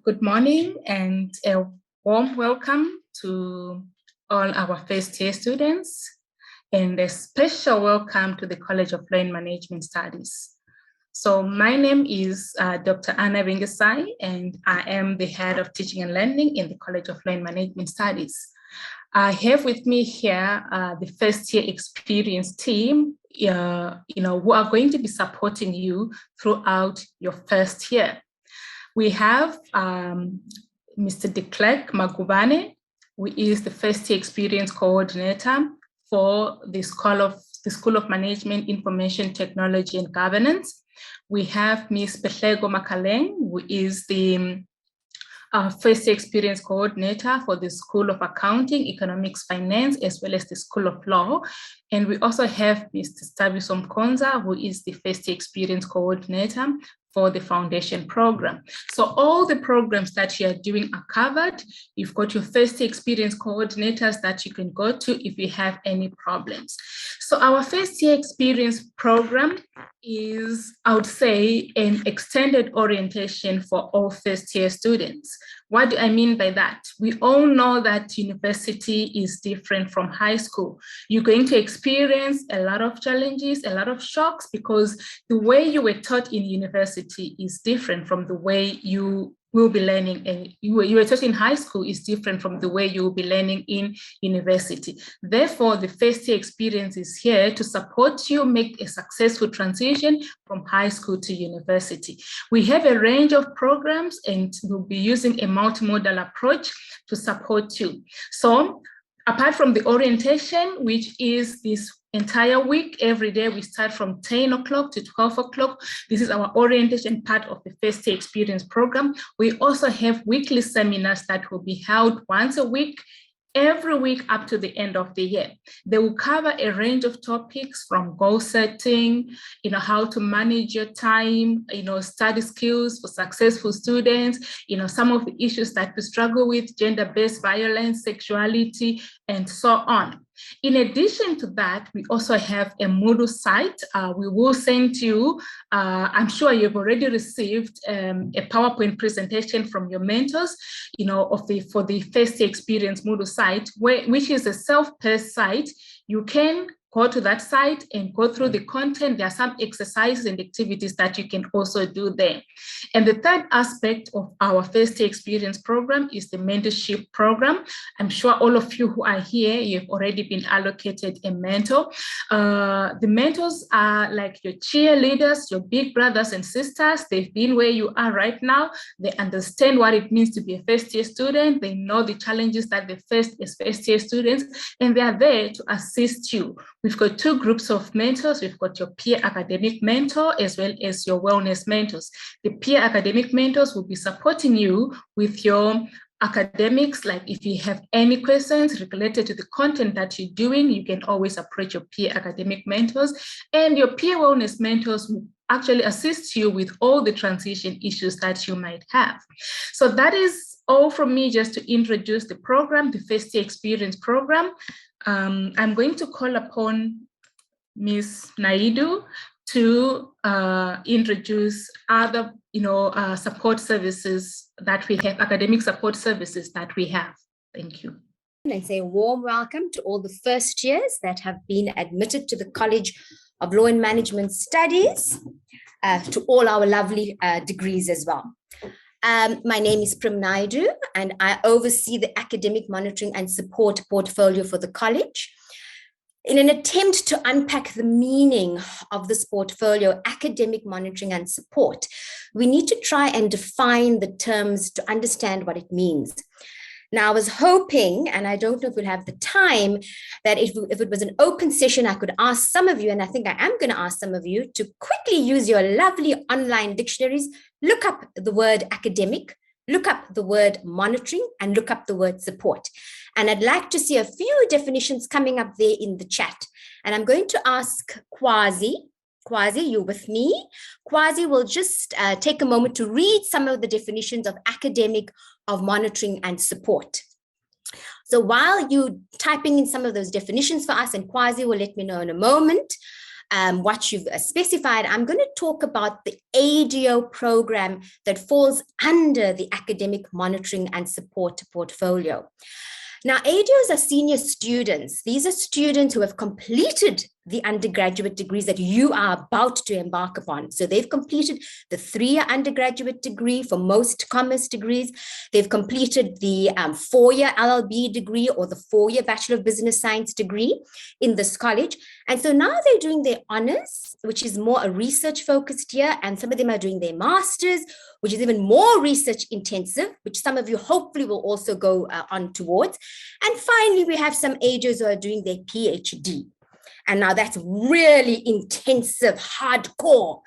Good morning and a warm welcome to all our first year students and a special welcome to the College of Law and Management Studies. So my name is Dr. Anna Bengesai and I am the head of teaching and learning in the College of Law and Management Studies. I have with me here the first year experience team, who are going to be supporting you throughout your first year. We have Mr. De Klerk Magubane, who is the first year experience coordinator for the School of Management, Information Technology and Governance. We have Ms. Pehlego Makaleng, who is the first year experience coordinator for the School of Accounting, Economics, Finance, as well as the School of Law. And we also have Mr. Stabiso Mkonza, who is the first year experience coordinator for the foundation program. So all the programs that you are doing are covered. You've got your first year experience coordinators that you can go to if you have any problems. So our first year experience program is, I would say, an extended orientation for all first year students. What do I mean by that? We all know that university is different from high school. You're going to experience a lot of challenges, a lot of shocks, because the way you were taught in university is different from the way you will be learning, and you were taught in high school is different from the way you will be learning in university. Therefore, the first year experience is here to support you make a successful transition from high school to university. We have a range of programs and we'll be using a multimodal approach to support you. So apart from the orientation, which is this entire week, every day we start from 10 o'clock to 12 o'clock. This is our orientation part of the first year experience program. We also have weekly seminars that will be held once a week, every week up to the end of the year. They will cover a range of topics from goal setting, how to manage your time, study skills for successful students, some of the issues that we struggle with, gender-based violence, sexuality, and so on. In addition to that, we also have a Moodle site. We will send you, I'm sure you've already received a PowerPoint presentation from your mentors, for the first year experience Moodle site, which is a self-paced site. You can go to that site and go through the content. There are some exercises and activities that you can also do there. And the third aspect of our first year experience program is the mentorship program. I'm sure all of you who are here, you've already been allocated a mentor. The mentors are like your cheerleaders, your big brothers and sisters. They've been where you are right now. They understand what it means to be a first year student. They know the challenges that they face as first year students, and they are there to assist you. We've got two groups of mentors. We've got your peer academic mentor as well as your wellness mentors. The peer academic mentors will be supporting you with your academics. Like if you have any questions related to the content that you're doing, you can always approach your peer academic mentors, and your peer wellness mentors will actually assist you with all the transition issues that you might have. So that is all from me, just to introduce the program, the first year experience program. I'm going to call upon Ms. Naidu to introduce other, support services that we have, academic support services that we have. Thank you. And say a warm welcome to all the first years that have been admitted to the College of Law and Management Studies, to all our lovely degrees as well. My name is Prim Naidu, and I oversee the academic monitoring and support portfolio for the college. In an attempt to unpack the meaning of this portfolio, academic monitoring and support, we need to try and define the terms to understand what it means. Now, I was hoping, and I don't know if we'll have the time, that if it was an open session, I could ask some of you, and I think I am going to ask some of you, to quickly use your lovely online dictionaries, look up the word academic, look up the word monitoring, and look up the word support. And I'd like to see a few definitions coming up there in the chat. And I'm going to ask Kwazi. Kwazi, you with me? Kwazi will just take a moment to read some of the definitions of academic, of monitoring and support. So while you typing in some of those definitions for us, and Kwazi will let me know in a moment what you've specified, I'm going to talk about the ADO program that falls under the academic monitoring and support portfolio. Now, ADOs are senior students. These are students who have completed the undergraduate degrees that you are about to embark upon. So they've completed the 3-year undergraduate degree for most commerce degrees. They've completed the 4-year LLB degree or the 4-year Bachelor of Business Science degree in this college. And so now they're doing their honors, which is more a research focused year. And some of them are doing their masters, which is even more research intensive, which some of you hopefully will also go on towards. And finally, we have some ADOs who are doing their PhD. And now that's really intensive, hardcore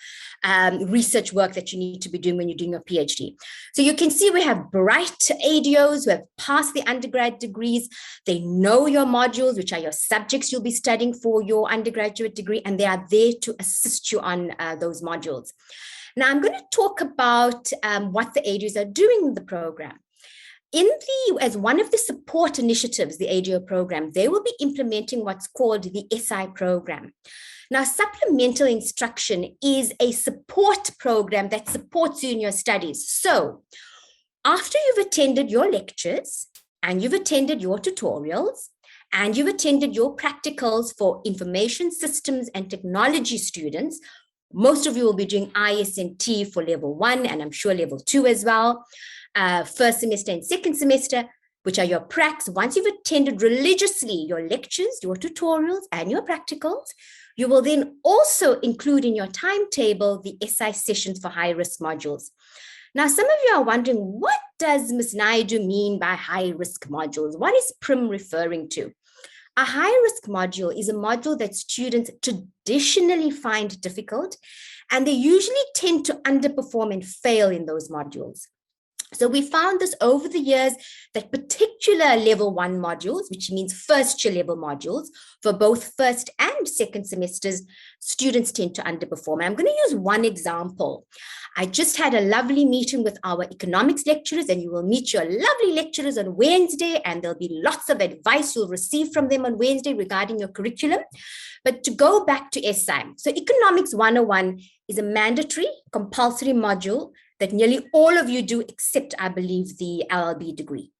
research work that you need to be doing when you're doing your PhD. So you can see we have bright ADOs who have passed the undergrad degrees. They know your modules, which are your subjects you'll be studying for your undergraduate degree, and they are there to assist you on those modules. Now, I'm going to talk about what the ADOs are doing in the program. As one of the support initiatives, the ADO program, they will be implementing what's called the SI program. Now, supplemental instruction is a support program that supports you in your studies. So after you've attended your lectures and you've attended your tutorials and you've attended your practicals for information systems and technology students, most of you will be doing ISNT for level 1 and I'm sure level 2 as well. First semester and second semester, which are your pracs. Once you've attended religiously your lectures, your tutorials, and your practicals, you will then also include in your timetable the SI sessions for high-risk modules. Now, some of you are wondering, what does Ms. Naidu mean by high-risk modules? What is PRIM referring to? A high-risk module is a module that students traditionally find difficult, and they usually tend to underperform and fail in those modules. So we found this over the years that particular level 1 modules, which means first year level modules for both first and second semesters, students tend to underperform. I'm going to use one example. I just had a lovely meeting with our economics lecturers, and you will meet your lovely lecturers on Wednesday, and there'll be lots of advice you'll receive from them on Wednesday regarding your curriculum. But to go back to SI, so Economics 101 is a mandatory compulsory module that nearly all of you do, except, I believe, the LLB degree.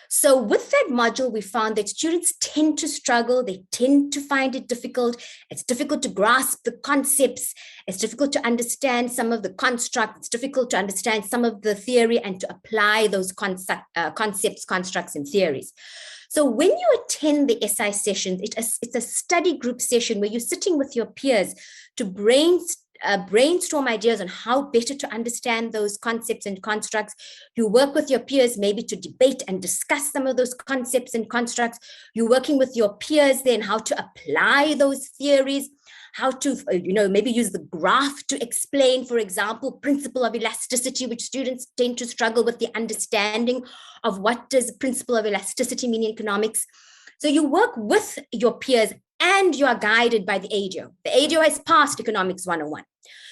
So with that module, we found that students tend to struggle. They tend to find it difficult. It's difficult to grasp the concepts. It's difficult to understand some of the constructs. It's difficult to understand some of the theory and to apply those concepts, constructs, and theories. So when you attend the SI sessions, it's a study group session where you're sitting with your peers to brainstorm ideas on how better to understand those concepts and constructs. You work with your peers maybe to debate and discuss some of those concepts and constructs. You're working with your peers then how to apply those theories, how to maybe use the graph to explain, for example, principle of elasticity, which students tend to struggle with the understanding of what does principle of elasticity mean in economics. So you work with your peers and you are guided by the ADO. The ADO has passed Economics 101.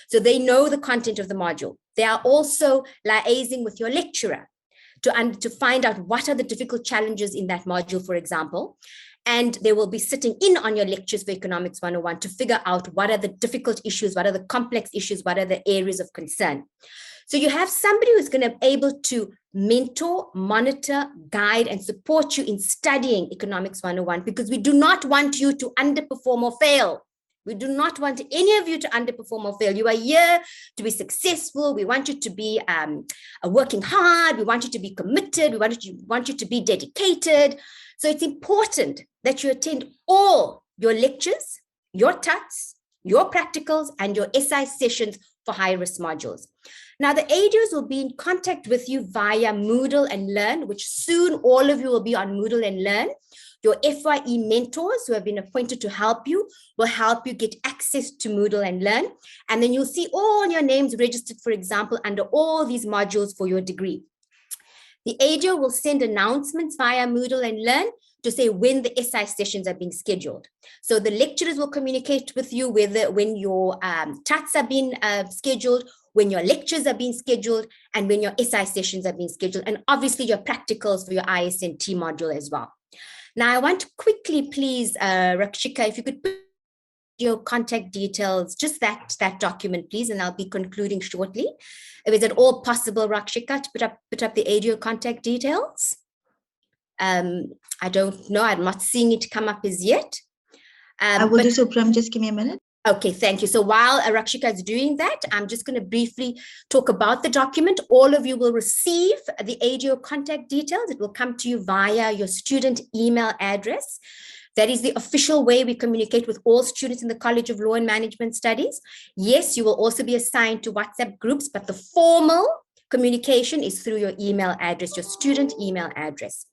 So they know the content of the module. They are also liaising with your lecturer to find out what are the difficult challenges in that module, for example. And they will be sitting in on your lectures for Economics 101 to figure out what are the difficult issues, what are the complex issues, what are the areas of concern. So you have somebody who's going to be able to mentor, monitor, guide, and support you in studying Economics 101, because we do not want you to underperform or fail. We do not want any of you to underperform or fail. You are here to be successful. We want you to be working hard. We want you to be committed. We want you to be dedicated. So it's important that you attend all your lectures, your TUTs, your practicals, and your SI sessions for high-risk modules. Now, the ADOs will be in contact with you via Moodle and Learn, which soon all of you will be on Moodle and Learn. Your FYE mentors who have been appointed to help you will help you get access to Moodle and Learn. And then you'll see all your names registered, for example, under all these modules for your degree. The ADO will send announcements via Moodle and Learn to say when the SI sessions are being scheduled. So the lecturers will communicate with you when your TATs are being scheduled, when your lectures are being scheduled, and when your SI sessions are being scheduled, and obviously your practicals for your ISNT module as well. Now, I want to quickly, please, Rakshika, if you could put your contact details, just that document, please, and I'll be concluding shortly. Is it all possible, Rakshika, to put up the ADO contact details? I don't know. I'm not seeing it come up as yet. I will do so, Prem. Just give me a minute. Okay, thank you. So while Rakshika is doing that, I'm just going to briefly talk about the document. All of you will receive the ADO contact details. It will come to you via your student email address. That is the official way we communicate with all students in the College of Law and Management Studies. Yes, you will also be assigned to WhatsApp groups, but the formal communication is through your email address, your student email address.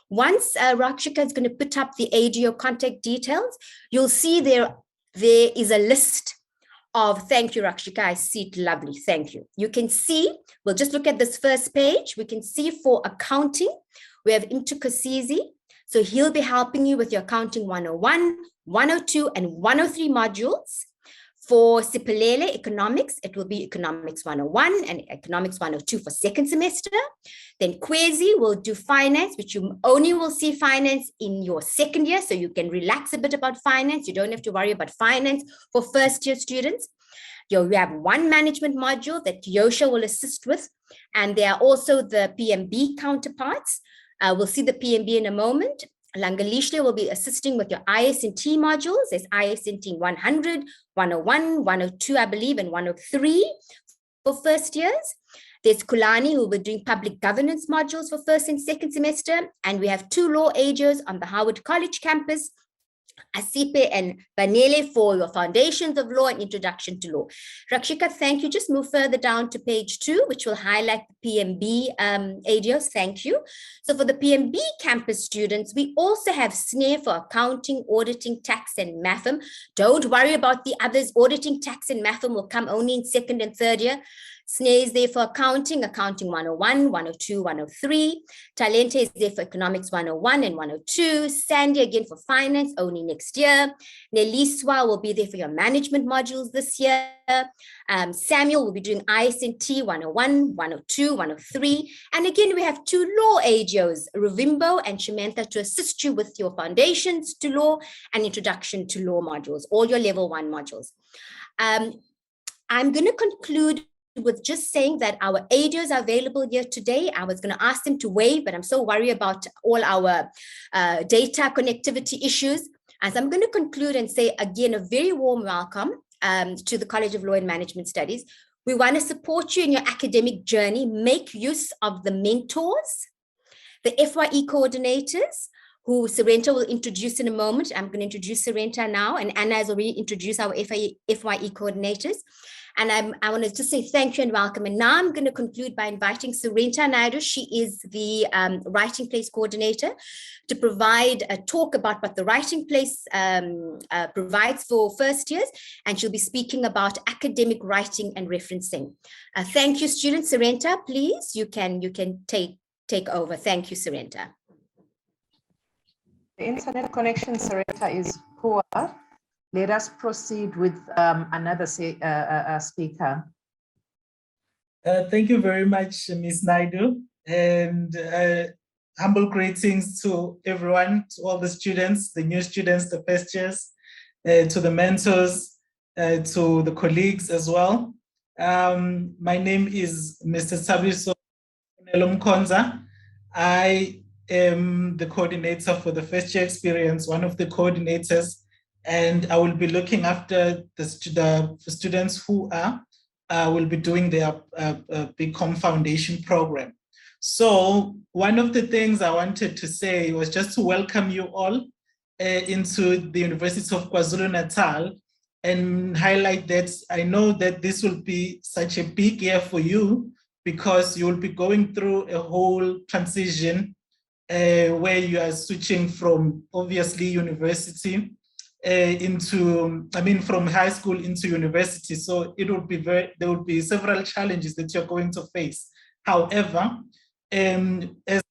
Once Rakshika is going to put up the ADO contact details, you'll see there is a list of, thank you, Rakshika, I see it, lovely, thank you. You can see, we'll just look at this first page. We can see for accounting, we have Mtukasizi. So he'll be helping you with your accounting 101, 102, and 103 modules. For Sipilele economics, it will be economics 101 and economics 102 for second semester. Then Kwezi will do finance, which you only will see finance in your second year. So you can relax a bit about finance. You don't have to worry about finance for first year students. We have one management module that Yosha will assist with. And there are also the PMB counterparts. We'll see the PMB in a moment. Langalishli will be assisting with your ISNT modules. There's ISNT 100, 101, 102, I believe, and 103 for first years. There's Kulani, who will be doing public governance modules for first and second semester. And we have 2 law AJOs on the Howard College campus, Asipe and Vanele for your foundations of law and introduction to law. Rakshika, thank you. Just move further down to page 2, which will highlight the PMB ADOs. Thank you. So for the PMB campus students, we also have SNARE for accounting, auditing, tax, and MAFM. Don't worry about the others. Auditing, tax, and MAFM will come only in second and third year. SNARE is there for accounting, accounting 101, 102, 103. Talente is there for economics 101 and 102. Sandy again for finance, only next year. Neliswa will be there for your management modules this year. Samuel will be doing ISNT 101, 102, 103. And again, we have 2 law AGOs, Ruvimbo and Shimantha, to assist you with your foundations to law and introduction to law modules, all your level 1 modules. I'm going to conclude with just saying that our ADOs are available here today. I was going to ask them to wave, but I'm so worried about all our data connectivity issues. And so I'm going to conclude and say again, a very warm welcome to the College of Law and Management Studies. We want to support you in your academic journey. Make use of the mentors, the FYE coordinators, who Sarenta will introduce in a moment. I'm going to introduce Sarenta now, and Anna has already introduced our FYE coordinators. And I want to just say thank you and welcome. And now I'm going to conclude by inviting Sarenta Naidu. She is the Writing Place Coordinator, to provide a talk about what the Writing Place provides for first years. And she'll be speaking about academic writing and referencing. Thank you, students. Sarenta, please, you can take over. Thank you, Sarenta. The internet connection, Sarenta, is poor. Let us proceed with another speaker. Thank you very much, Ms. Naidu, and humble greetings to everyone, to all the students, the new students, the first years, to the mentors, to the colleagues as well. My name is Mr. Sabiso Mkonza. I am the coordinator for the first year experience, one of the coordinators, and I will be looking after the students who will be doing their BCom Foundation program. So one of the things I wanted to say was just to welcome you all into the University of KwaZulu-Natal and highlight that I know that this will be such a big year for you, because you will be going through a whole transition where you are switching from obviously university from high school into university. So it will be there will be several challenges that you're going to face. However, as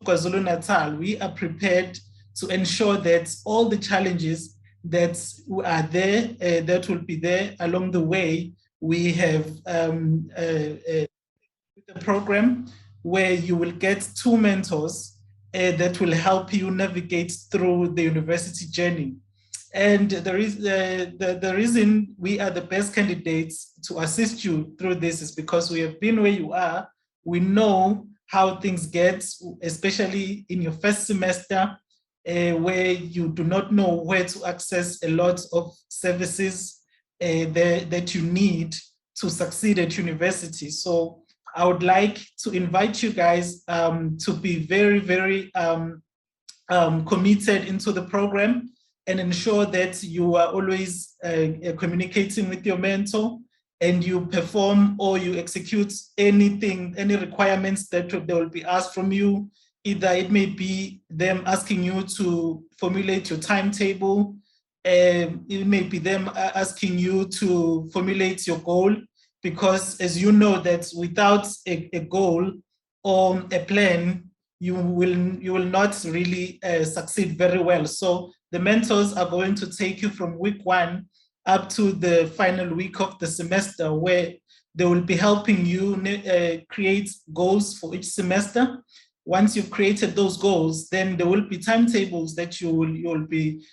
KwaZulu-Natal, we are prepared to ensure that all the challenges that are there, that will be there along the way. We have a program where you will get 2 mentors that will help you navigate through the university journey. And the reason we are the best candidates to assist you through this is because we have been where you are. We know how things get, especially in your first semester, where you do not know where to access a lot of services that you need to succeed at university. So I would like to invite you guys to be very, very committed into the program and ensure that you are always communicating with your mentor and you perform or you execute anything, any requirements that they will be asked from you. Either it may be them asking you to formulate your timetable, it may be them asking you to formulate your goal, because as you know that without a goal or a plan, you will not really succeed very well. So the mentors are going to take you from week 1 up to the final week of the semester, where they will be helping you create goals for each semester. Once you've created those goals, then there will be timetables that you'll be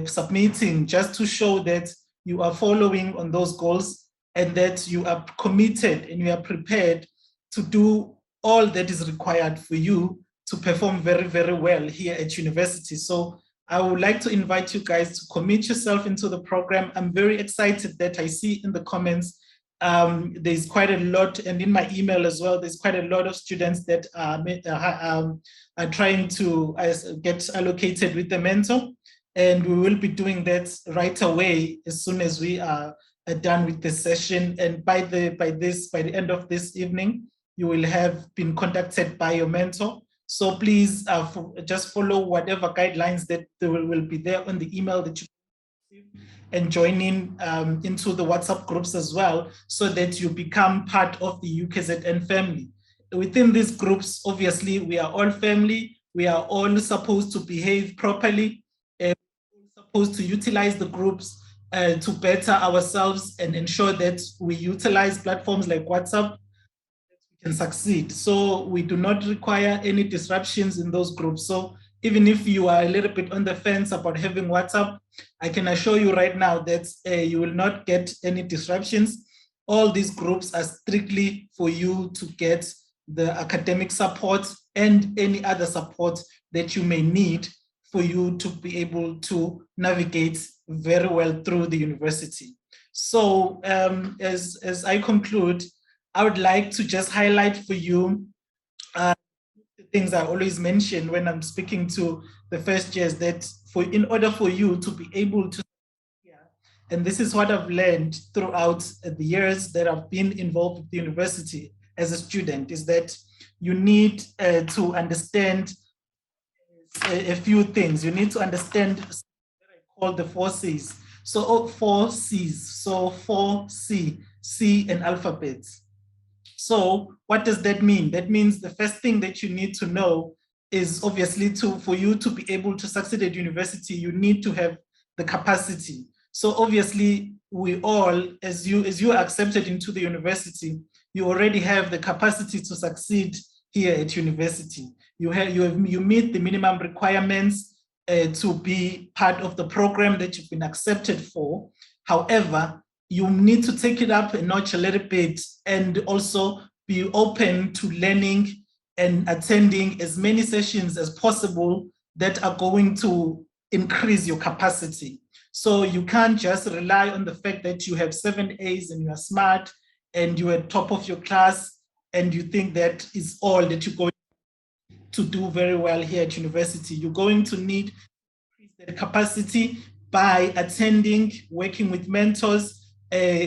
submitting just to show that you are following on those goals and that you are committed and you are prepared to do all that is required for you to perform very, very well here at university. So I would like to invite you guys to commit yourself into the program. I'm very excited that I see in the comments there's quite a lot, and in my email as well, there's quite a lot of students that are trying to get allocated with the mentor. And we will be doing that right away as soon as we are done with the session. And by the end of this evening, you will have been contacted by your mentor. So please just follow whatever guidelines that will be there on the email that you receive, and join in into the WhatsApp groups as well, so that you become part of the UKZN family. Within these groups, obviously, we are all family. We are all supposed to behave properly, supposed to utilize the groups to better ourselves and ensure that we utilize platforms like WhatsApp can succeed. So we do not require any disruptions in those groups. So even if you are a little bit on the fence about having WhatsApp, I can assure you right now that you will not get any disruptions. All these groups are strictly for you to get the academic support and any other support that you may need for you to be able to navigate very well through the university. So as I conclude, I would like to just highlight for you the things I always mention when I'm speaking to the first years, that in order for you to be able to, and this is what I've learned throughout the years that I've been involved with the university as a student, is that you need to understand a few things. You need to understand what I call the 4 C's. So 4 C's, so 4C, C and alphabets. So what does that mean? That means the first thing that you need to know is obviously for you to be able to succeed at university, you need to have the capacity. So obviously we all, as you are accepted into the university, you already have the capacity to succeed here at university. You meet the minimum requirements to be part of the program that you've been accepted for. However, you need to take it up a notch a little bit and also be open to learning and attending as many sessions as possible that are going to increase your capacity. So you can't just rely on the fact that you have 7 A's and you are smart and you are top of your class and you think that is all that you're going to do very well here at university. You're going to need to increase the capacity by attending, working with mentors,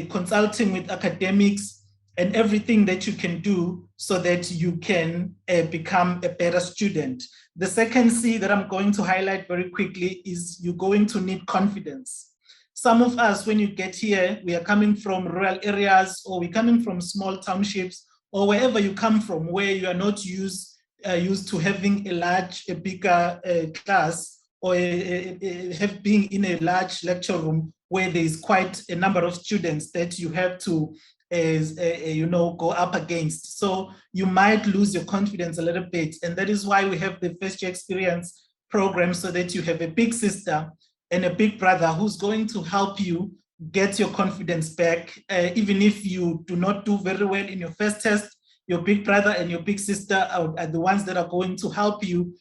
consulting with academics, and everything that you can do so that you can become a better student. The second C that I'm going to highlight very quickly is you're going to need confidence. Some of us, when you get here, we are coming from rural areas, or we're coming from small townships, or wherever you come from, where you are not used to having a bigger class or have been in a large lecture room where there is quite a number of students that you have to go up against. So you might lose your confidence a little bit. And that is why we have the first year experience program, so that you have a big sister and a big brother who's going to help you get your confidence back. Even if you do not do very well in your first test, your big brother and your big sister are the ones that are going to help you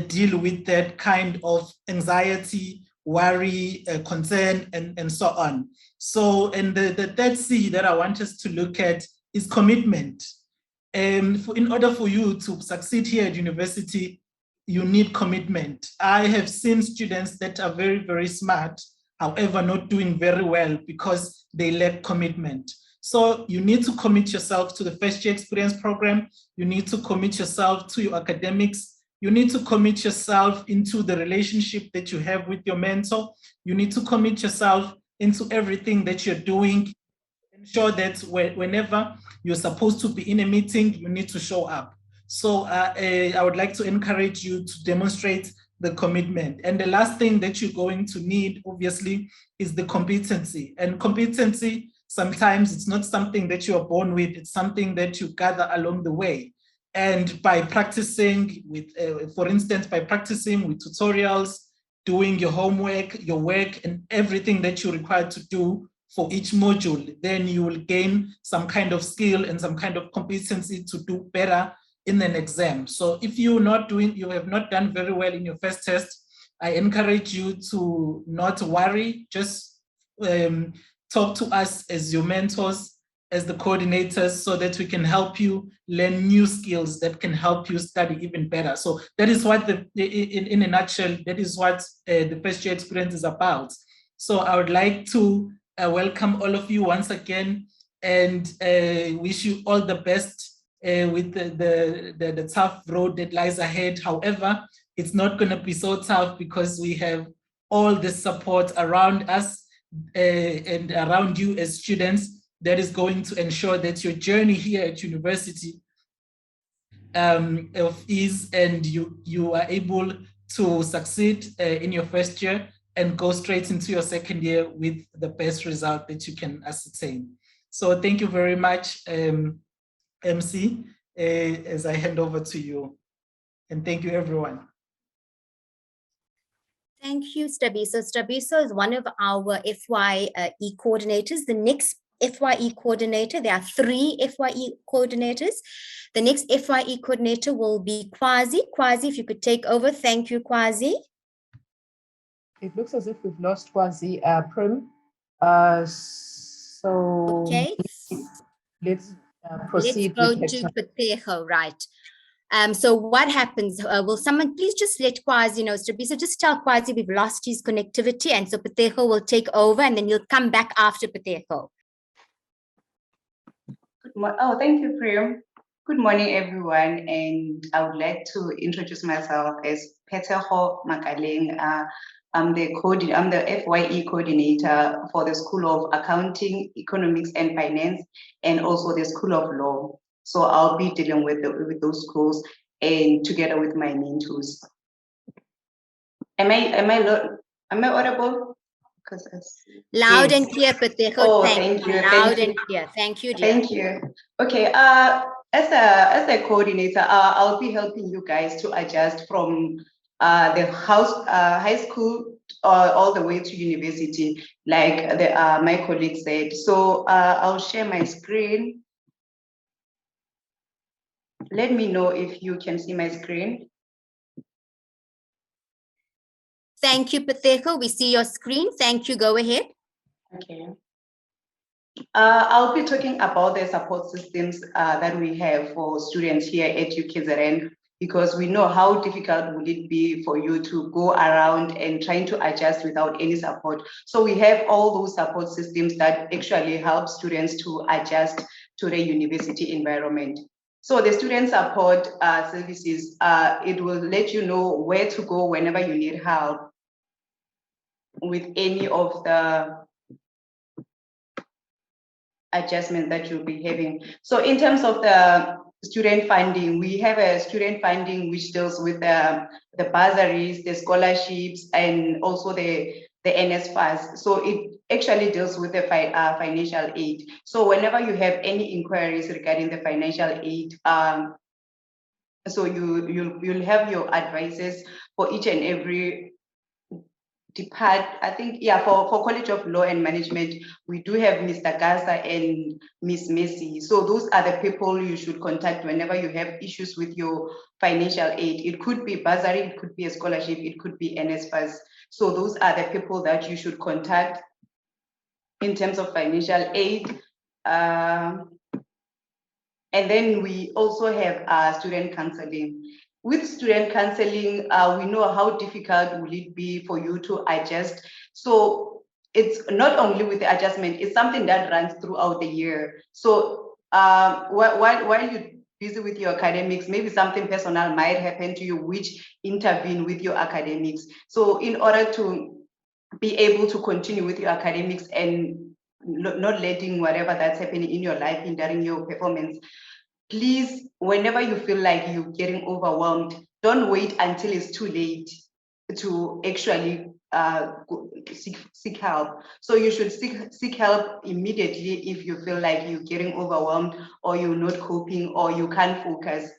deal with that kind of anxiety, worry, concern, and so on. So, and the third C that I want us to look at is commitment. In order for you to succeed here at university, you need commitment. I have seen students that are very, very smart, however, not doing very well because they lack commitment. So you need to commit yourself to the first year experience program. You need to commit yourself to your academics. You need to commit yourself into the relationship that you have with your mentor. You need to commit yourself into everything that you're doing. Ensure that whenever you're supposed to be in a meeting, you need to show up. So I would like to encourage you to demonstrate the commitment. And the last thing that you're going to need, obviously, is the competency. And competency, sometimes it's not something that you are born with, it's something that you gather along the way. And by practicing with, for instance, by practicing with tutorials, doing your homework, your work, and everything that you're required to do for each module, then you will gain some kind of skill and some kind of competency to do better in an exam. So if you have not done very well in your first test, I encourage you to not worry, just talk to us as your mentors, as the coordinators, so that we can help you learn new skills that can help you study even better. So that is what, in a nutshell, that is what the first year experience is about. So I would like to welcome all of you once again and wish you all the best with the tough road that lies ahead. However, it's not going to be so tough because we have all the support around us and around you as students that is going to ensure that your journey here at university of ease, and you are able to succeed in your first year and go straight into your second year with the best result that you can ascertain. So thank you very much, MC, as I hand over to you. And thank you, everyone. Thank you, Stabiso. Stabiso is one of our FYE coordinators. The next FYE coordinator, there are 3 FYE coordinators. The next FYE coordinator will be Kwazi. Kwazi, if you could take over. Thank you, Kwazi. It looks as if we've lost Kwazi, Prim. So okay, let's proceed. Let's go to Patejo, right? So what happens? Will someone please just let Kwazi know? So just tell Kwazi we've lost his connectivity, and so Patejo will take over, and then you'll come back after Patejo. Oh, thank you, Priyam. Good morning, everyone, and I would like to introduce myself as Patejo Makaleng. I'm the FYE coordinator for the School of Accounting, Economics and Finance, and also the School of Law. So I'll be dealing with those schools and together with my mentors. Am I audible? Loud and clear, Patejo. Oh, thank you. Loud and clear. Thank you, dear. Thank you. Okay. As a coordinator, I'll be helping you guys to adjust from the high school all the way to university, like my colleague said. So I'll share my screen. Let me know if you can see my screen. Thank you, Patejo. We see your screen. Thank you. Go ahead. Okay. I'll be talking about the support systems that we have for students here at UKZN, because we know how difficult would it be for you to go around and trying to adjust without any support. So we have all those support systems that actually help students to adjust to the university environment. So the student support services, it will let you know where to go whenever you need help with any of the adjustment that you'll be having. So in terms of the student funding. We have a student funding which deals with the bursaries, the scholarships, and also the NSFAS. So it actually deals with the financial aid. So whenever you have any inquiries regarding the financial aid, so you'll have your advisors for each and every I think, yeah, for College of Law and Management, we do have Mr. Gaza and Miss Messi. So those are the people you should contact whenever you have issues with your financial aid. It could be bursary, it could be a scholarship, it could be NSFAS. So those are the people that you should contact in terms of financial aid. And then we also have student counseling. With student counseling, we know how difficult will it be for you to adjust. So it's not only with the adjustment, it's something that runs throughout the year. So while you're busy with your academics, maybe something personal might happen to you which intervene with your academics. So in order to be able to continue with your academics and not letting whatever that's happening in your life hindering your performance, please, whenever you feel like you're getting overwhelmed, don't wait until it's too late to actually seek help. So you should seek help immediately if you feel like you're getting overwhelmed or you're not coping or you can't focus.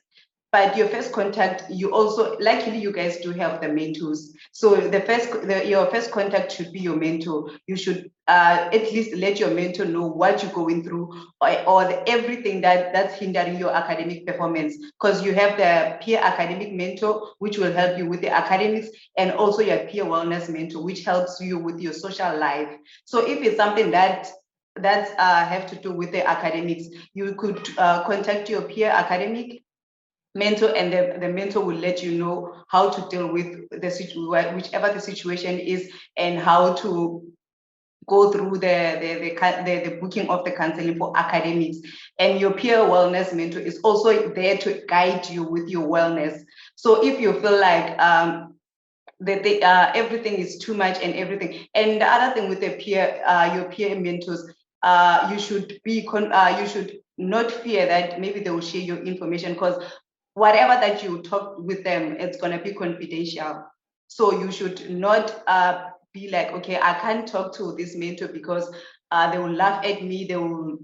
But your first contact, you also, luckily you guys do have the mentors. So your first contact should be your mentor. You should at least let your mentor know what you're going through or everything that's hindering your academic performance. Because you have the peer academic mentor, which will help you with the academics, and also your peer wellness mentor, which helps you with your social life. So if it's something that's have to do with the academics, you could contact your peer academic mentor, and the mentor will let you know how to deal with whichever the situation is and how to go through the booking of the counseling for academics. And your peer wellness mentor is also there to guide you with your wellness. So if you feel like everything is too much and everything, and the other thing with the your peer mentors, you should not fear that maybe they will share your information, because whatever that you talk with them, it's going to be confidential. So you should not be like, okay, I can't talk to this mentor because they will laugh at me, they will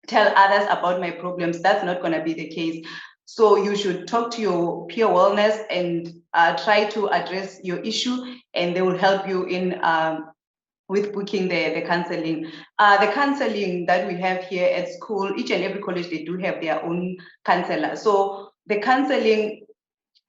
tell others about my problems. That's not going to be the case. So you should talk to your peer wellness and try to address your issue, and they will help you in with booking the counseling. The counseling that we have here at school, each and every college, they do have their own counselor. So the counseling,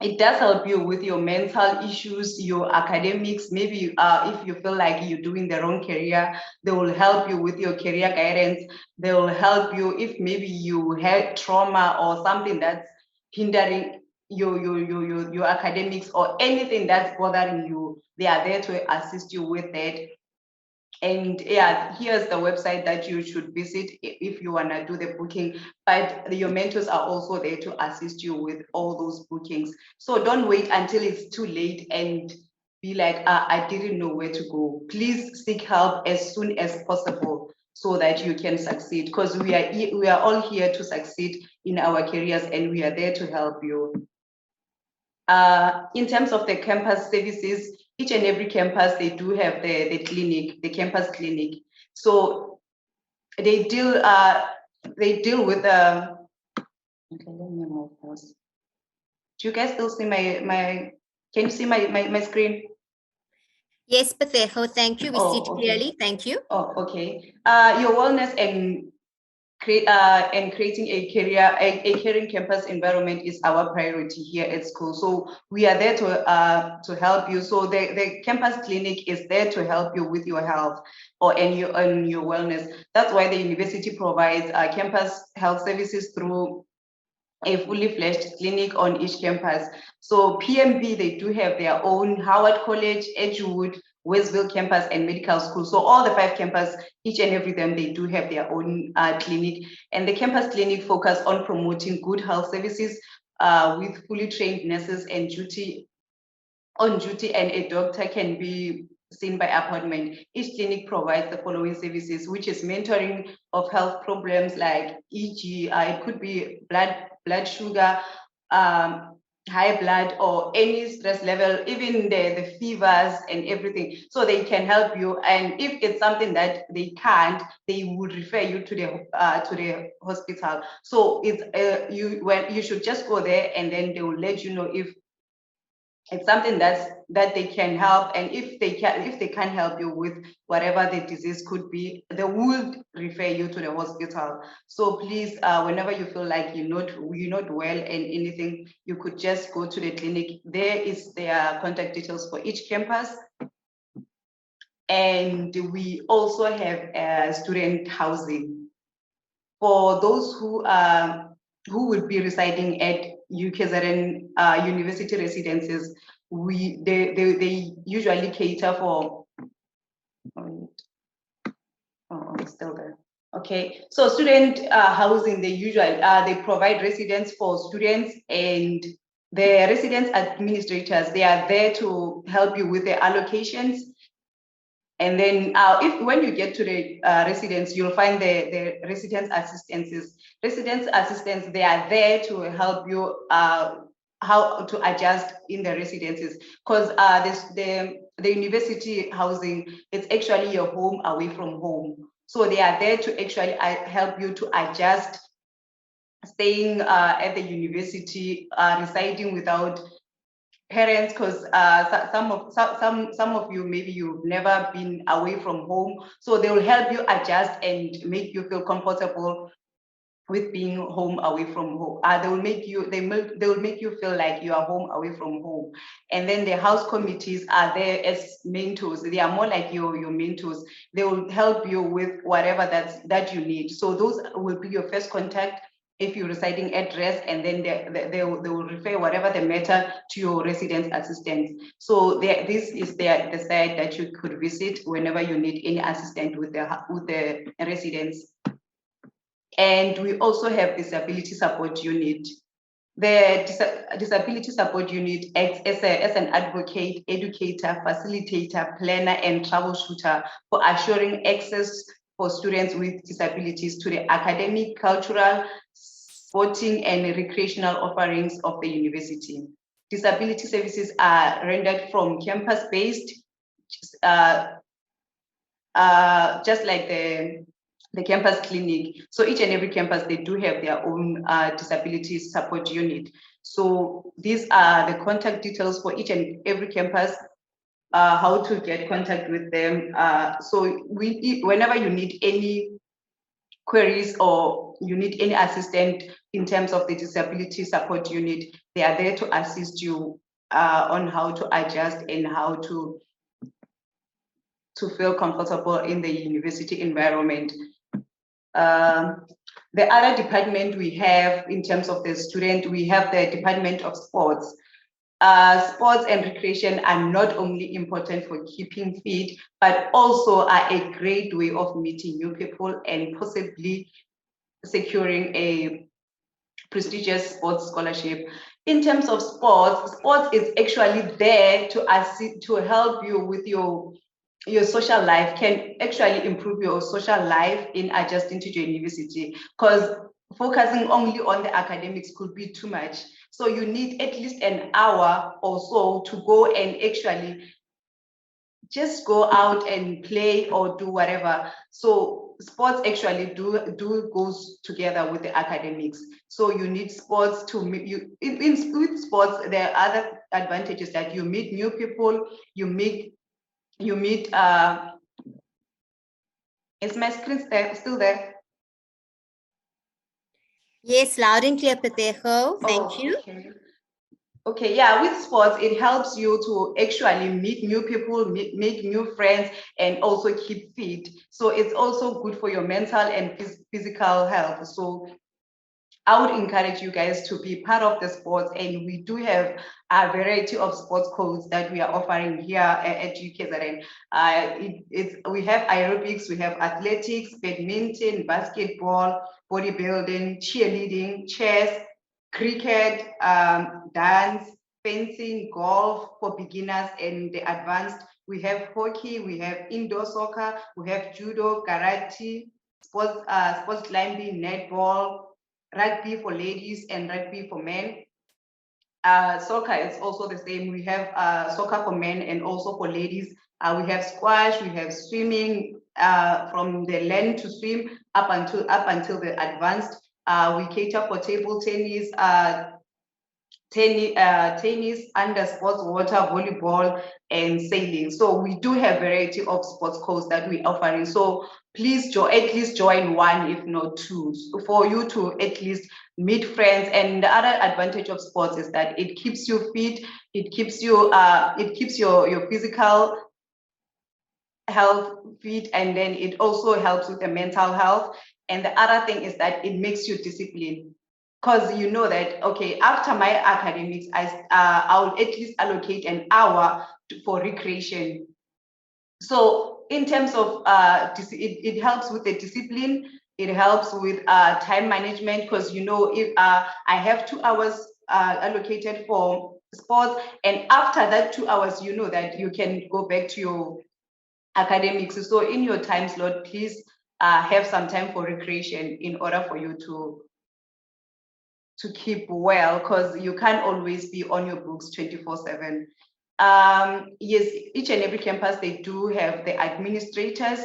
it does help you with your mental issues, your academics. Maybe if you feel like you're doing the wrong career, they will help you with your career guidance. They will help you if maybe you had trauma or something that's hindering your academics or anything that's bothering you. They are there to assist you with that. And yeah, here's the website that you should visit if you want to do the booking, but your mentors are also there to assist you with all those bookings. So don't wait until it's too late and be like, I didn't know where to go. Please seek help as soon as possible so that you can succeed, because we are all here to succeed in our careers, and we are there to help you. In terms of the campus services, each and every campus, they do have the clinic, the campus clinic. So they deal with okay, let me move this. Do you guys still see my can you see my screen? Yes, Patejo, thank you. We see it clearly. Thank you. Oh, okay. Your wellness and creating a caring campus environment is our priority here at school. So we are there to help you. So the campus clinic is there to help you with your health and your wellness. That's why the university provides campus health services through a fully fledged clinic on each campus. So PMB, they do have their own Howard College, Edgewood, Westville campus, and medical school. So all the 5 campuses, each and every them, they do have their own clinic. And the campus clinic focus on promoting good health services with fully trained nurses and on duty, and a doctor can be seen by appointment. Each clinic provides the following services, which is mentoring of health problems like e.g. It could be blood sugar, high blood, or any stress level, even the fevers and everything. So they can help you. And if it's something that they can't, they would refer you to the hospital. So it's you should just go there, and then they will let you know if it's something that they can help, and if they can't help you with whatever the disease could be, they would refer you to the hospital. So please, whenever you feel like you're not well and anything, you could just go to the clinic. There is their contact details for each campus, and we also have student housing for those who would be residing at UKZN university residences. They usually cater for. I'm still there. Okay, so student housing, they usually they provide residence for students, and the residence administrators, they are there to help you with the allocations. And then when you get to the residence, you'll find the residence assistants. Residence assistants, they are there to help you how to adjust in the residences, because the university housing, it's actually your home away from home. So they are there to actually help you to adjust staying at the university, residing without parents, because some of you, maybe you've never been away from home, so they will help you adjust and make you feel comfortable with being home away from home. They will make you feel like you are home away from home. And then the house committees are there as mentors. They are more like your mentors. They will help you with whatever that you need. So those will be your first contact if you're residing at rest, and then they will refer whatever the matter to your residence assistants. So this is the site that you could visit whenever you need any assistance with the residents. And we also have Disability Support Unit. The Disability Support Unit acts as an advocate, educator, facilitator, planner, and troubleshooter for assuring access for students with disabilities to the academic, cultural, sporting, and recreational offerings of the university. Disability services are rendered from campus-based, just like the campus clinic. So each and every campus, they do have their own disability support unit. So these are the contact details for each and every campus, how to get contact with them. So whenever you need any queries or you need any assistance in terms of the disability support unit, they are there to assist you on how to adjust and how to feel comfortable in the university environment. The other department we have in terms of the student, we have the Department of Sports. Sports and recreation are not only important for keeping fit, but also are a great way of meeting new people and possibly securing a prestigious sports scholarship. In terms of sports is actually there to assist, to help you with your social life, can actually improve your social life in adjusting to your university, because focusing only on the academics could be too much. So you need at least an hour or so to go and actually just go out and play or do whatever. So sports actually do goes together with the academics. So you need sports to meet you. With sports, there are other advantages that you meet new people, you meet is my screen still there? Yes, loud and clear, Patejo. Thank you. Okay, yeah, with sports, it helps you to actually meet new people, make new friends, and also keep fit. So it's also good for your mental and physical health. So I would encourage you guys to be part of the sports, and we do have a variety of sports codes that we are offering here at UKZN. We have aerobics, we have athletics, badminton, basketball, bodybuilding, cheerleading, chess, cricket, dance, fencing, golf for beginners, and the advanced we have hockey, we have indoor soccer, we have judo, karate, sports climbing, netball, rugby for ladies and rugby for men. Soccer is also the same. We have soccer for men and also for ladies. We have squash, we have swimming, from the learn to swim up until the advanced. We cater for table tennis, tennis, under sports, water, volleyball, and sailing. So we do have variety of sports courses that we offering. So please at least join one, if not two, for you to at least meet friends. And the other advantage of sports is that it keeps you fit, it keeps you your physical health fit, and then it also helps with the mental health. And the other thing is that it makes you disciplined. Because you know that, okay, after my academics, I'll at least allocate an hour for recreation. So in terms of, it helps with the discipline, it helps with time management, because you know, if I have 2 hours allocated for sports, and after that 2 hours, you know that you can go back to your academics. So in your time slot, please have some time for recreation in order for you to keep well, because you can't always be on your books 24/7. Yes, each and every campus, they do have the administrators.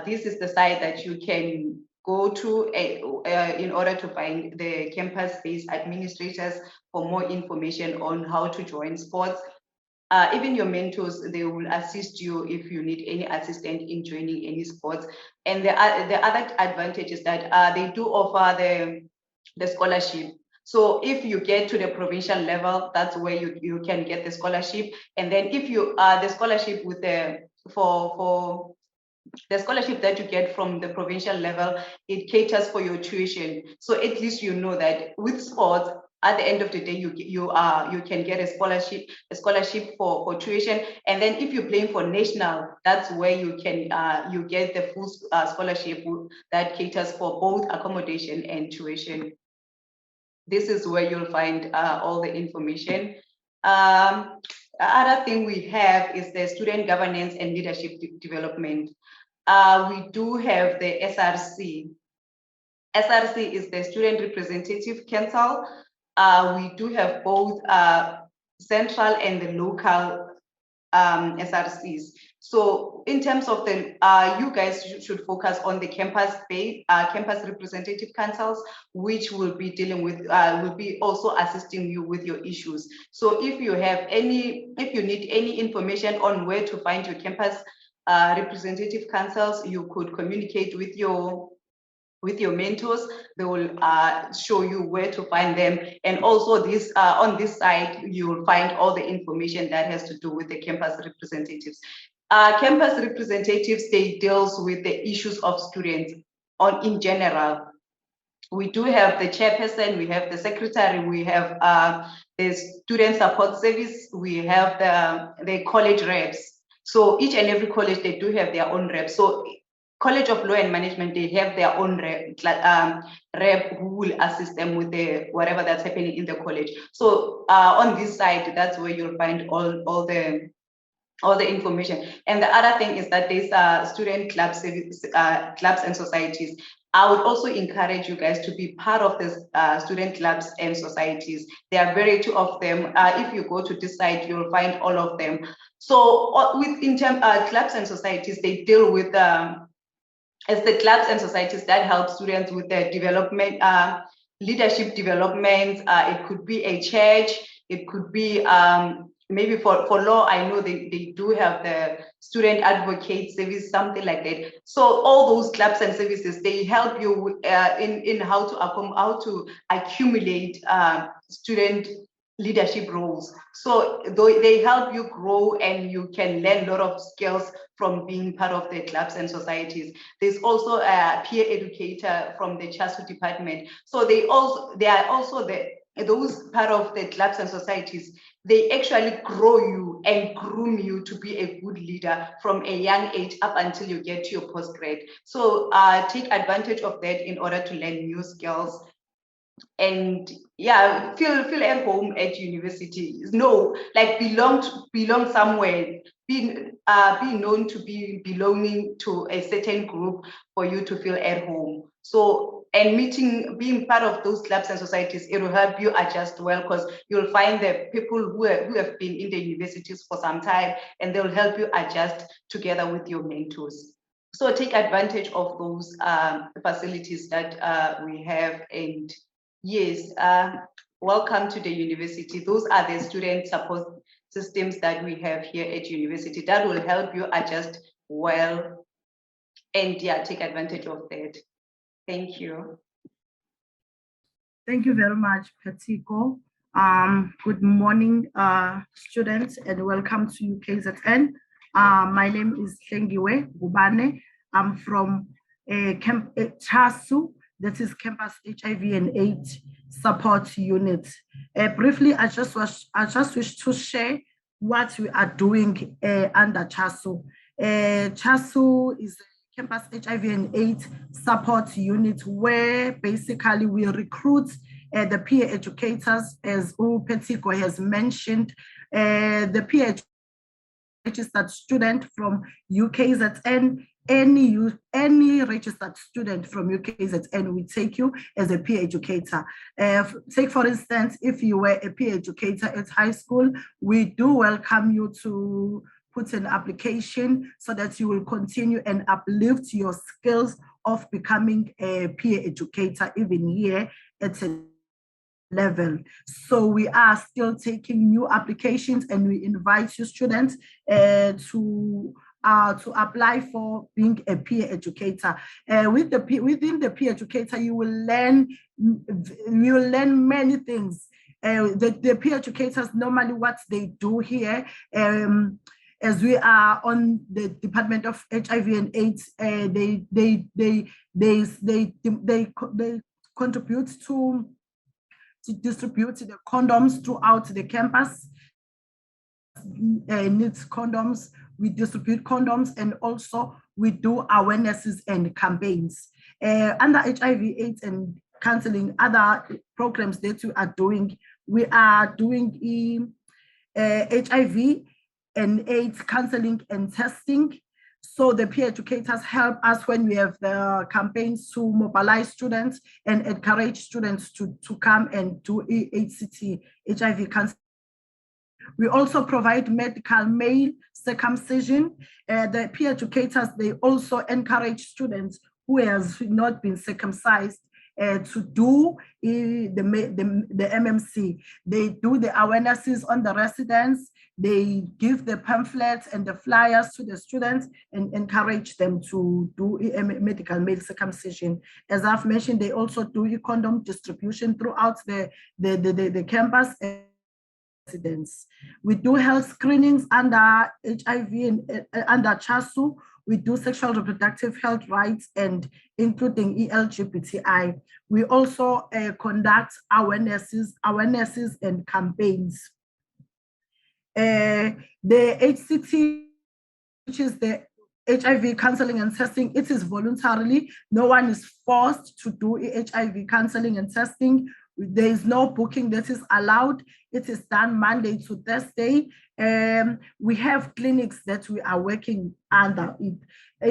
This is the site that you can go to in order to find the campus-based administrators for more information on how to join sports. Even your mentors, they will assist you if you need any assistance in joining any sports. And the other advantage is that they do offer the scholarship. So if you get to the provincial level, that's where you can get the scholarship. And then if you the scholarship with for the scholarship that you get from the provincial level, it caters for your tuition. So at least you know that with sports, at the end of the day, you can get a scholarship for tuition. And then if you're playing for national, that's where you can you get the full scholarship that caters for both accommodation and tuition. This is where you'll find all the information. The other thing we have is the student governance and leadership development. We do have the SRC. SRC is the Student Representative Council. We do have both central and the local SRCs. So in terms of the, you guys should focus on the campus-based, campus representative councils, which will be dealing with, will be also assisting you with your issues. So if you have if you need any information on where to find your campus representative councils, you could communicate with your mentors. They will show you where to find them. And also this on this side, you will find all the information that has to do with the campus representatives. Campus representatives, they deals with the issues of students in general. We do have the chairperson, we have the secretary, we have the student support service, we have the college reps. So each and every college, they do have their own reps. So College of Law and Management, they have their own rep who will assist them with whatever that's happening in the college. So on this side, that's where you'll find all the information. And the other thing is that there's student clubs and societies. I would also encourage you guys to be part of this student clubs and societies. There are variety of them. If you go to this site, you'll find all of them. So in terms clubs and societies, they deal with as the clubs and societies that help students with their development, leadership development. It could be a church, it could be maybe for law, I know they do have the student advocate service, something like that. So all those clubs and services, they help you in how to accumulate student leadership roles. So they help you grow, and you can learn a lot of skills from being part of the clubs and societies. There's also a peer educator from the CHASU department. So they are also those part of the clubs and societies. They actually grow you and groom you to be a good leader from a young age up until you get to your postgrad. So take advantage of that in order to learn new skills. and yeah, feel at home at university. No, like belong somewhere. Be known to be belonging to a certain group for you to feel at home. So, and being part of those clubs and societies, it will help you adjust well, because you'll find that people who have been in the universities for some time, and they'll help you adjust together with your mentors. So take advantage of those facilities that we have. And yes, welcome to the university. Those are the student support systems that we have here at university that will help you adjust well, and yeah, take advantage of that. Thank you. Thank you very much, Petiko. Good morning, students, and welcome to UKZN. My name is Hlengiwe Gubane. I'm from CHASU, that is Campus HIV and AIDS Support Unit. Briefly, I just wish to share what we are doing under CHASU. CHASU is Campus HIV and AIDS Support Unit, where basically we recruit the peer educators, as Petiko has mentioned, the peer registered student from UKZN. Any registered student from UKZN will take you as a peer educator. Take for instance, if you were a peer educator at high school, we do welcome you to put an application so that you will continue and uplift your skills of becoming a peer educator even here at a level. So we are still taking new applications, and we invite you students to apply for being a peer educator. Within the peer educator, you will learn many things. The peer educators, normally what they do here, as we are on the Department of HIV and AIDS, they contribute to distribute the condoms throughout the campus. Needs condoms, we distribute condoms, and also we do awarenesses and campaigns. Under HIV/AIDS and counseling, other programs that we are doing, we are doing HIV and AIDS counseling and testing. So the peer educators help us when we have the campaigns to mobilize students and encourage students to come and do HCT, HIV counseling. We also provide medical male circumcision. The peer educators, they also encourage students who has not been circumcised to do the MMC. They do the awarenesses on the residents. They give the pamphlets and the flyers to the students and encourage them to do medical male circumcision. As I've mentioned, they also do condom distribution throughout the campus. We do health screenings under HIV and under CHASU. We do sexual reproductive health rights and including LGBTI. We also conduct awarenesses and campaigns. The HCT, which is the HIV counseling and testing, it is voluntarily. No one is forced to do HIV counseling and testing. There is no booking that is allowed. It is done Monday to Thursday. We have clinics that we are working under.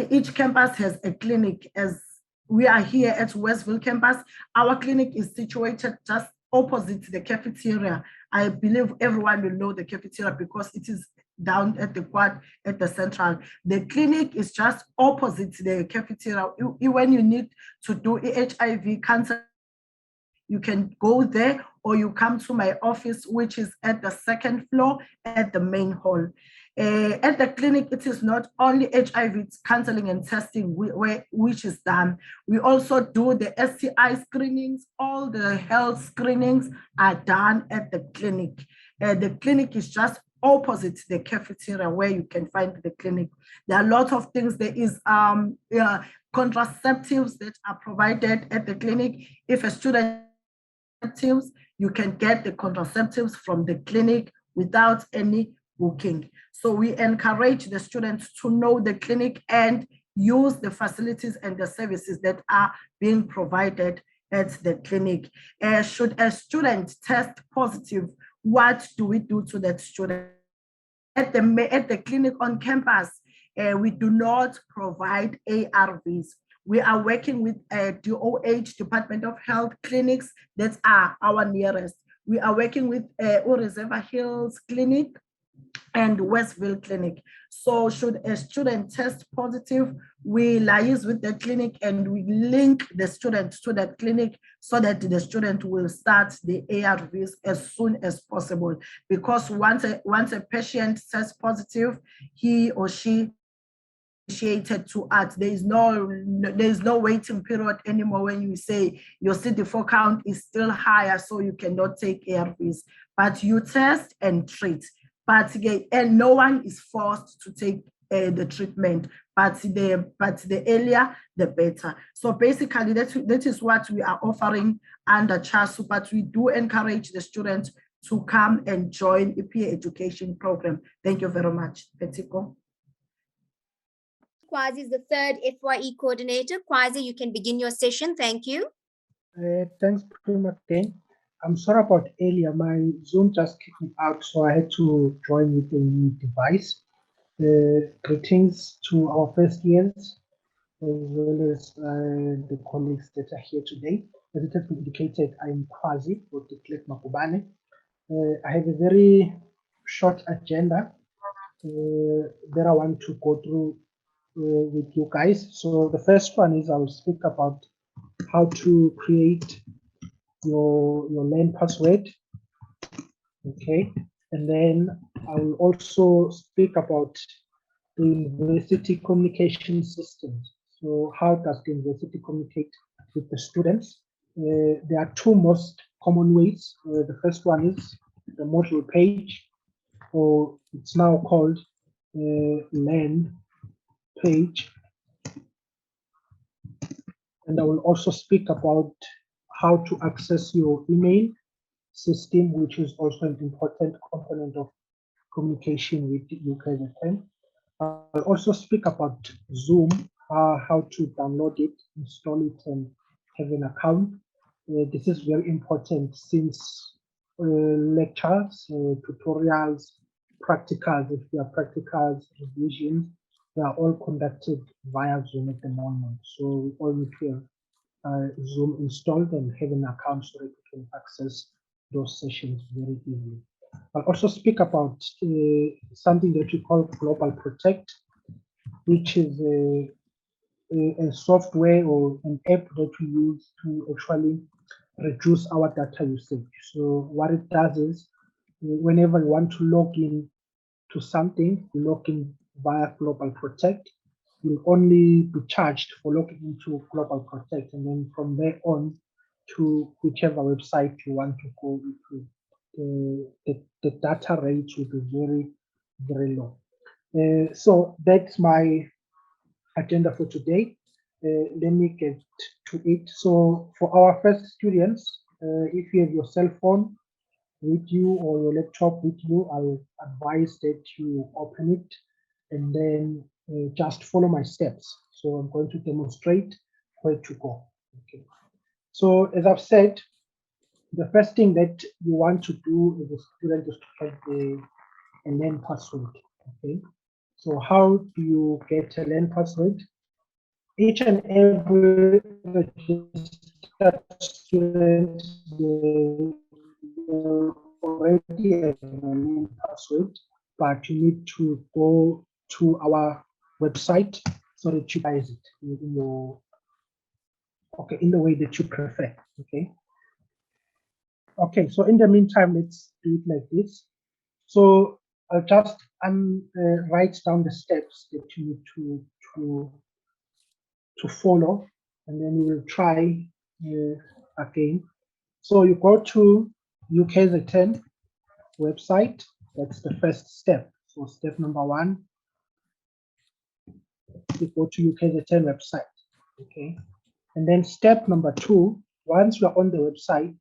Each campus has a clinic. As we are here at Westville campus, our clinic is situated just opposite the cafeteria. I believe everyone will know the cafeteria because it is down at the quad at the central. The clinic is just opposite the cafeteria. When you need to do HIV counseling, you can go there, or you come to my office, which is at the second floor at the main hall. At the clinic, it is not only HIV counseling and testing which is done. We also do the STI screenings. All the health screenings are done at the clinic. The clinic is just opposite the cafeteria where you can find the clinic. There are a lot of things. There is contraceptives that are provided at the clinic. If a student you can get the contraceptives from the clinic without any booking. So we encourage the students to know the clinic and use the facilities and the services that are being provided at the clinic. Should a student test positive, what do we do to that student? At the clinic on campus, we do not provide ARVs. We are working with DOH, Department of Health clinics that are our nearest. We are working with Reservoir Hills Clinic and Westville Clinic. So should a student test positive, we liaise with the clinic and we link the student to that clinic so that the student will start the ARVs as soon as possible. Because once a patient tests positive, he or she initiated to act. There is no waiting period anymore when you say your CD4 count is still higher, so you cannot take ARVs. But you test and treat. But again, and no one is forced to take the treatment. But the earlier, the better. So basically, that is what we are offering under CHASU. But we do encourage the students to come and join the peer education program. Thank you very much, Petiko. Kwazi is the third Fye coordinator. Kwazi, you can begin your session. Thank you. Thanks very much, Dan. I'm sorry about earlier. My Zoom just kicked me out, so I had to join with a new device. Greetings to our first years, as well as the colleagues that are here today. As it has been indicated, I'm Kwazi for the Click Makubane. I have a very short agenda that I want to go through with you guys. So the first one is I will speak about how to create your Lan Password, okay, and then I will also speak about the university communication systems. So how does the university communicate with the students? There are two most common ways. The first one is the module page, or it's now called Lan page. And I will also speak about how to access your email system, which is also an important component of communication with UKZN. I'll also speak about Zoom, how to download it, install it, and have an account. This is very important since lectures, tutorials, practicals, if there are practicals, revisions, they are all conducted via Zoom at the moment. So we all need to have Zoom installed and have an account so that you can access those sessions very easily. I'll also speak about something that we call Global Protect, which is a software or an app that we use to actually reduce our data usage. So what it does is, whenever you want to log in to something, you log in via Global Protect, you'll only be charged for logging into Global Protect, and then from there on to whichever website you want to go into, the data rates will be very, very low. So that's my agenda for today. Let me get to it. So for our first students, if you have your cell phone with you or your laptop with you, I'll advise that you open it and then just follow my steps. So I'm going to demonstrate where to go. Okay. So as I've said, the first thing that you want to do as a student is to get a Lan password. Okay. So how do you get a Lan password? Each and every registered student already have a Lan password, but you need to go to our website so that you guys it in your in the way that you prefer. Okay, so in the meantime, let's do it like this. So I'll just write down the steps that you need to follow, and then we will try again. So you go to UKZN website. That's the first step. So step number one, you go to UKZN website. Okay, and then step number two, once you're on the website,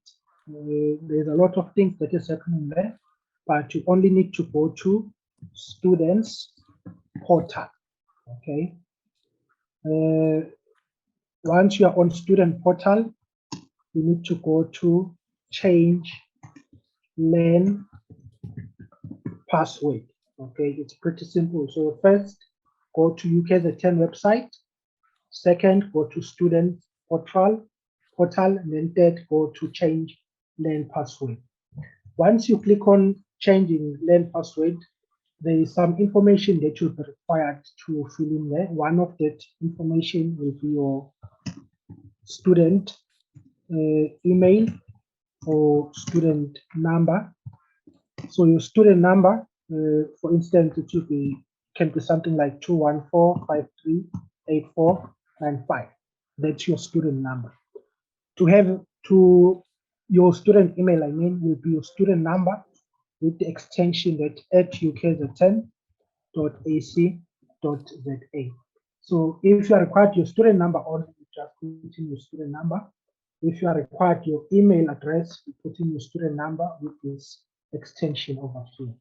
there's a lot of things that is happening there, but you only need to go to students portal. Okay, once you are on student portal, you need to go to change Lan Password. Okay, it's pretty simple. So first, go to UKZN website. Second, go to student portal, and then third, go to change Lan Password. Once you click on changing Lan Password, there is some information that you'll be required to fill in there. One of that information will be your student email or student number. So your student number, for instance, it should be, can be something like 214538495. That's your student number. Your student email, I mean, will be your student number with the extension that ukzn.ac.za. So if you are required your student number only, you just put in your student number. If you are required your email address, you put in your student number with this extension over here.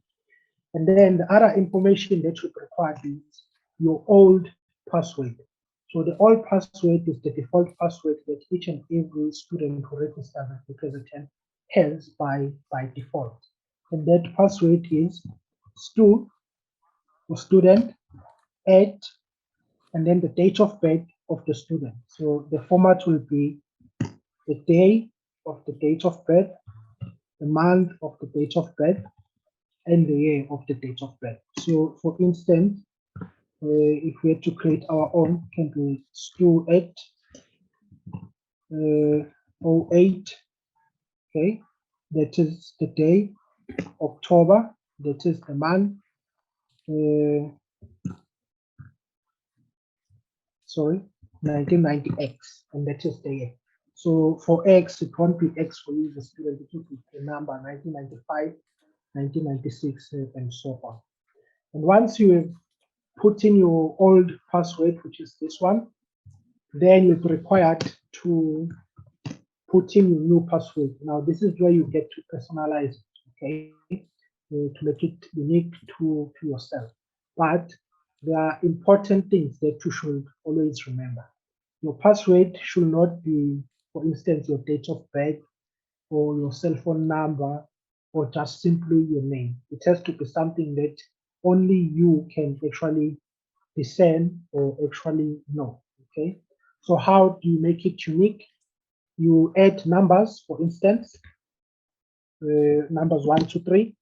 And then the other information that you require is your old password. So the old password is the default password that each and every student who registers at UKZN has by default. And that password is stu or student at, and then the date of birth of the student. So the format will be the day of the date of birth, the month of the date of birth, and the year of the date of birth. So for instance, if we had to create our own, can be stu at 08, okay, that is the day, October, that is the month, sorry, 1990X, and that is the year. So for X, it won't be X for you, the student, it will be the number 1995, 1996, and so on. And once you have put in your old password, which is this one, then you'll be required to put in your new password. Now, this is where you get to personalize it, okay, to make it unique to yourself. But there are important things that you should always remember. Your password should not be, for instance, your date of birth or your cell phone number or just simply your name. It has to be something that only you can actually discern or actually know, okay? So how do you make it unique? You add numbers, for instance, numbers 1, 2, 3.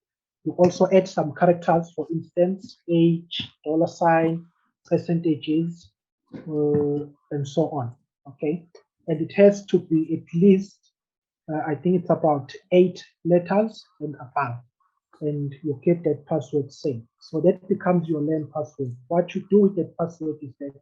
You also add some characters, for instance, age, $, percentages, and so on, okay? And it has to be at least, I think it's about 8 letters and above, and you get that password saved. So that becomes your Lan Password. What you do with that password is that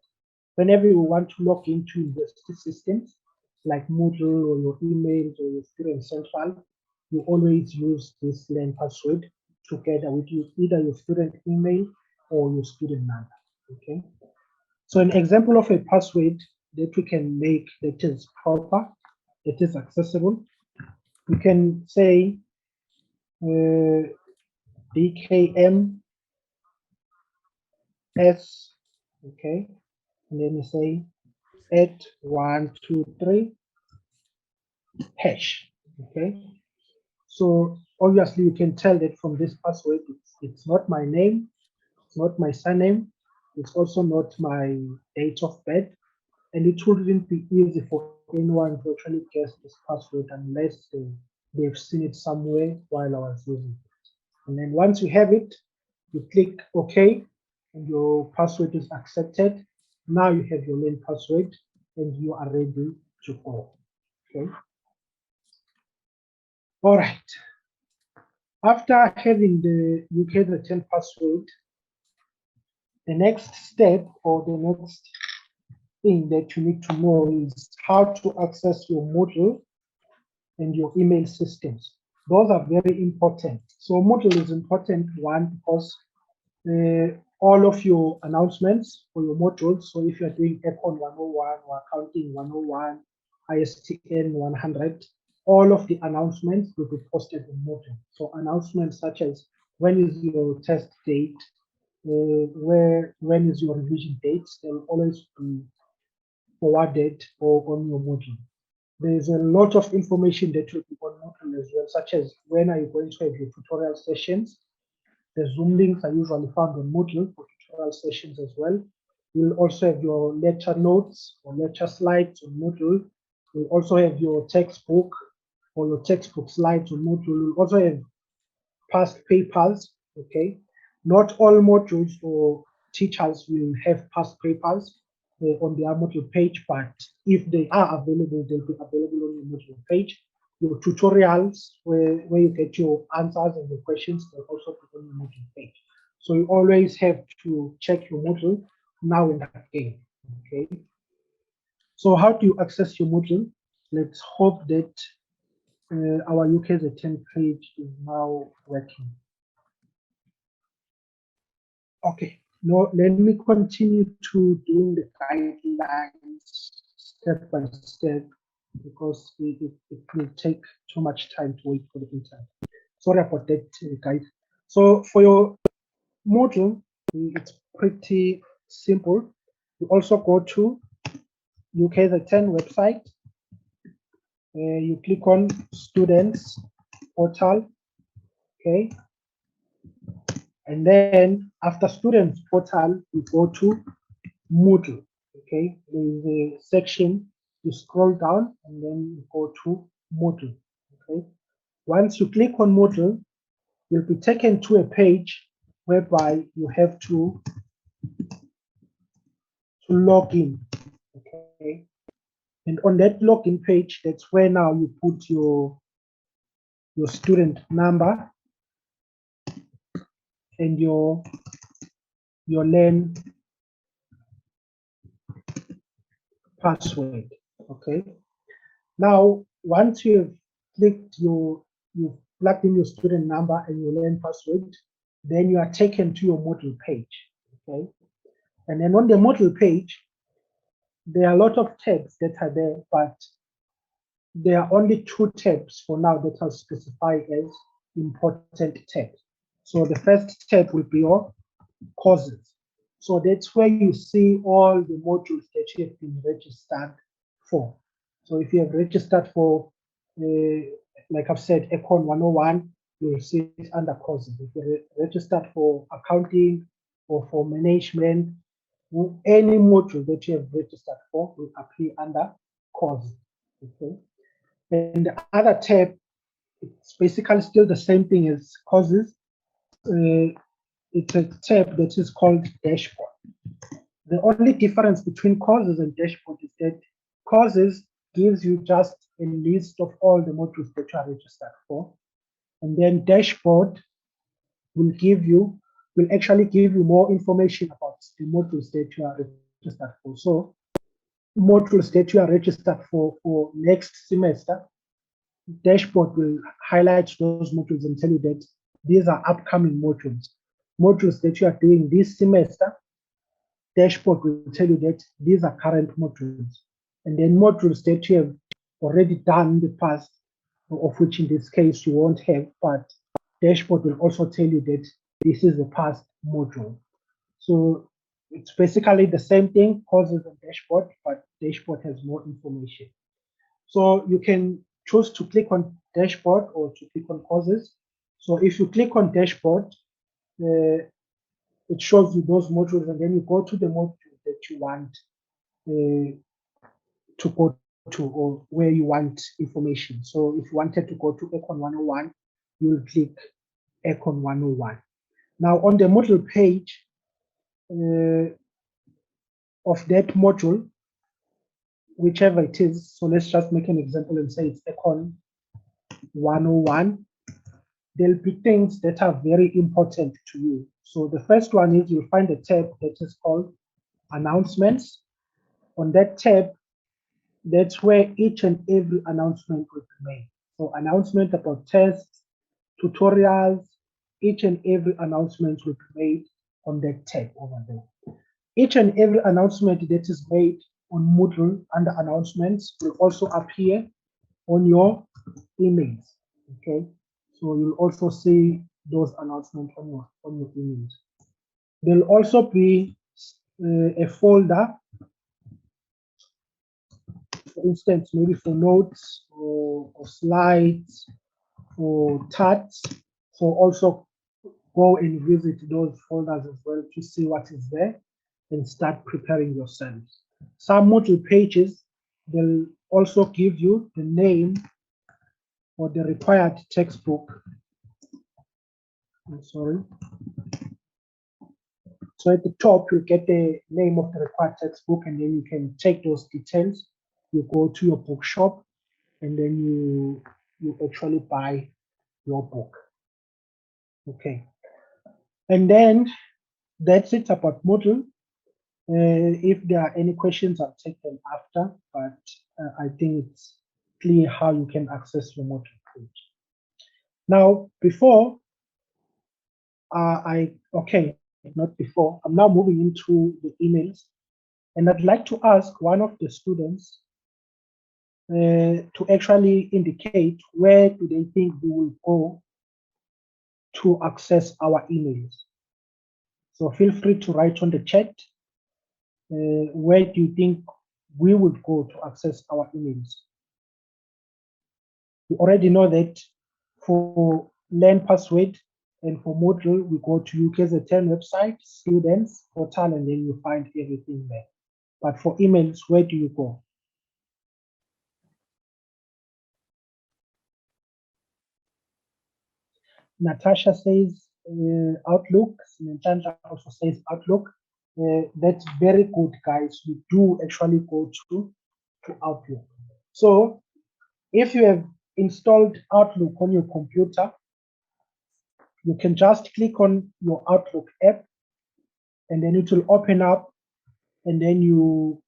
whenever you want to log into university systems, like Moodle or your emails or your Student Central, you always use this Lan Password together with either your student email or your student number, okay? So an example of a password that we can make that is proper, that is accessible, you can say DKMS, okay, and then you say 8123 hash, okay. So obviously you can tell that from this password, it's not my name, it's not my surname, it's also not my date of birth, and it wouldn't be easy for anyone to actually guess this password unless they've seen it somewhere while I was using it. And then once you have it, you click OK, and your password is accepted. Now you have your Lan Password, and you are ready to go. Okay. All right. After having the UKZN password, the next step or the next thing that you need to know is how to access your Moodle and your email systems. Those are very important. So Moodle is important, one, because all of your announcements for your modules, so if you're doing Econ 101 or Accounting 101, ISTN 100, all of the announcements will be posted in Moodle. So announcements such as when is your test date, when is your revision date, they'll always be forwarded or on your Moodle. There's a lot of information that will be on Moodle as well, such as when are you going to have your tutorial sessions. The Zoom links are usually found on Moodle for tutorial sessions as well. You'll also have your lecture notes or lecture slides on Moodle. You'll also have your textbook or your textbook slides on Moodle. You'll also have past papers, okay? Not all modules or teachers will have past papers on their Moodle page, but if they are available, they'll be available on your Moodle page. Your tutorials, where you get your answers and your questions, they'll also be on your Moodle page. So you always have to check your Moodle now and again, okay? So how do you access your Moodle? Let's hope that our UKZN page is now working. Okay, now let me continue to doing the guidelines step by step because it will take too much time to wait for the internet. Sorry about that, guys. So for your module, it's pretty simple. You also go to UKZN website. You click on Students Portal, okay? And then after Students Portal, you go to Moodle, okay? There's a section, you scroll down and then you go to Moodle, okay? Once you click on Moodle, you'll be taken to a page whereby you have to log in, okay? And on that login page, that's where now you put your student number and your Lan password, okay? Now, once you've clicked you've plugged in your student number and your Lan password, then you are taken to your Moodle page, okay? And then on the Moodle page, there are a lot of tabs that are there, but there are only 2 tabs for now that are specified as important tabs. So the first tab will be your courses. So that's where you see all the modules that you have been registered for. So if you have registered for, like I've said, Econ 101, you'll see it under courses. If you're registered for accounting or for management, any module that you have registered for will appear under courses, okay? And the other tab, it's basically still the same thing as courses. It's a tab that is called dashboard. The only difference between courses and dashboard is that courses gives you just a list of all the modules that you are registered for. And then dashboard will actually give you more information about the modules that you are registered for. So modules that you are registered for next semester, dashboard will highlight those modules and tell you that these are upcoming modules. Modules that you are doing this semester, dashboard will tell you that these are current modules. And then modules that you have already done in the past, of which in this case you won't have, but dashboard will also tell you that this is the past module. So it's basically the same thing, courses and dashboard, but dashboard has more information. So you can choose to click on dashboard or to click on courses. So if you click on dashboard, it shows you those modules, and then you go to the module that you want to go to or where you want information. So if you wanted to go to Econ 101, you will click Econ 101. Now on the Moodle page of that module, whichever it is, so let's just make an example and say it's Econ 101, there'll be things that are very important to you. So the first one is you'll find a tab that is called announcements. On that tab, that's where each and every announcement will be made. So announcement about tests, tutorials, each and every announcement will be made on that tab over there. Each and every announcement that is made on Moodle under announcements will also appear on your emails, okay? So you'll also see those announcements on your emails. There'll also be a folder for instance, maybe for notes or slides or charts. So also go and visit those folders as well to see what is there and start preparing yourselves. Some module pages, they'll also give you the name or the required textbook. I'm sorry. So at the top, you get the name of the required textbook, and then you can take those details. You go to your bookshop, and then you actually buy your book. Okay. And then that's it about Moodle. If there are any questions, I'll take them after, but I think it's clear how you can access your Moodle page. Now, before not before, I'm now moving into the emails, and I'd like to ask one of the students to actually indicate where do they think we will go to access our emails. So feel free to write on the chat, where do you think we would go to access our emails? We already know that for Lan Password and for Moodle, we go to UKZN website, students portal, and then you find everything there. But for emails, where do you go? Natasha says Outlook. Nintanda also says Outlook. That's very good, guys. We do actually go to Outlook. So if you have installed Outlook on your computer, you can just click on your Outlook app, and then it will open up, and then you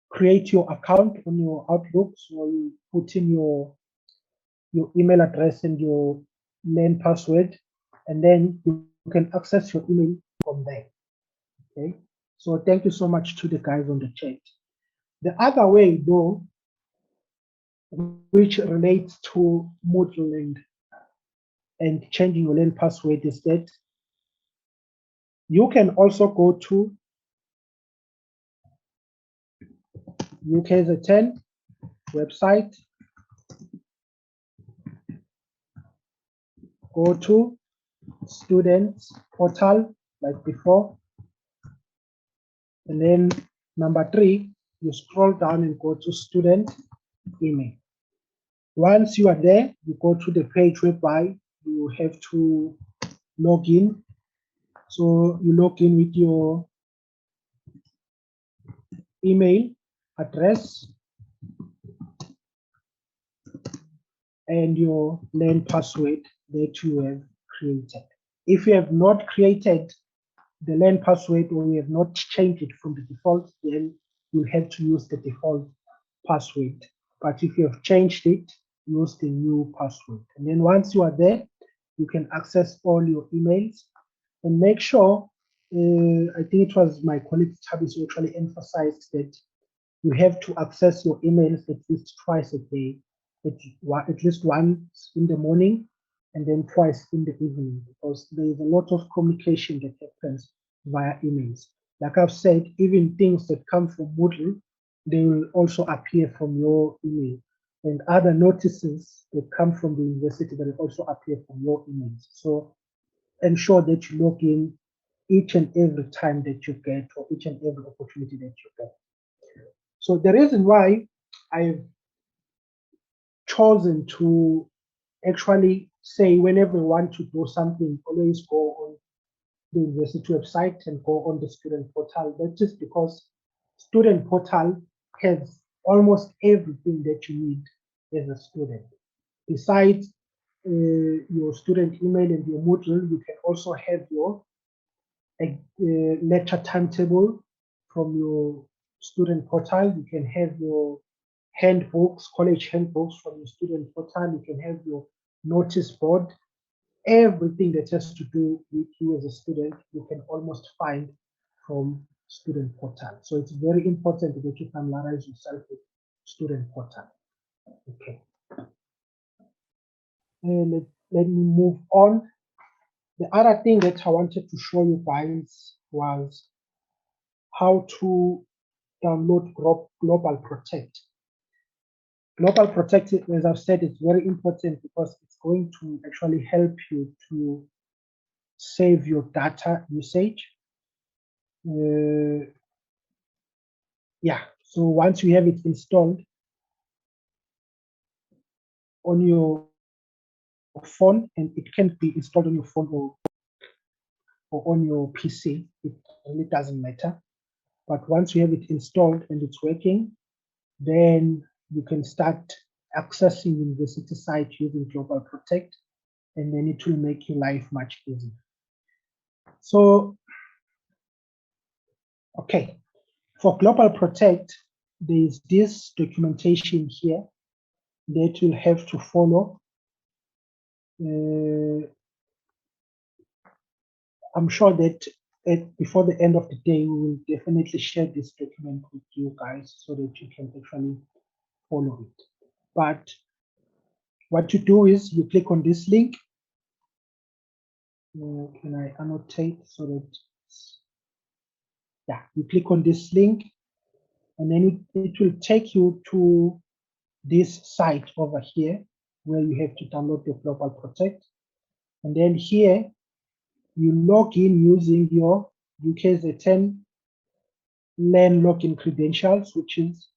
create your account on your Outlook. So you put in your email address and your Lan password, and then you can access your email from there. Okay, so thank you so much to the guys on the chat. The other way, though, which relates to Moodle and changing your Lan password, is that you can also go to UKZN website, go to students portal like before, and then number 3, you scroll down and go to student email. Once you are there, you go to the page whereby you have to log in. So you log in with your email address and your Lan password that you have created. If you have not created the Lan password, or you have not changed it from the default, then you'll have to use the default password. But if you have changed it, use the new password. And then once you are there, you can access all your emails, and make sure, I think it was my colleague Tabis who actually emphasized that you have to access your emails at least twice a day, at least once in the morning and then twice in the evening, because there is a lot of communication that happens via emails. Like I've said, even things that come from Moodle, they will also appear from your email, and other notices that come from the university that will also appear from your emails. So ensure that you log in each and every time that you get, or each and every opportunity that you get. So the reason why I've chosen to actually say, whenever you want to do something, always go on the university website and go on the student portal. That's just because student portal has almost everything that you need as a student. Besides your student email and your Moodle, you can also have your lecture timetable from your student portal. You can have your handbooks, college handbooks from your student portal. You can have your notice board. Everything that has to do with you as a student, you can almost find from student portal. So it's very important that you familiarize yourself with student portal. Okay. And let me move on. The other thing that I wanted to show you guys was how to download Global Protect. Global Protect, as I've said, is very important because it's going to actually help you to save your data usage. Yeah, so once you have it installed on your phone, and it can be installed on your phone or on your PC, it really doesn't matter. But once you have it installed and it's working, then you can start accessing university sites using Global Protect, and then it will make your life much easier. So, okay, for Global Protect, there's this documentation here that you'll have to follow. I'm sure that before the end of the day, we will definitely share this document with you guys so that you can actually follow it. But what you do is you click on this link. Can I annotate so that, yeah, you click on this link, and then it will take you to this site over here where you have to download the Global Protect. And then here, you log in using your UKZN Lan login credentials, which is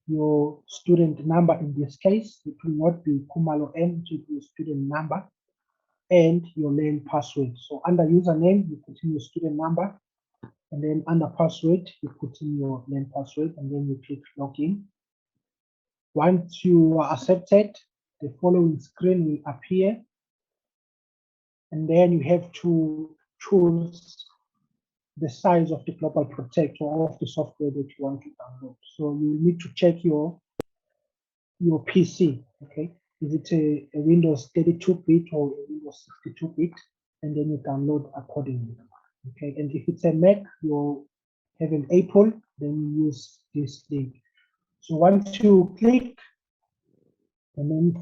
your student number in this case. It will not be Kumalo N, it will be your student number and your Lan password. So under username, you put in your student number, and then under password, you put in your Lan password, and then you click login. Once you are accepted, the following screen will appear, and then you have to choose the size of the Global Protect or of the software that you want to download. So you need to check your PC, okay? Is it a Windows 32-bit or a Windows 62-bit? And then you download accordingly, okay? And if it's a Mac, you have an Apple, then you use this link. So once you click, and then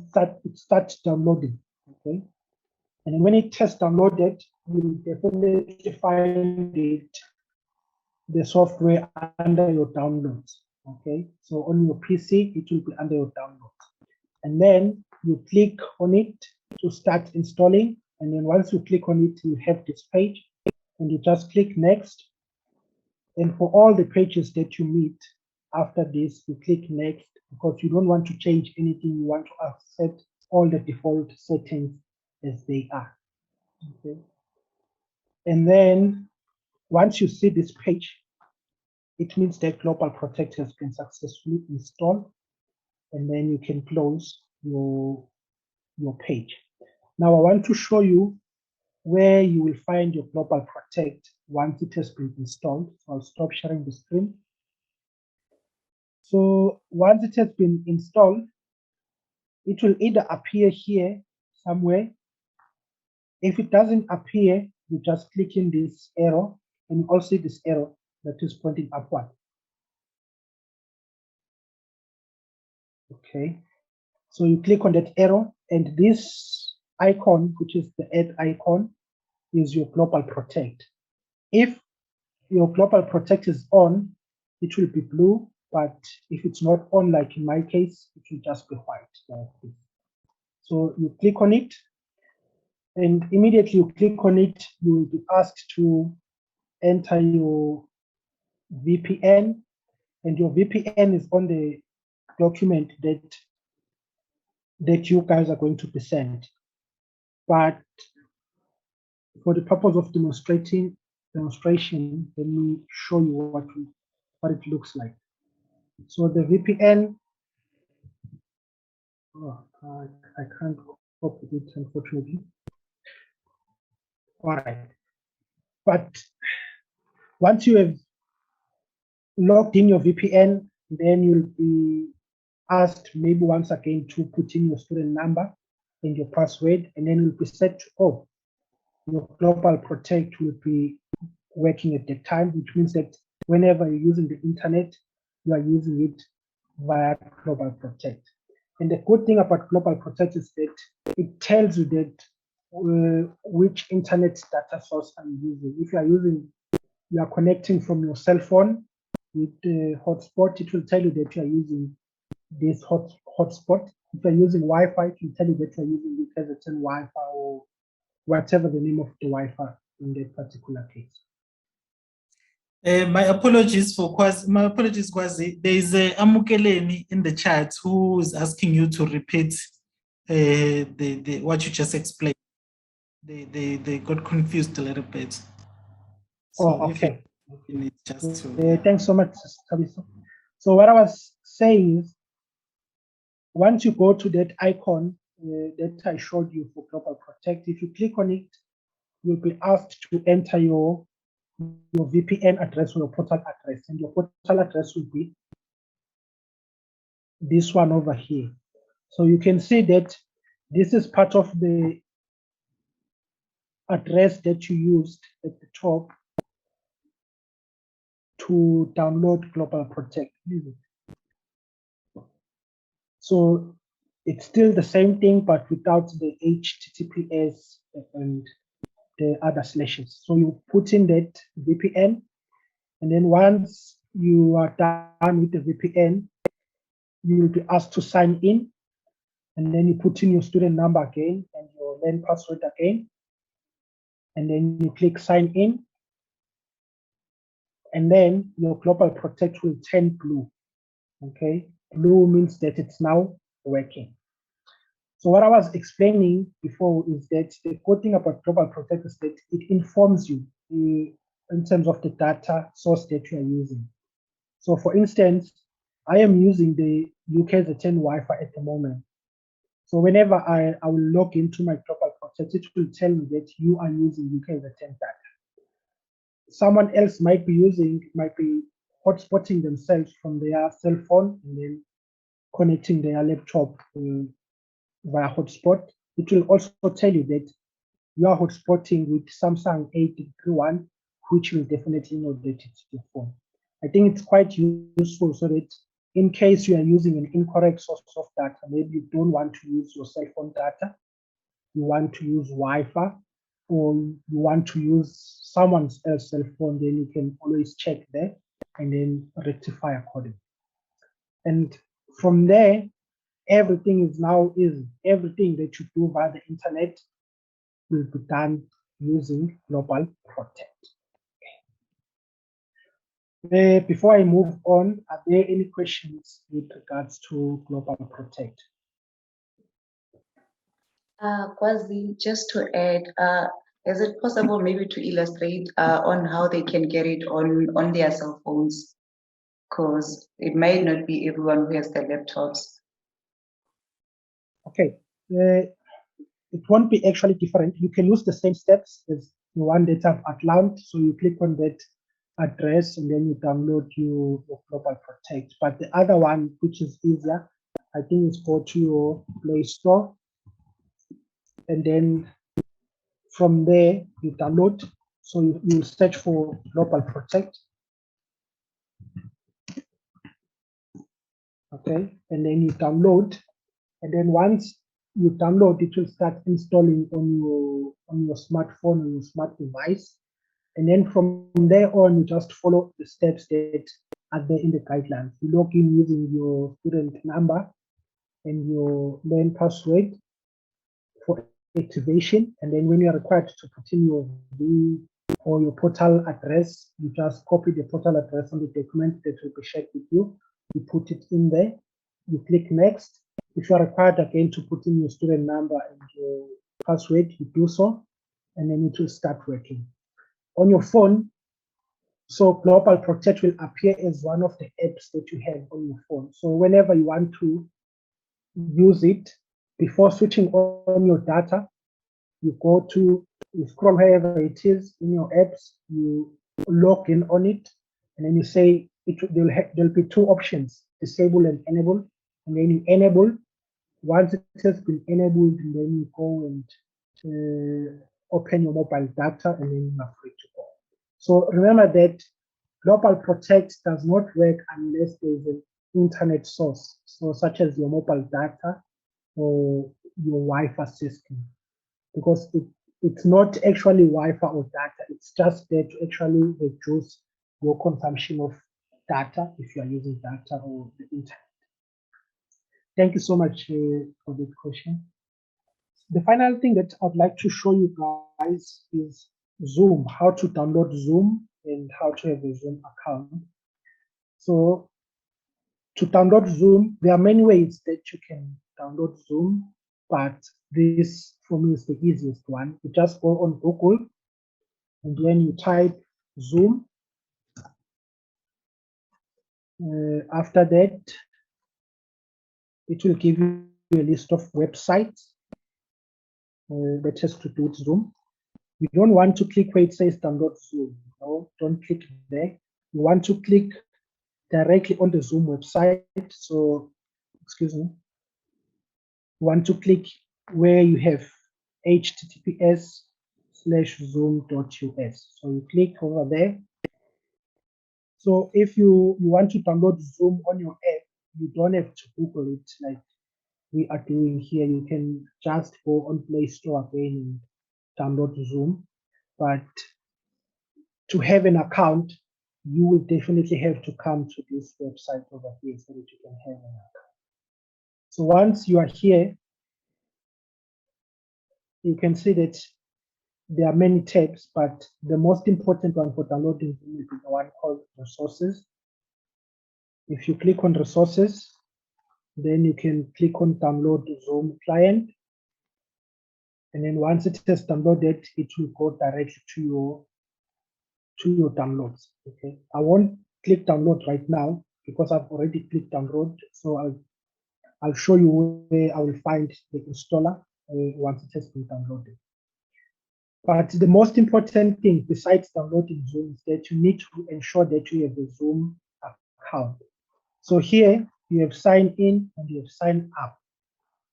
it starts downloading, okay? And when it has downloaded, you will definitely find the software under your downloads, okay? So on your PC, it will be under your downloads. And then you click on it to start installing. And then once you click on it, you have this page, and you just click next. And for all the pages that you meet after this, you click next, because you don't want to change anything. You want to accept all the default settings as they are, okay? And then once you see this page, it means that Global Protect has been successfully installed, and then you can close your page. Now I want to show you where you will find your Global Protect once it has been installed. So I'll stop sharing the screen. So once it has been installed, it will either appear here somewhere. If it doesn't appear, you just click in this arrow, and you all see this arrow that is pointing upward. Okay, so you click on that arrow, and this icon, which is the add icon, is your Global Protect. If your Global Protect is on, it will be blue, but if it's not on, like in my case, it will just be white like this. So you click on it, and immediately you click on it, you will be asked to enter your VPN, and your VPN is on the document that you guys are going to present. But for the purpose of demonstration, let me show you what it looks like. So the VPN, I can't copy it, unfortunately. All right, but once you have logged in your VPN, then you'll be asked maybe once again to put in your student number and your password, and then you'll be set to go. Your Global Protect will be working at the time, which means that whenever you're using the internet, you are using it via Global Protect. And the good thing about Global Protect is that it tells you that which internet data source are you using. If you are connecting from your cell phone with the hotspot, it will tell you that you are using this hotspot. If you're using Wi-Fi, it will tell you that you're using UKZN Wi-Fi or whatever the name of the Wi-Fi in that particular case. My apologies, Kwazi. There is a Amukeleni in the chat who is asking you to repeat what you just explained. They got confused a little bit. So okay. You need just to, thanks so much, Tabiso. So what I was saying is, once you go to that icon that I showed you for Global Protect, if you click on it, you'll be asked to enter your VPN address or your portal address, and your portal address will be this one over here. So you can see that this is part of the address that you used at the top to download Global Protect. So it's still the same thing, but without the HTTPS and the other slashes. So you put in that VPN, and then once you are done with the VPN, you will be asked to sign in, and then you put in your student number again and your Lan Password again, and then you click sign in, and then your Global Protect will turn blue. Okay, blue means that it's now working. So what I was explaining before is that the good thing about Global Protect is that it informs you in terms of the data source that you are using. So for instance, I am using the UKZN Wi-Fi at the moment. So whenever I will log into my Global Protect, it will tell me that you are using UKZN data. Someone else might be hotspotting themselves from their cell phone and then connecting their laptop via hotspot. It will also tell you that you are hotspotting with Samsung A331, which will definitely know that it's your phone. I think it's quite useful so that in case you are using an incorrect source of data, maybe you don't want to use your cell phone data, you want to use Wi-Fi, or you want to use someone else's cell phone, then you can always check there and then rectify accordingly. And from there, everything is now easy. Everything that you do via the internet will be done using Global Protect. Before I move on, are there any questions with regards to Global Protect? Kwazi, just to add, is it possible maybe to illustrate on how they can get it on their cell phones? Because it may not be everyone who has their laptops. Okay, it won't be actually different. You can use the same steps as the one that I've outlined. So you click on that address and then you download your Global Protect. But the other one, which is easier, I think is go to your Play Store. And then from there, you download. So you search for Global Protect. Okay, and then you download. And then once you download, it will start installing on your smartphone or your smart device. And then from there on, you just follow the steps that are there in the guidelines. You log in using your student number and your Lan Password for activation. And then when you're required to put in your V or your portal address, you just copy the portal address on the document that will be shared with you. You put it in there, you click next. If you're required again to put in your student number and your password, you do so, and then it will start working. On your phone, so Global Protect will appear as one of the apps that you have on your phone. So whenever you want to use it, before switching on your data, you scroll wherever it is in your apps, you log in on it, and then you say there'll be two options, disable and enable, and then you enable. Once it has been enabled, and then you go and open your mobile data, and then you are free to go. So remember that Global Protect does not work unless there is an internet source, so such as your mobile data or your Wi-Fi system, because it's not actually Wi-Fi or data. It's just there to actually reduce your consumption of data if you are using data or the internet. Thank you so much for that question. The final thing that I'd like to show you guys is Zoom, how to download Zoom and how to have a Zoom account. So to download Zoom, there are many ways that you can download Zoom, but this for me is the easiest one. You just go on Google and then you type Zoom. After that, it will give you a list of websites that has to do with Zoom. You don't want to click where it says download Zoom. No, don't click there. You want to click directly on the Zoom website. So, excuse me. You want to click where you have https://zoom.us. So you click over there. So if you want to download Zoom on your app, you don't have to Google it like we are doing here. You can just go on Play Store again and download Zoom. But to have an account, you will definitely have to come to this website over here so that you can have an account. So once you are here, you can see that there are many tabs, but the most important one for downloading Zoom is the one called Resources. If you click on Resources, then you can click on Download Zoom Client. And then once it has downloaded, it will go directly to your downloads. Okay, I won't click download right now because I've already clicked download. So I'll show you where I will find the installer once it has been downloaded. But the most important thing besides downloading Zoom is that you need to ensure that you have a Zoom account. So here you have sign in and you have sign up.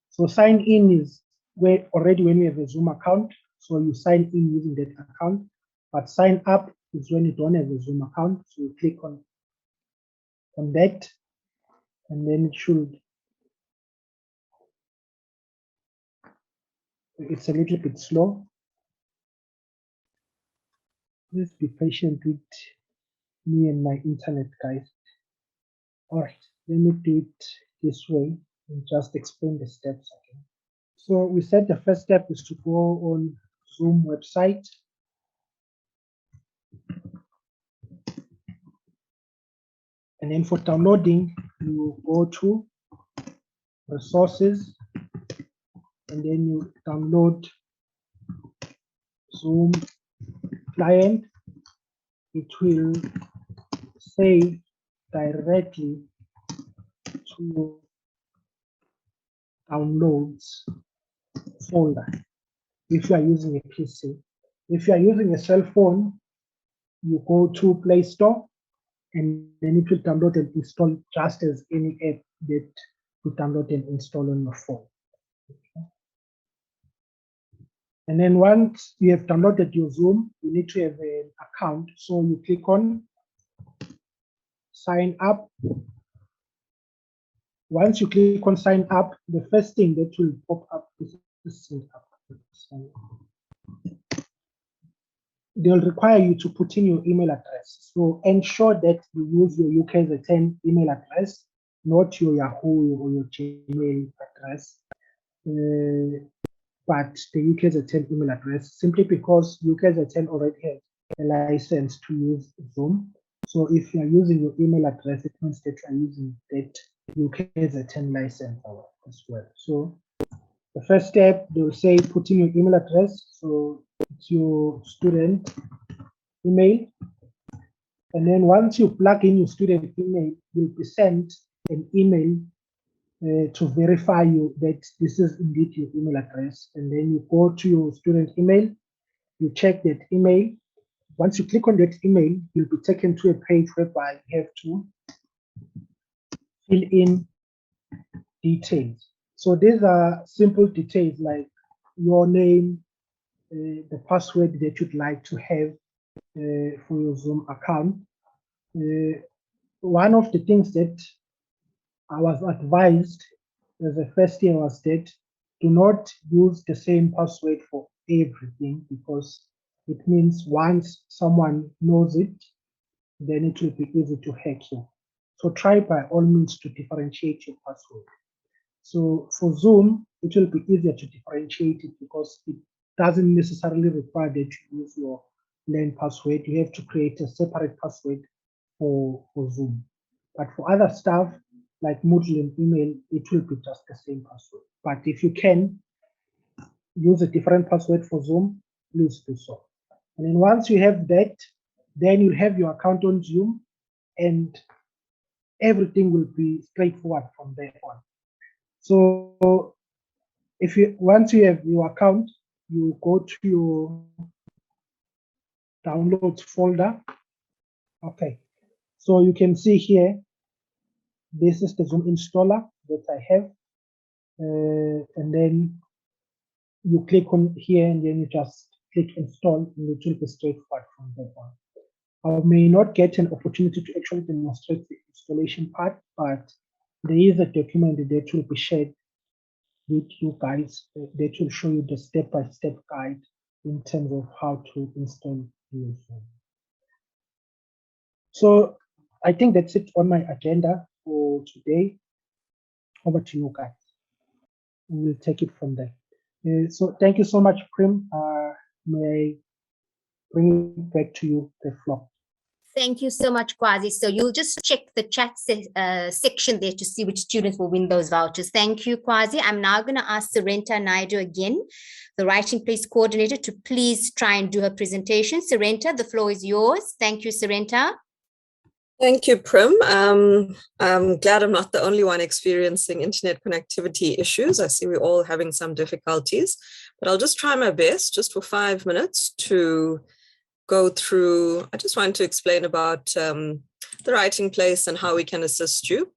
So sign in is where already when you have a Zoom account, so you sign in using that account. But sign up is when you don't have a Zoom account. So you click on that, and then it should. It's a little bit slow. Please be patient with me and my internet, guys. All right, let me do it this way and just explain the steps again. So we said the first step is to go on Zoom website. And then for downloading, you go to Resources, and then you download Zoom Client. It will save directly to Downloads folder if you are using a PC. If you are using a cell phone, you go to Play Store, and then it will download and install just as any app that you download and install on your phone. Okay. And then once you have downloaded your Zoom, you need to have an account. So you click on Sign Up. Once you click on Sign Up, the first thing that will pop up is Sign Up. They'll require you to put in your email address. So ensure that you use your UKZN email address, not your Yahoo or your Gmail address, but the UKZN email address, simply because UKZN already has a license to use Zoom. So if you are using your email address, it means that you are using that UKZN license as well. So the first step, they'll say put in your email address. So it's your student email. And then once you plug in your student email, you'll be sent an email to verify you that this is indeed your email address. And then you go to your student email, you check that email. Once you click on that email, you'll be taken to a page whereby you have to fill in details. So these are simple details like your name, the password that you'd like to have for your Zoom account. One of the things that I was advised as a first year was that do not use the same password for everything, because it means once someone knows it, then it will be easy to hack you. So try by all means to differentiate your password. So for Zoom, it will be easier to differentiate it because it doesn't necessarily require that you use your Lan password. You have to create a separate password for Zoom. But for other stuff, like Moodle and email, it will be just the same password. But if you can use a different password for Zoom, please do so. And then once you have that, then you'll have your account on Zoom and everything will be straightforward from there on. So once you have your account, you go to your downloads folder. Okay, so you can see here, this is the Zoom installer that I have. And then you click on here and then you just click install and it will be straightforward from there on. I may not get an opportunity to actually demonstrate the installation part, but there is a document that will be shared with you guys that will show you the step-by-step guide in terms of how to install your Zoom. So I think that's it on my agenda for today. Over to you guys. We'll take it from there. So thank you so much, Prim. May I bring it back to you, the floor. Thank you so much, Kwazi. So you'll just check the chat section there to see which students will win those vouchers. Thank you, Kwazi. I'm now going to ask Sarenta Naidu again, the Writing Place Coordinator, to please try and do her presentation. Sarenta, the floor is yours. Thank you, Sarenta. Thank you, Prim. I'm glad I'm not the only one experiencing internet connectivity issues. I see we're all having some difficulties, but I'll just try my best just for 5 minutes to go through. I just want to explain about the Writing Place and how we can assist you.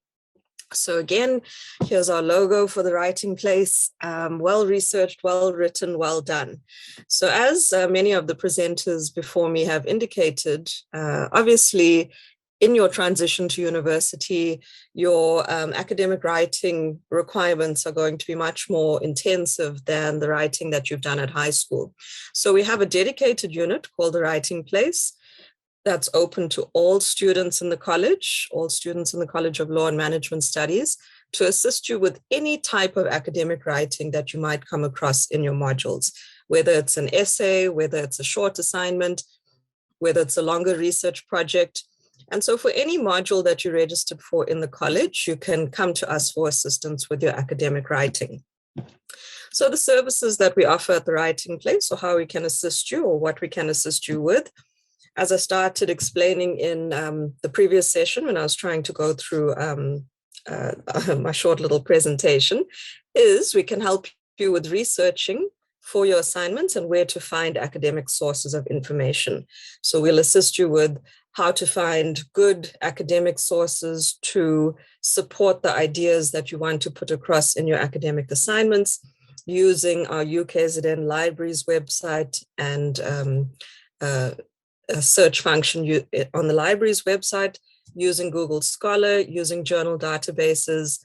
So again, here's our logo for the Writing Place. Well researched, well written, well done. So as many of the presenters before me have indicated, obviously, in your transition to university, your academic writing requirements are going to be much more intensive than the writing that you've done at high school. So we have a dedicated unit called the Writing Place that's open to all students in the College of Law and Management Studies, to assist you with any type of academic writing that you might come across in your modules, whether it's an essay, whether it's a short assignment, whether it's a longer research project. And so for any module that you registered for in the college, you can come to us for assistance with your academic writing. So the services that we offer at the Writing Place, or how we can assist you, or what we can assist you with, as I started explaining in the previous session when I was trying to go through my short little presentation, is we can help you with researching for your assignments and where to find academic sources of information. So we'll assist you with how to find good academic sources to support the ideas that you want to put across in your academic assignments, using our UKZN libraries website and a search function on the library's website, using Google Scholar, using journal databases,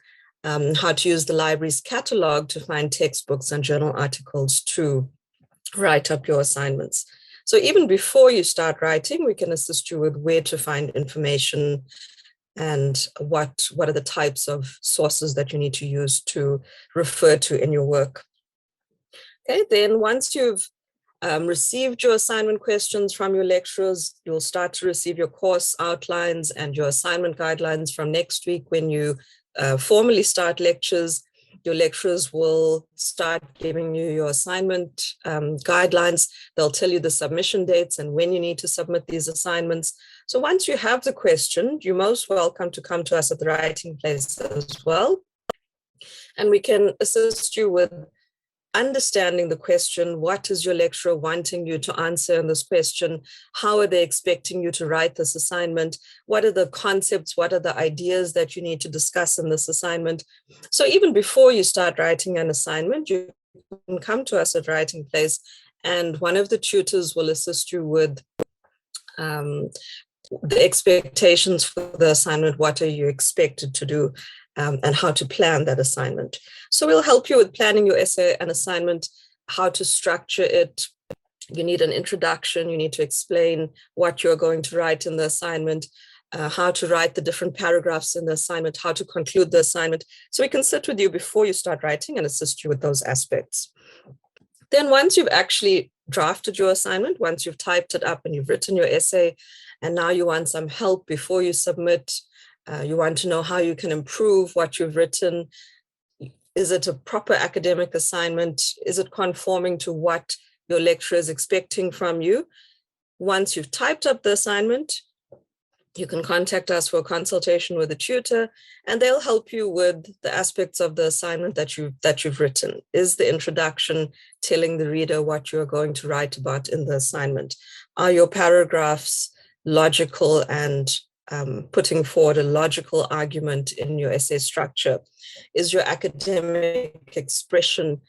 how to use the library's catalog to find textbooks and journal articles to write up your assignments. So even before you start writing, we can assist you with where to find information and what are the types of sources that you need to use to refer to in your work. Okay, then once you've received your assignment questions from your lecturers, you'll start to receive your course outlines and your assignment guidelines from next week. When you formally start lectures, your lecturers will start giving you your assignment guidelines. They'll tell you the submission dates and when you need to submit these assignments. So once you have the question, you're most welcome to come to us at the Writing Place as well. And we can assist you with understanding the question. What is your lecturer wanting you to answer in this question? How are they expecting you to write this assignment? What are the concepts? What are the ideas that you need to discuss in this assignment? So even before you start writing an assignment, you can come to us at Writing Place, and one of the tutors will assist you with the expectations for the assignment. What are you expected to do? And how to plan that assignment. So we'll help you with planning your essay and assignment, how to structure it. You need an introduction. You need to explain what you're going to write in the assignment. how to write the different paragraphs in the assignment, how to conclude the assignment. So we can sit with you before you start writing and assist you with those aspects. Then once you've actually drafted your assignment, once you've typed it up and you've written your essay, and now you want some help before you submit, you want to know how you can improve what you've written. Is it a proper academic assignment? Is it conforming to what your lecturer is expecting from you? Once you've typed up the assignment, you can contact us for a consultation with a tutor, and they'll help you with the aspects of the assignment that you've written. Is the introduction telling the reader what you're going to write about in the assignment? Are your paragraphs logical and putting forward a logical argument in your essay structure? Is your academic expression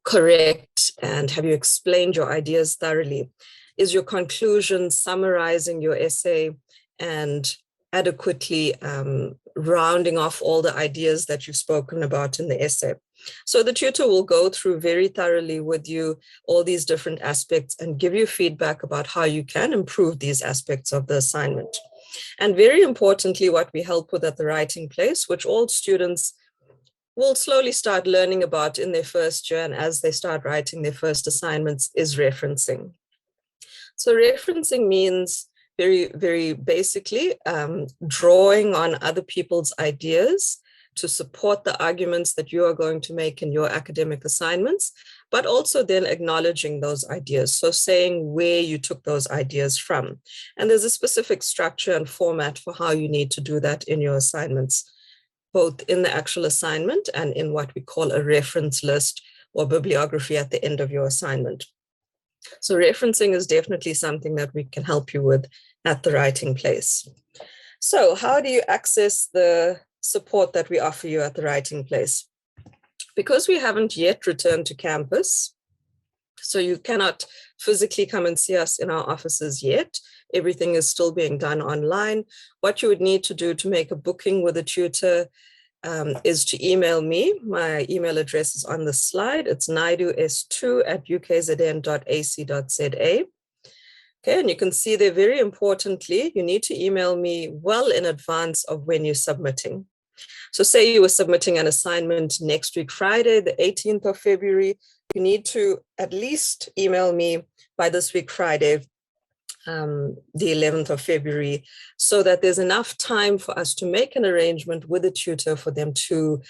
correct? And have you explained your ideas thoroughly? Is your conclusion summarizing your essay and adequately rounding off all the ideas that you've spoken about in the essay? So the tutor will go through very thoroughly with you all these different aspects and give you feedback about how you can improve these aspects of the assignment. And very importantly, what we help with at the writing place, which all students will slowly start learning about in their first year and as they start writing their first assignments, is referencing. So referencing means very, very basically drawing on other people's ideas to support the arguments that you are going to make in your academic assignments, but also then acknowledging those ideas. So saying where you took those ideas from. And there's a specific structure and format for how you need to do that in your assignments, both in the actual assignment and in what we call a reference list or bibliography at the end of your assignment. So referencing is definitely something that we can help you with at the writing place. So how do you access the support that we offer you at the writing place? Because we haven't yet returned to campus, so you cannot physically come and see us in our offices yet. Everything is still being done online. What you would need to do to make a booking with a tutor is to email me. My email address is on the slide. It's naidus2@ukzn.ac.za. Okay, and you can see there very importantly, you need to email me well in advance of when you're submitting. So say you were submitting an assignment next week, Friday, the 18th of February, you need to at least email me by this week, Friday, the 11th of February, so that there's enough time for us to make an arrangement with a tutor for them to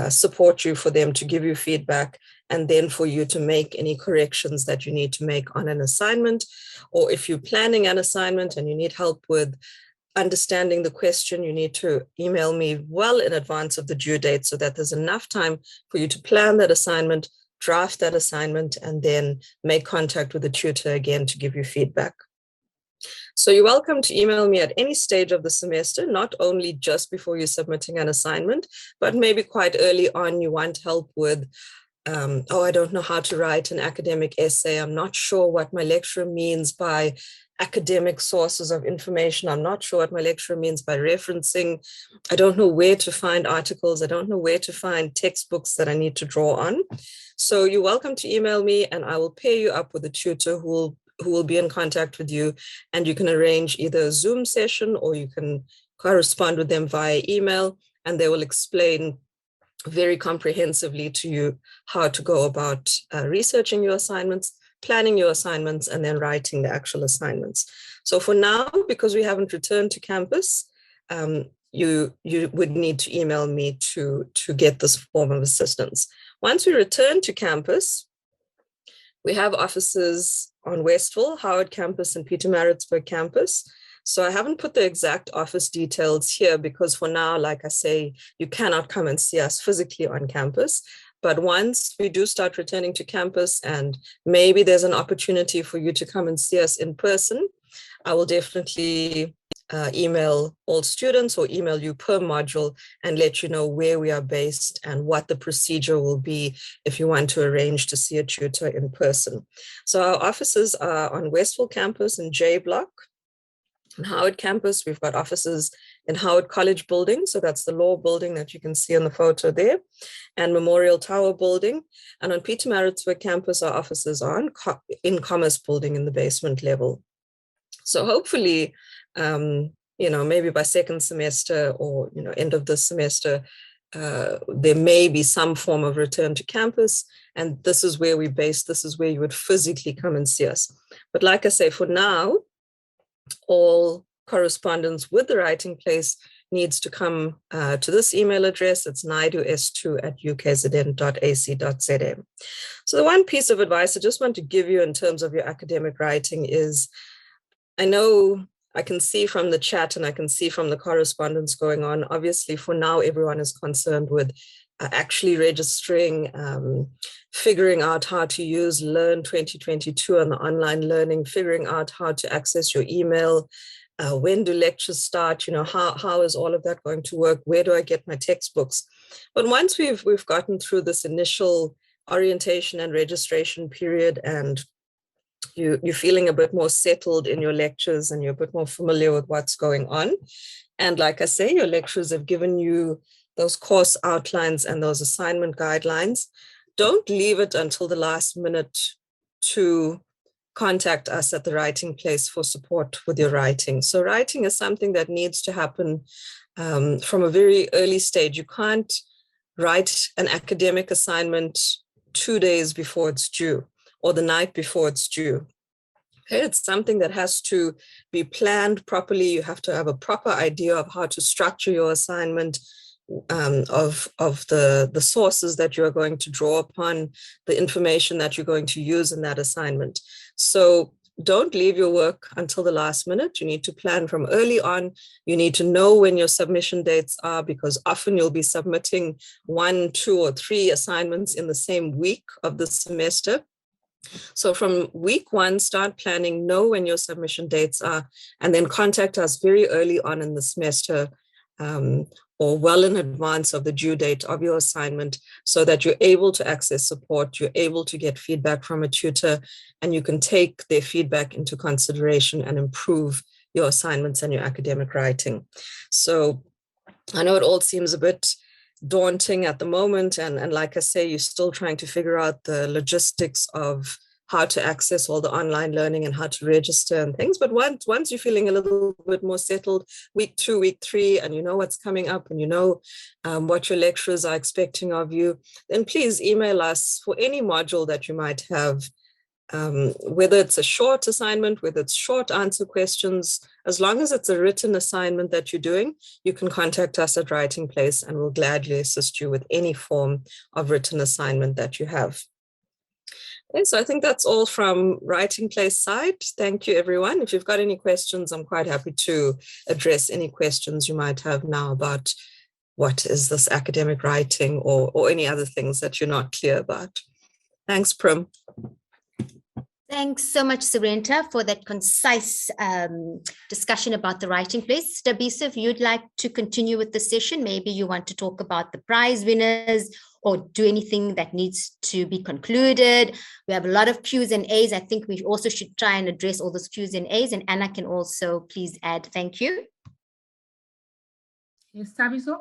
support you, for them to give you feedback, and then for you to make any corrections that you need to make on an assignment. Or if you're planning an assignment and you need help with understanding the question, you need to email me well in advance of the due date so that there's enough time for you to plan that assignment, draft that assignment, and then make contact with the tutor again to give you feedback. So you're welcome to email me at any stage of the semester, not only just before you're submitting an assignment, but maybe quite early on you want help with, I don't know how to write an academic essay. I'm not sure what my lecturer means by academic sources of information. I'm not sure what my lecturer means by referencing. I don't know where to find articles. I don't know where to find textbooks that I need to draw on. So you're welcome to email me and I will pair you up with a tutor who will be in contact with you, and you can arrange either a Zoom session or you can correspond with them via email, and they will explain very comprehensively to you how to go about researching your assignments, planning your assignments, and then writing the actual assignments. So for now, because we haven't returned to campus, you would need to email me to get this form of assistance. Once we return to campus, we have offices on Westville, Howard campus, and Pietermaritzburg campus. So I haven't put the exact office details here because for now, like I say, you cannot come and see us physically on campus. But once we do start returning to campus and maybe there's an opportunity for you to come and see us in person, I will definitely email all students or email you per module and let you know where we are based and what the procedure will be if you want to arrange to see a tutor in person. So our offices are on Westville campus in J Block. On Howard campus, we've got offices in Howard College building. So that's the law building that you can see in the photo there, and Memorial Tower building. And on Pietermaritzburg campus, our offices are in Commerce building in the basement level. So hopefully maybe by second semester or, end of this semester, there may be some form of return to campus. And this is where this is where you would physically come and see us. But like I say, for now, all correspondence with the writing place needs to come to this email address. It's naidus2@ukzn.ac.za. So the one piece of advice I just want to give you in terms of your academic writing is, I know I can see from the chat and I can see from the correspondence going on, obviously for now, everyone is concerned with actually registering, figuring out how to use Learn 2022 and the online learning, figuring out how to access your email, when do lectures start, how is all of that going to work, where do I get my textbooks? But once we've gotten through this initial orientation and registration period, and you're feeling a bit more settled in your lectures and you're a bit more familiar with what's going on, and like I say, your lecturers have given you those course outlines and those assignment guidelines, don't leave it until the last minute to contact us at the writing place for support with your writing. So writing is something that needs to happen from a very early stage. You can't write an academic assignment 2 days before it's due or the night before it's due. Okay, it's something that has to be planned properly. You have to have a proper idea of how to structure your assignment, of the sources that you are going to draw upon, the information that you're going to use in that assignment. So don't leave your work until the last minute. You need to plan from early on. You need to know when your submission dates are, because often you'll be submitting 1, 2, or 3 assignments in the same week of the semester. So from week 1, start planning, know when your submission dates are, and then contact us very early on in the semester, or well in advance of the due date of your assignment, so that you're able to access support, you're able to get feedback from a tutor, and you can take their feedback into consideration and improve your assignments and your academic writing. So I know it all seems a bit daunting at the moment, and like I say, you're still trying to figure out the logistics of how to access all the online learning and how to register and things. But once you're feeling a little bit more settled, week 2, week 3, and you know what's coming up and you know what your lecturers are expecting of you, then please email us for any module that you might have, whether it's a short assignment, whether it's short answer questions. As long as it's a written assignment that you're doing, you can contact us at Writing Place and we'll gladly assist you with any form of written assignment that you have. Okay, so I think that's all from Writing Place side. Thank you, everyone. If you've got any questions, I'm quite happy to address any questions you might have now about what is this academic writing, or any other things that you're not clear about. Thanks, Prim. Thanks so much, Sarenta, for that concise discussion about the Writing Place. Tabisa, if you'd like to continue with the session, maybe you want to talk about the prize winners or do anything that needs to be concluded. We have a lot of Q's and A's. I think we also should try and address all those Q's and A's, and Anna can also please add. Thank you. Yes, Tabiso.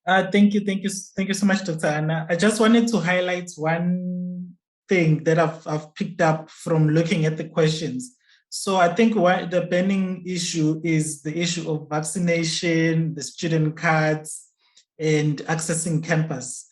Thank you so much, Dr. Anna. I just wanted to highlight one thing that I've picked up from looking at the questions. So I think the burning issue is the issue of vaccination, the student cards, and accessing campus.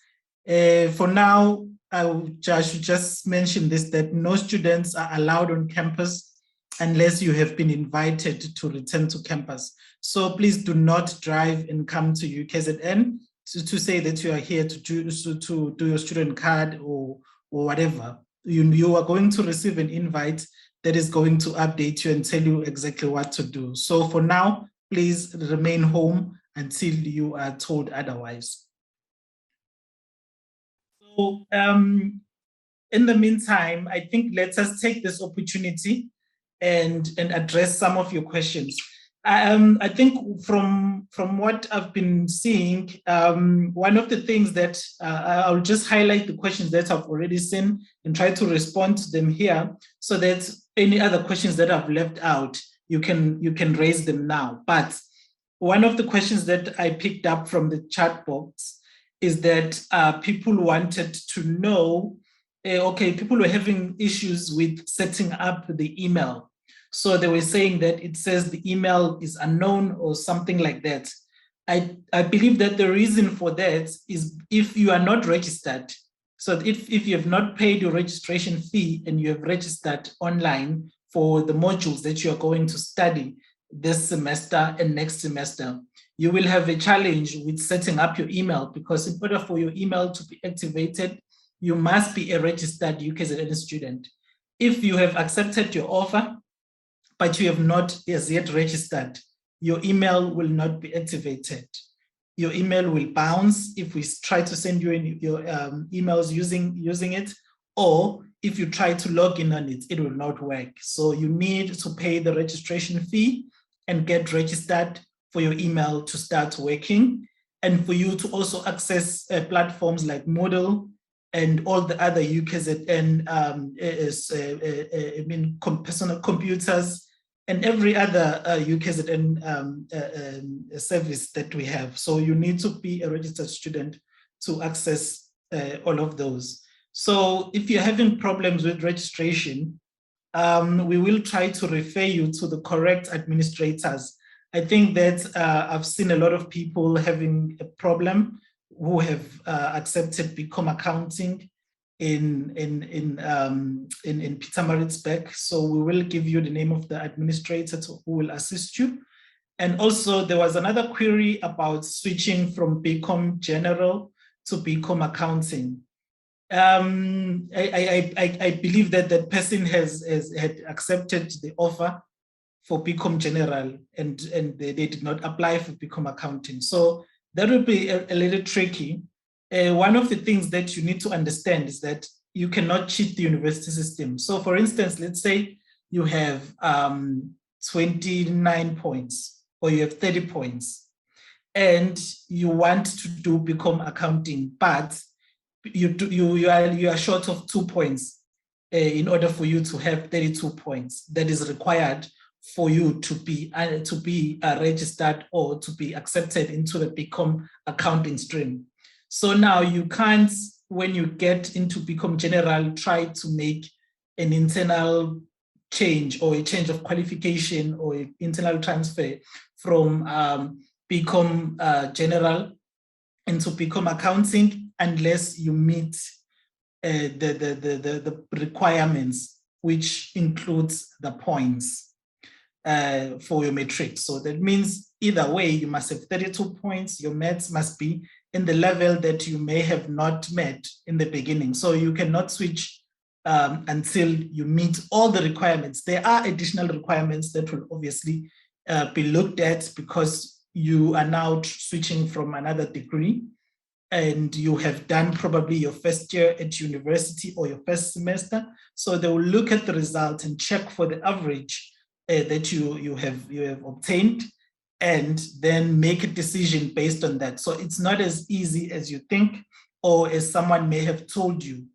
For now, I should just mention this, that no students are allowed on campus unless you have been invited to return to campus. So please do not drive and come to UKZN to say that you are here to do your student card or whatever. You are going to receive an invite that is going to update you and tell you exactly what to do. So for now, please remain home until you are told otherwise. So in the meantime, I think let us take this opportunity and address some of your questions. I think from what I've been seeing, one of the things that I'll just highlight the questions that I've already seen and try to respond to them here, so that any other questions that I've left out, you can raise them now. But one of the questions that I picked up from the chat box is that people wanted to know, okay, people were having issues with setting up the email. So they were saying that it says the email is unknown or something like that. I believe that the reason for that is if you are not registered. So if you have not paid your registration fee and you have registered online for the modules that you are going to study this semester and next semester, you will have a challenge with setting up your email, because in order for your email to be activated, you must be a registered UKZN student. If you have accepted your offer, but you have not as yet registered, your email will not be activated. Your email will bounce if we try to send you your emails using it, or if you try to log in on it, it will not work. So you need to pay the registration fee and get registered for your email to start working, and for you to also access platforms like Moodle and all the other UKZN personal computers and every other UKZN service that we have. So you need to be a registered student to access all of those. So if you're having problems with registration, we will try to refer you to the correct administrators. I think that I've seen a lot of people having a problem who have accepted BCom accounting in Pietermaritzburg. So we will give you the name of the administrator who will assist you. And also there was another query about switching from BCom General to BCom Accounting. I believe that that person had accepted the offer for BCom General and they did not apply for BCom Accounting. So that will be a little tricky. One of the things that you need to understand is that you cannot cheat the university system. So for instance, let's say you have 29 points or you have 30 points and you want to do BCom Accounting, but you are short of 2 points in order for you to have 32 points that is required for you to be registered or to be accepted into the BCom Accounting stream. So now you can't, when you get into BCom General, try to make an internal change or a change of qualification or an internal transfer from BCom General into BCom Accounting unless you meet the requirements, which includes the points for your matric. So that means either way, you must have 32 points. Your maths must be in the level that you may have not met in the beginning. So you cannot switch until you meet all the requirements. There are additional requirements that will obviously be looked at because you are now switching from another degree and you have done probably your first year at university or your first semester. So they will look at the result and check for the average that you have obtained, and then make a decision based on that. So it's not as easy as you think, or as someone may have told you,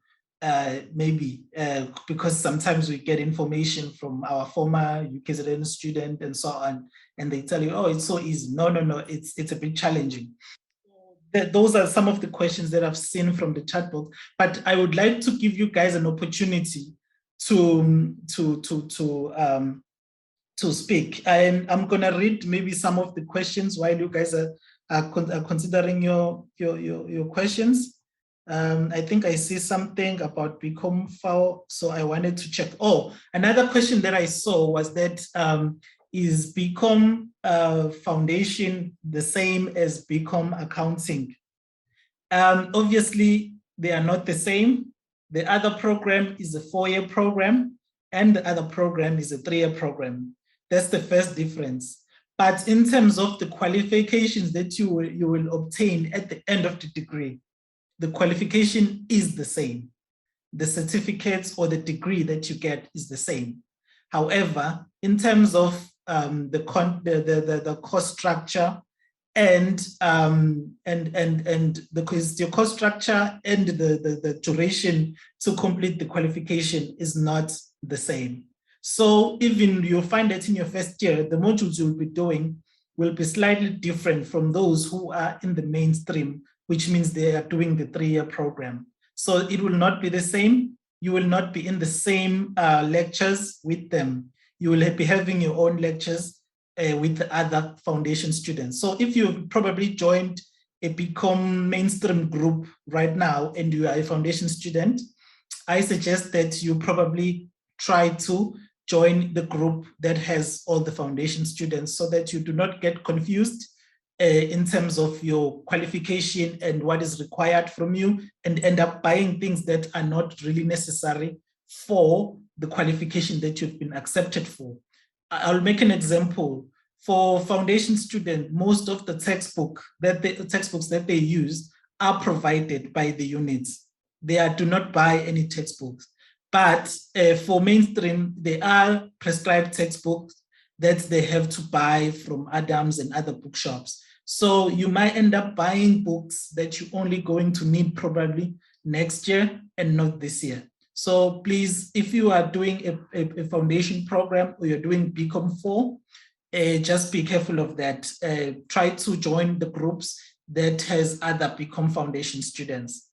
maybe, because sometimes we get information from our former UKZN student and so on, and they tell you, oh, it's so easy. No, it's a bit challenging. Those are some of the questions that I've seen from the chat box, but I would like to give you guys an opportunity to speak. I'm going to read maybe some of the questions while you guys are considering your questions. I think I see something about BCom file, so I wanted to check. Oh, another question that I saw was that is BCom Foundation the same as BCom Accounting? Obviously, they are not the same. The other program is a 4-year program, and the other program is a 3-year program. That's the first difference. But in terms of the qualifications that you will obtain at the end of the degree, the qualification is the same. The certificates or the degree that you get is the same. However, in terms of the cost structure and your cost structure and the duration to complete the qualification is not the same. So even you'll find that in your first year, the modules you'll be doing will be slightly different from those who are in the mainstream, which means they are doing the 3-year program. So it will not be the same. You will not be in the same lectures with them. you will be having your own lectures with the other foundation students. So if you've probably joined a BCom mainstream group right now and you are a foundation student, I suggest that you probably try to join the group that has all the foundation students so that you do not get confused in terms of your qualification and what is required from you and end up buying things that are not really necessary for the qualification that you've been accepted for. I'll make an example. For foundation students, most of the textbooks that they use are provided by the units. They do not buy any textbooks. But for mainstream, there are prescribed textbooks that they have to buy from Adams and other bookshops. So you might end up buying books that you're only going to need probably next year and not this year. So please, if you are doing a foundation program or you're doing BCom 4, just be careful of that. Try to join the groups that has other BCom foundation students.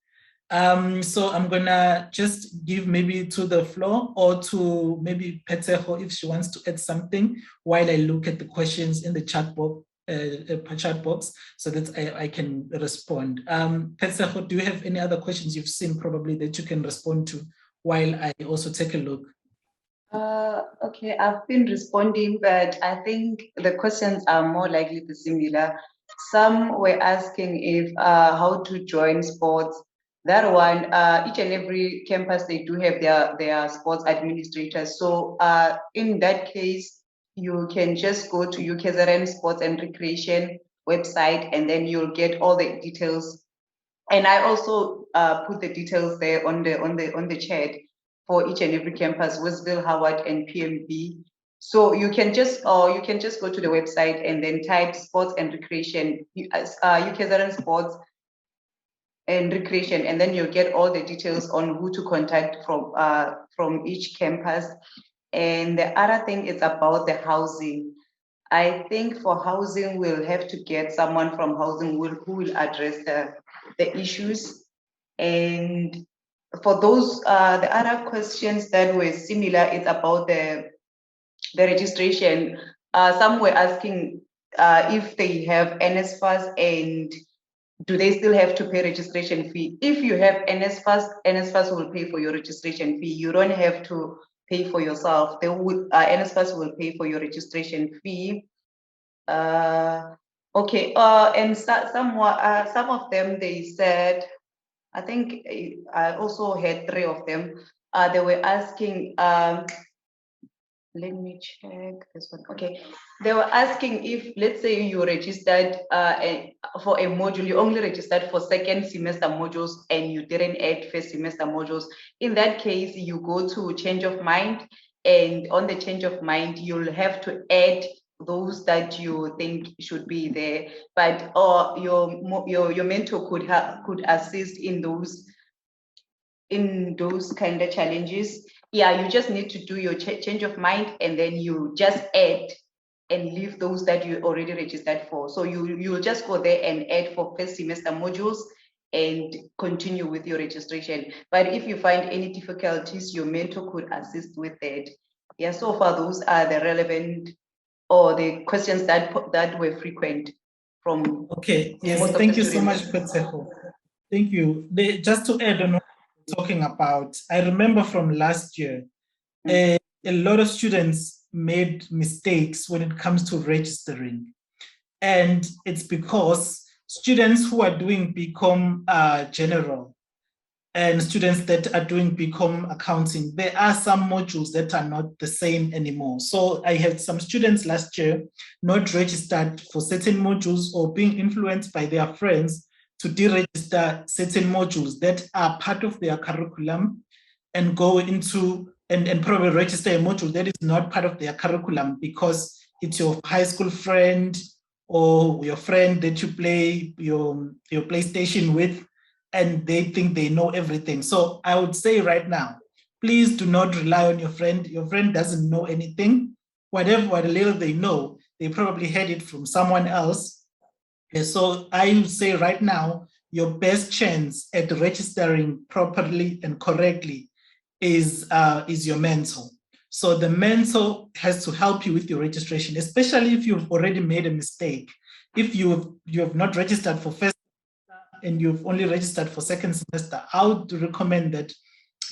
So I'm gonna just give maybe to the floor or to maybe Peteho if she wants to add something while I look at the questions in the chat box so that I can respond. Peteho, do you have any other questions you've seen probably that you can respond to while I also take a look? Okay, I've been responding, but I think the questions are more likely to be similar. Some were asking if how to join sports. That one, each and every campus, they do have their sports administrators. So in that case, you can just go to UKZN Sports and Recreation website, and then you'll get all the details. And I also put the details there on the chat for each and every campus, Westville, Howard, and PMB. So you can just go to the website and then type sports and recreation, UKZN Sports and Recreation, and then you'll get all the details on who to contact from each campus. And the other thing is about the housing. I think for housing, we'll have to get someone from housing who will address the issues. And for those, the other questions that were similar, it's about the registration. Some were asking if they have NSFAS and do they still have to pay registration fee? If you have NSFAS, NSFAS will pay for your registration fee. You don't have to pay for yourself. They would, NSFAS will pay for your registration fee. Okay, and some of them, they said, I think I also had 3 of them. They were asking, let me check this one. Okay, they were asking if, let's say you registered for a module, you only registered for second semester modules and you didn't add first semester modules. In that case, you go to change of mind, and on the change of mind, you'll have to add those that you think should be there, but your mentor could assist in those kind of challenges. Yeah, you just need to do your change of mind, and then you just add and leave those that you already registered for. So you'll just go there and add for first semester modules and continue with your registration. But if you find any difficulties, your mentor could assist with that. Yeah, so far those are the relevant or the questions that were frequent from. Okay, yes, thank you so much, Petseho. Thank you. Just to add on what we're talking about, I remember from last year, a lot of students made mistakes when it comes to registering. And it's because students who are doing BCom General and students that are doing BCom Accounting, there are some modules that are not the same anymore. So I had some students last year not registered for certain modules or being influenced by their friends to deregister certain modules that are part of their curriculum and go into and probably register a module that is not part of their curriculum because it's your high school friend or your friend that you play your PlayStation with, and they think they know everything. So I would say right now, please do not rely on your friend. Your friend doesn't know anything. What little they know, they probably heard it from someone else. So I would say right now, your best chance at registering properly and correctly is your mentor. So the mentor has to help you with your registration, especially if you've already made a mistake. If you have not registered for first and you've only registered for second semester, I would recommend that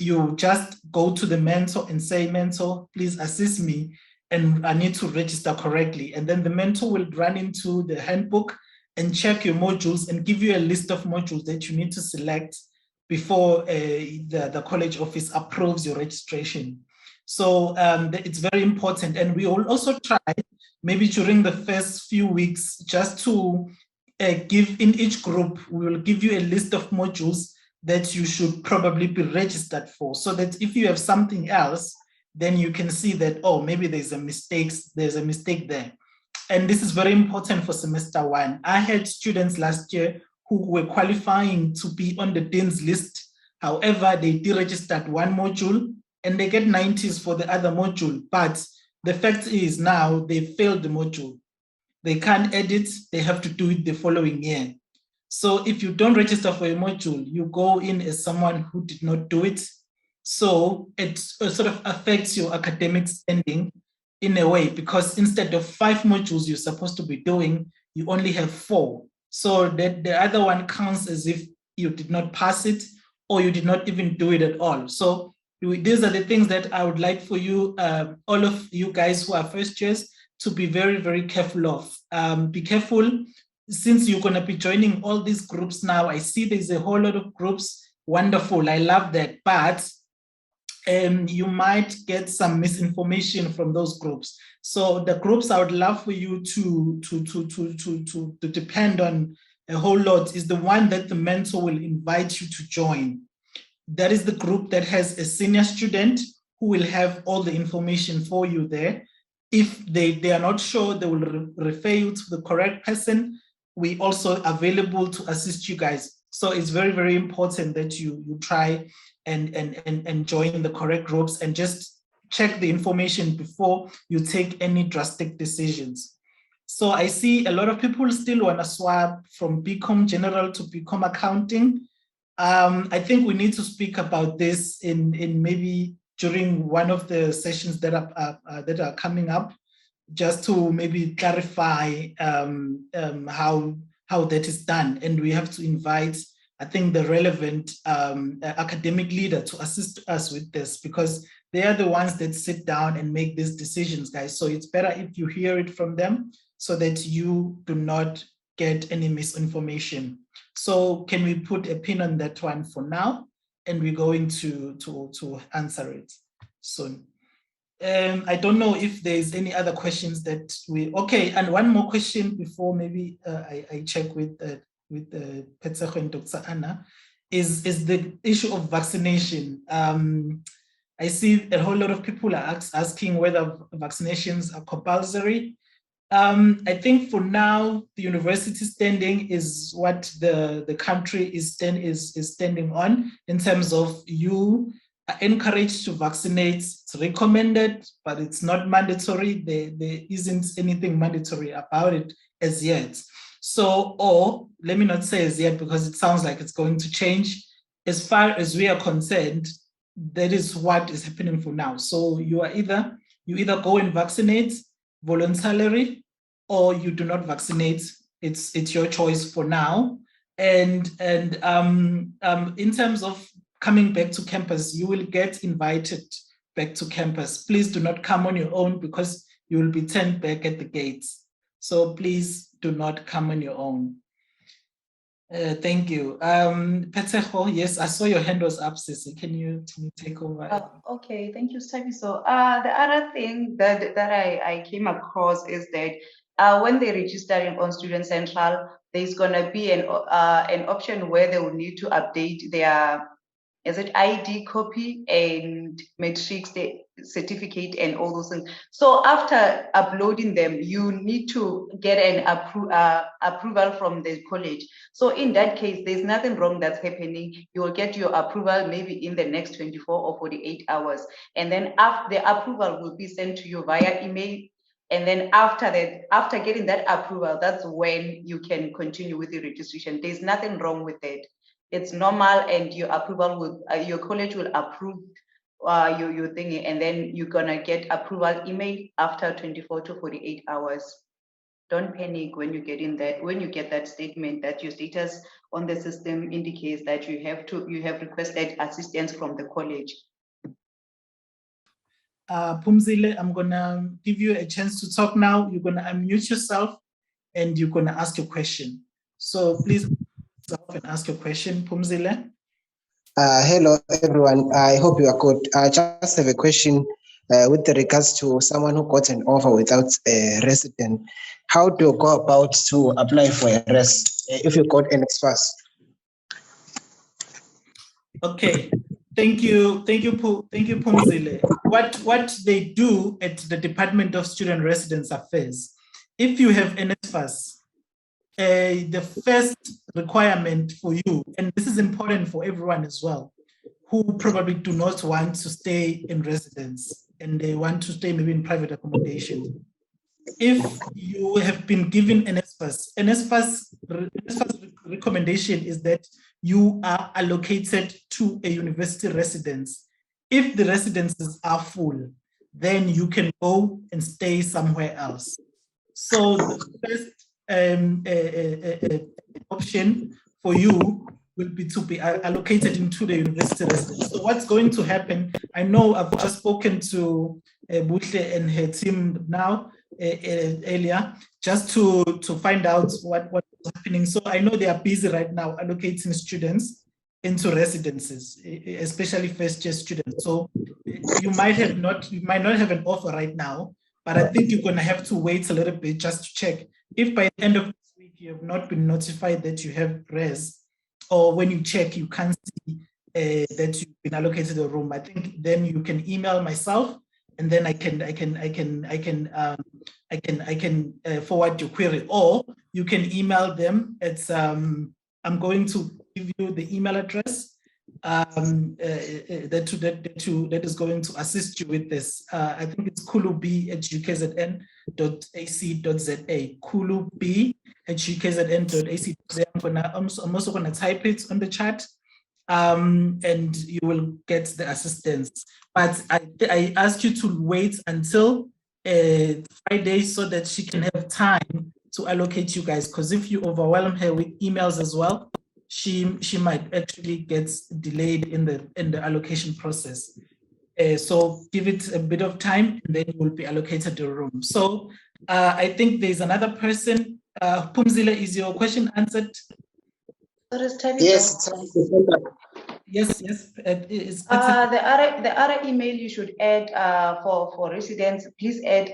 you just go to the mentor and say, mentor, please assist me, and I need to register correctly. And then the mentor will run into the handbook and check your modules and give you a list of modules that you need to select before the college office approves your registration. So it's very important. And we will also try, maybe during the first few weeks, just to give in each group, we will give you a list of modules that you should probably be registered for, so that if you have something else, then you can see that, oh, maybe there's a mistake there. And this is very important for semester 1. I had students last year who were qualifying to be on the dean's list. However, they deregistered one module and they get 90s for the other module. But the fact is now they failed the module. They can't edit, they have to do it the following year. So if you don't register for a module, you go in as someone who did not do it. So it sort of affects your academic standing in a way, because instead of 5 modules you're supposed to be doing, you only have 4. So that the other one counts as if you did not pass it or you did not even do it at all. So these are the things that I would like for you, all of you guys who are first years, to be very, very careful of. Be careful, since you're going to be joining all these groups now. I see there's a whole lot of groups. Wonderful, I love that. But you might get some misinformation from those groups. So the groups I would love for you to depend on a whole lot is the one that the mentor will invite you to join. That is the group that has a senior student who will have all the information for you there. If they are not sure, they will refer you to the correct person. We also available to assist you guys. So it's very, very important that you try and join the correct groups and just check the information before you take any drastic decisions. So I see a lot of people still want to swap from BCom General to BCom Accounting. I think we need to speak about this in maybe during one of the sessions that are coming up, just to maybe clarify how that is done. And we have to invite, I think, the relevant academic leader to assist us with this, because they are the ones that sit down and make these decisions, guys. So it's better if you hear it from them so that you do not get any misinformation. So can we put a pin on that one for now? And we're going to answer it soon. I don't know if there's any other questions that okay, and one more question before maybe I check with Petseho and Dr. Anna, is the issue of vaccination. I see a whole lot of people are asking whether vaccinations are compulsory. I think for now, the university standing is what the country is standing on, in terms of you are encouraged to vaccinate. It's recommended, but it's not mandatory. There isn't anything mandatory about it as yet. So, or let me not say as yet, because it sounds like it's going to change. As far as we are concerned, that is what is happening for now. So you either go and vaccinate voluntarily, or you do not vaccinate. It's your choice for now. And in terms of coming back to campus, you will get invited back to campus. Please do not come on your own, because you will be turned back at the gates. So please do not come on your own. Thank you. Petseho, yes, I saw your hand was up, Sissy. Can you take over? Okay, thank you, Steffi. So the other thing that I came across is that when they're registering on Student Central, there's gonna be an option where they will need to update their ID copy and matrix certificate and all those things. So after uploading them, you need to get an approval from the college. So in that case, there's nothing wrong that's happening. You will get your approval maybe in the next 24 or 48 hours. And then after the approval will be sent to you via email. And then after getting that approval, that's when you can continue with the registration. There's nothing wrong with it. It's normal, and your approval will, your college will approve your thingy, and then you're gonna get approval email after 24 to 48 hours. Don't panic when you get that statement that your status on the system indicates that you have requested assistance from the college. Phumzile, I'm gonna give you a chance to talk now. You're gonna unmute yourself and you're gonna ask your question. So please and ask your question, Phumzile. Hello, everyone. I hope you are good. I just have a question with regards to someone who got an offer without a resident. How do you go about to apply for a res if you got an NSFAS? Okay, thank you, Phumzile. What they do at the Department of Student Residence Affairs, if you have NSFAS, the first requirement for you, and this is important for everyone as well, who probably do not want to stay in residence and they want to stay maybe in private accommodation. If you have been given NSFAS recommendation is that you are allocated to a university residence. If the residences are full, then you can go and stay somewhere else. So the first option for you will be to be allocated into the university residence. So what's going to happen, I know I've just spoken to Buhle and her team now, earlier, just to find out what's happening. So I know they are busy right now allocating students into residences, especially first year students. So you might not have an offer right now, but I think you're going to have to wait a little bit just to check. If by the end of this week you have not been notified that you have res, or when you check you can't see that you've been allocated a room, I think then you can email myself, and then I can forward your query, or you can email them. It's I'm going to give you the email address that is going to assist you with this. I think it's kuluB@ukzn.ac.za. kuluB@ukzn.ac.za. I'm also going to type it on the chat, and you will get the assistance. But I ask you to wait until Friday so that she can have time to allocate you guys. Because if you overwhelm her with emails as well, she might actually get delayed in the allocation process. So give it a bit of time, and then you will be allocated a room. So I think there's another person. Phumzile, is your question answered? Yes. Yes. The other email you should add for residents, please add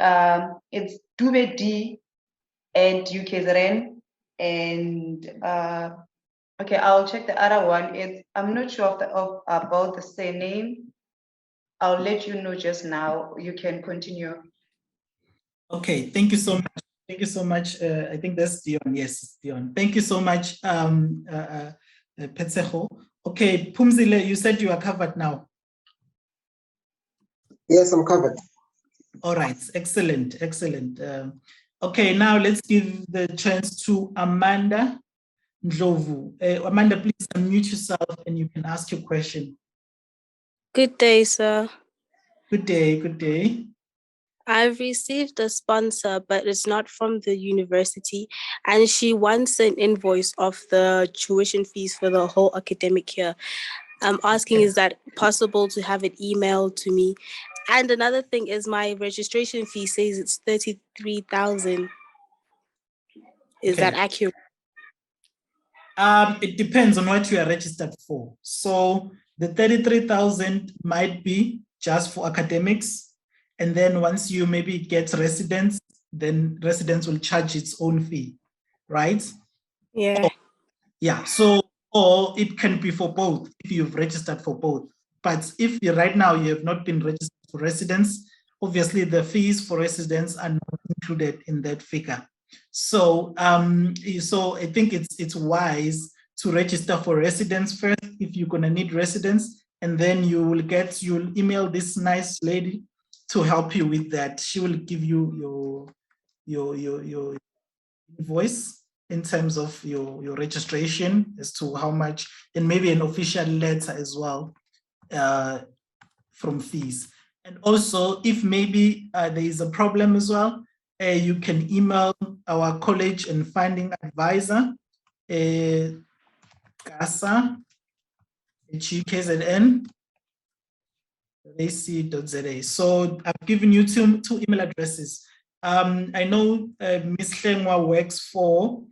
it's dubed@ukzn, and okay, I'll check the other one. I'm not sure about the same name. I'll let you know just now. You can continue. Okay, thank you so much. Thank you so much. I think that's Dion. Yes, Dion. Thank you so much, Petseho. Okay, Phumzile, you said you are covered now. Yes, I'm covered. All right, excellent. Okay, now let's give the chance to Amanda Ndlovu. Amanda, please unmute yourself and you can ask your question. Good day, sir. Good day. I've received a sponsor, but it's not from the university, and she wants an invoice of the tuition fees for the whole academic year. I'm asking, is that possible to have it emailed to me? And another thing is my registration fee says it's 33,000. Is that accurate? It depends on what you are registered for. So the 33,000 might be just for academics. And then once you maybe get residence, then residence will charge its own fee, right? Yeah. So, or it can be for both if you've registered for both. But if right now you have not been registered for residence, obviously the fees for residence are not included in that figure. So, so I think it's wise to register for residence first if you're gonna need residence, and then you'll email this nice lady to help you with that. She will give you your invoice in terms of your registration as to how much, and maybe an official letter as well, from fees. And also, if maybe there is a problem as well, you can email our college and funding advisor, CASA, UKZN, ac.za. So I've given you two email addresses. I know Ms. Hlengwa works for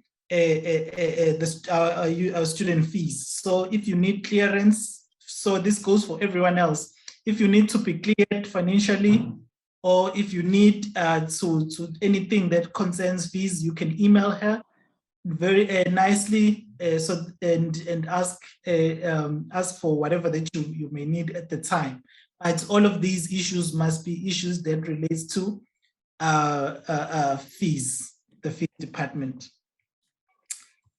our student fees. So if you need clearance, so this goes for everyone else. If you need to be cleared financially, or if you need to anything that concerns fees, you can email her very nicely and ask for whatever that you may need at the time. But all of these issues must be issues that relates to fees, the fee department.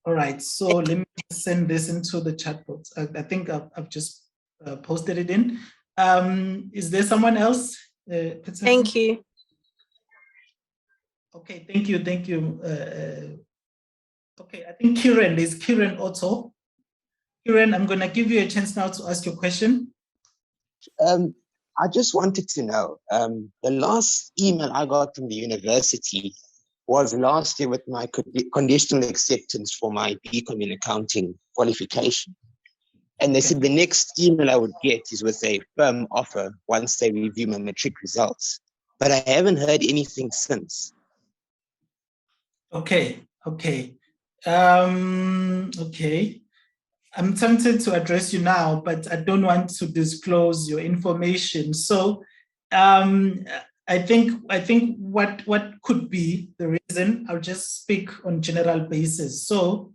All right, so let me send this into the chat box. I think I've just posted it in. Is there someone else? Thank you. Okay, thank you. Okay, I think Kiran, there's Kiran Otto. Kiran, I'm gonna give you a chance now to ask your question. I just wanted to know, the last email I got from the university was last year with my conditional acceptance for my BCom in accounting qualification. And they said the next email I would get is with a firm offer once they review my matric results. But I haven't heard anything since. Okay. Okay. I'm tempted to address you now, but I don't want to disclose your information. So I think what could be the reason, I'll just speak on general basis. So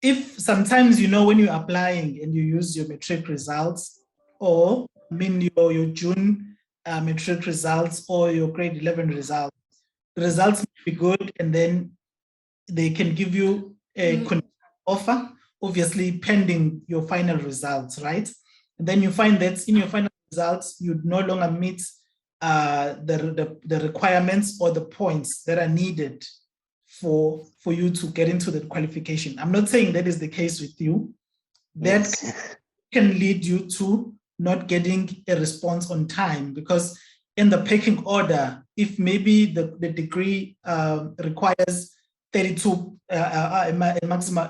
if sometimes, when you're applying and you use your matric results, or your June matric results or your grade 11 results, the results may be good, and then they can give you a offer, obviously pending your final results, right? And then you find that in your final results, you no longer meet the requirements or the points that are needed for you to get into the qualification. I'm not saying that is the case with you. That can lead you to not getting a response on time, because in the pecking order, if maybe the degree requires 32, a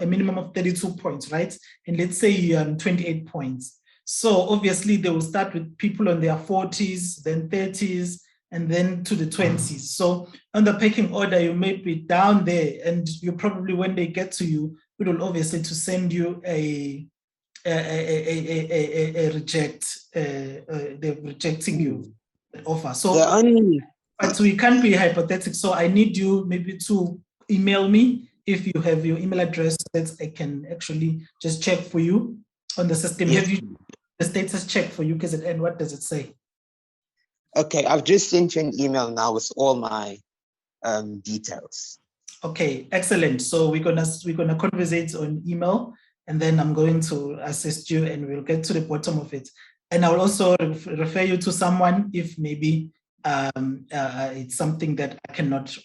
minimum of 32 points, right? And let's say you're on 28 points. So obviously they will start with people on their 40s, then 30s, and then to the 20s. So on the pecking order, you may be down there, and you probably, when they get to you, it will obviously to send you a reject, they're rejecting you offer. So, but we can't be hypothetical. So I need you maybe to email me if you have your email address, that I can actually just check for you on the system. Yes. Have you the status check for UKZN? What does it say? Okay, I've just sent you an email now with all my details. Okay, excellent. So we're gonna conversate on email, and then I'm going to assist you, and we'll get to the bottom of it. And I will also refer you to someone if maybe it's something that I cannot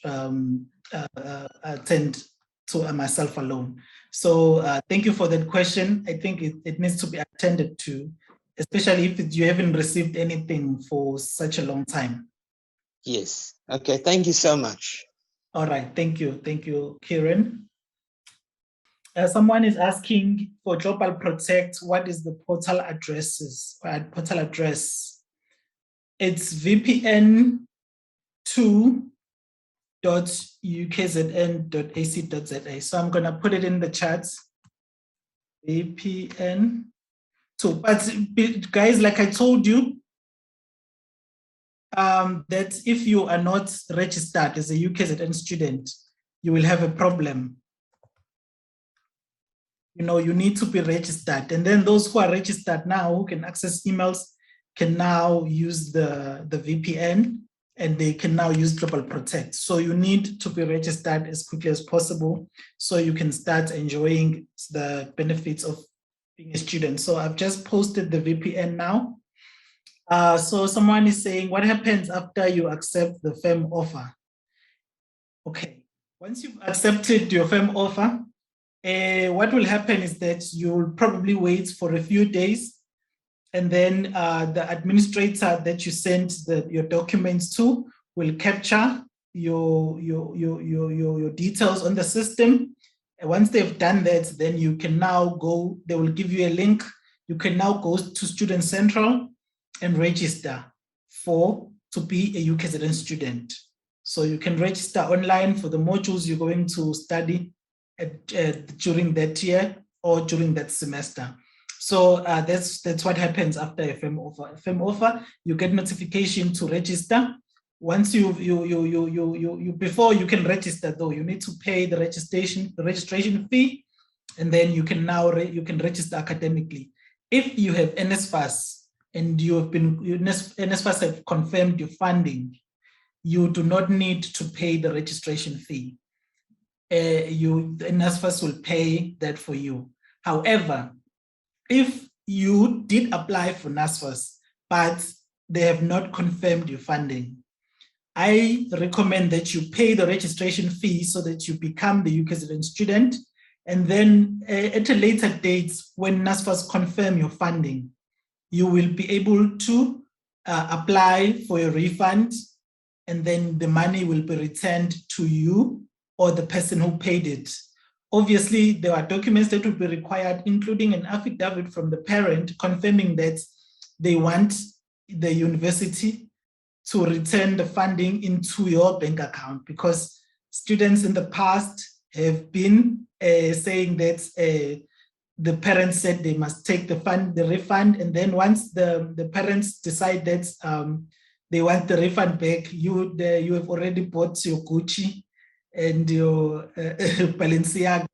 attend to myself alone. So thank you for that question. I think it needs to be attended to, especially if you haven't received anything for such a long time. Yes. Okay. Thank you so much. All right. Thank you. Thank you, Kieran. Someone is asking for Global Protect, what is the portal addresses? Portal address. It's vpn2.ukzn.ac.za. So I'm going to put it in the chat. VPN2. But guys, like I told you, that if you are not registered as a UKZN student, you will have a problem. You need to be registered. And then those who are registered now, who can access emails, can now use the VPN, and they can now use Global Protect. So you need to be registered as quickly as possible so you can start enjoying the benefits of being a student. So I've just posted the VPN now. So someone is saying, what happens after you accept the firm offer? Okay, once you've accepted your firm offer, what will happen is that you'll probably wait for a few days, and then the administrator that you sent your documents to will capture your details on the system. And once they've done that, then you can now go, they will give you a link. You can now go to Student Central and register to be a UKZN student. So you can register online for the modules you're going to study during that year or during that semester. So that's what happens after a FEM offer. A FEM offer, you get notification to register. Once before you can register though, you need to pay the registration fee, and then you can now register academically. If you have NSFAS and NSFAS have confirmed your funding, you do not need to pay the registration fee. The NSFAS will pay that for you. However, if you did apply for NSFAS, but they have not confirmed your funding, I recommend that you pay the registration fee so that you become the UKZN student. And then at a later date, when NSFAS confirm your funding, you will be able to apply for a refund, and then the money will be returned to you or the person who paid it. Obviously, there are documents that will be required, including an affidavit from the parent confirming that they want the university to return the funding into your bank account, because students in the past have been saying that the parents said they must take the refund, and then once the parents decide that they want the refund back, you have already bought your Gucci and your Balenciaga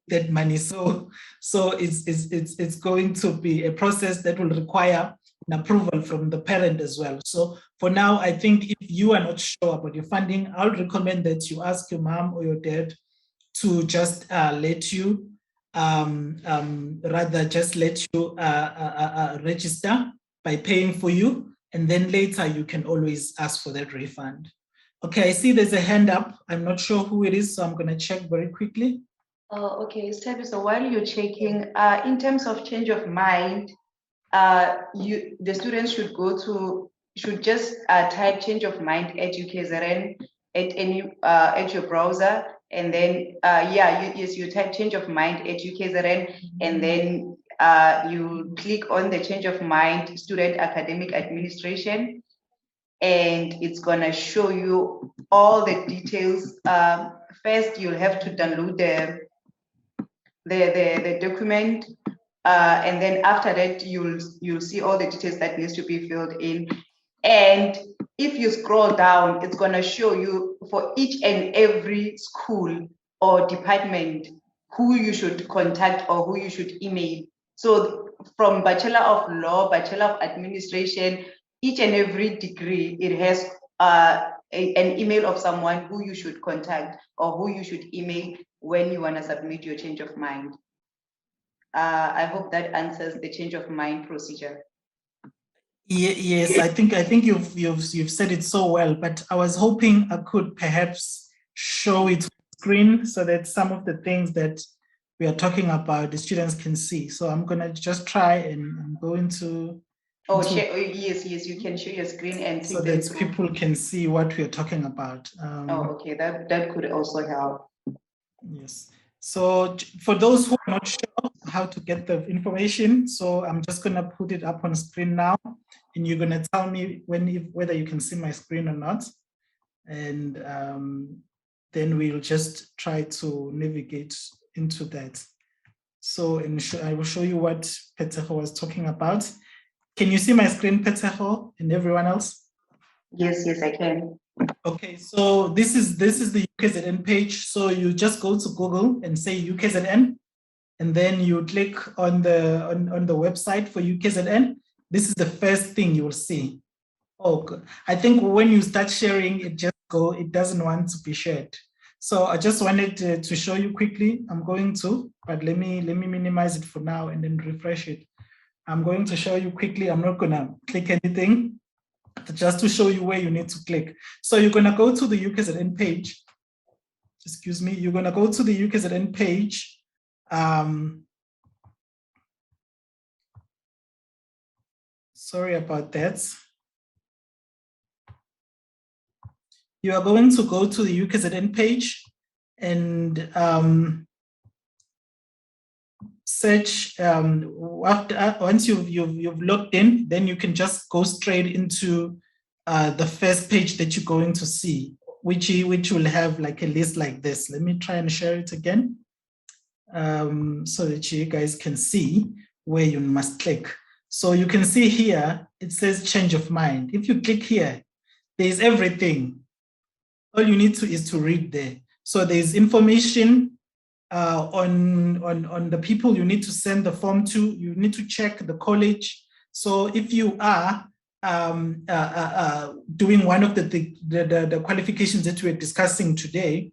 that money. So it's going to be a process that will require an approval from the parent as well. So for now, I think if you are not sure about your funding, I would recommend that you ask your mom or your dad to just let you, register by paying for you, and then later you can always ask for that refund. Okay, I see there's a hand up. I'm not sure who it is, so I'm going to check very quickly. Okay, Steffi, so while you're checking, in terms of change of mind, the students should just type change of mind at UKZN at your browser, and then you type change of mind at UKZN, and then you click on the change of mind student academic administration, and it's gonna show you all the details. First, you'll have to download the document, and then after that, you'll see all the details that needs to be filled in. And if you scroll down, it's gonna show you for each and every school or department who you should contact or who you should email. So from Bachelor of Law, Bachelor of Administration, each and every degree, it has an email of someone who you should contact or who you should email when you want to submit your change of mind. I hope that answers the change of mind procedure. Yes, I think you've said it so well, but I was hoping I could perhaps show it on screen so that some of the things that we are talking about, the students can see. So I'm gonna just try and go into. Yes, you can share your screen and so that people can see what we are talking about. Okay, that could also help. Yes. So for those who are not sure how to get the information, so I'm just gonna put it up on screen now, and you're gonna tell me whether you can see my screen or not, and then we'll just try to navigate into that. So I will show you what Peteho was talking about. Can you see my screen, Peteho, and everyone else? Yes, I can. Okay, so this is the UKZN page. So you just go to Google and say UKZN, and then you click on the website for UKZN. This is the first thing you will see. Oh, good. I think when you start sharing, it doesn't want to be shared. So I just wanted to show you quickly. I'm going to, but let me minimize it for now and then refresh it. I'm going to show you quickly. I'm not gonna click anything, just to show you where you need to click. So you're gonna go to the UKZN page. Excuse me, you're gonna go to the UKZN page. Sorry about that. You are going to go to the UKZN page and search. Once you've logged in, then you can just go straight into the first page that you're going to see, which will have like a list like this. Let me try and share it again so that you guys can see where you must click. So you can see here, it says change of mind. If you click here, there's everything. All you need to is to read there. So there's information on the people you need to send the form to. You need to check the college. So if you are doing one of the qualifications that we're discussing today,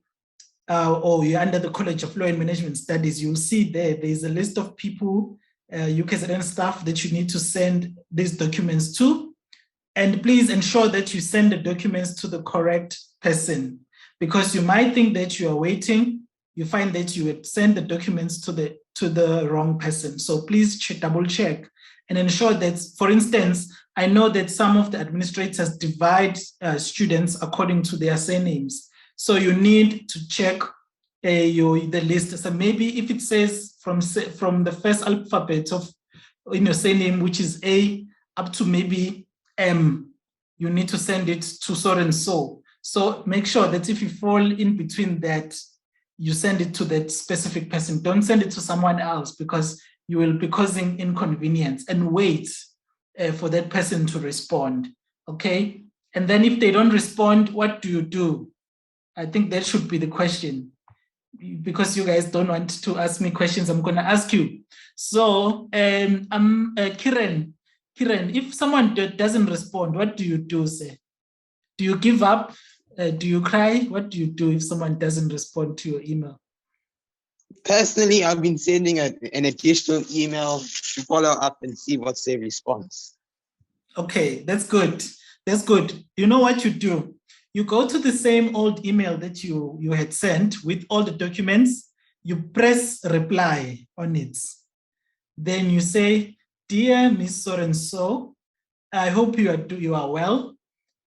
or you're under the College of Law and Management Studies, you'll see there's a list of people, UKZN staff that you need to send these documents to. And please ensure that you send the documents to the correct person, because you might think that you are waiting, you find that you would send the documents to the wrong person. So please double check and ensure that, for instance, I know that some of the administrators divide students according to their surnames. So you need to check the list. So maybe if it says from the first alphabet of in your surname, which is A, up to maybe M, you need to send it to so and so. So make sure that if you fall in between that, you send it to that specific person. Don't send it to someone else, because you will be causing inconvenience, and wait for that person to respond, okay? And then if they don't respond, what do you do? I think that should be the question. Because you guys don't want to ask me questions, I'm gonna ask you. So Kiran, if someone doesn't respond, what do you do, say? Do you give up? Do you cry? What do you do if someone doesn't respond to your email? Personally, I've been sending an additional email to follow up and see what's their response. Okay, that's good. That's good. You know what you do? You go to the same old email that you had sent with all the documents, you press reply on it. Then you say, dear Miss So-and-so, I hope you are well.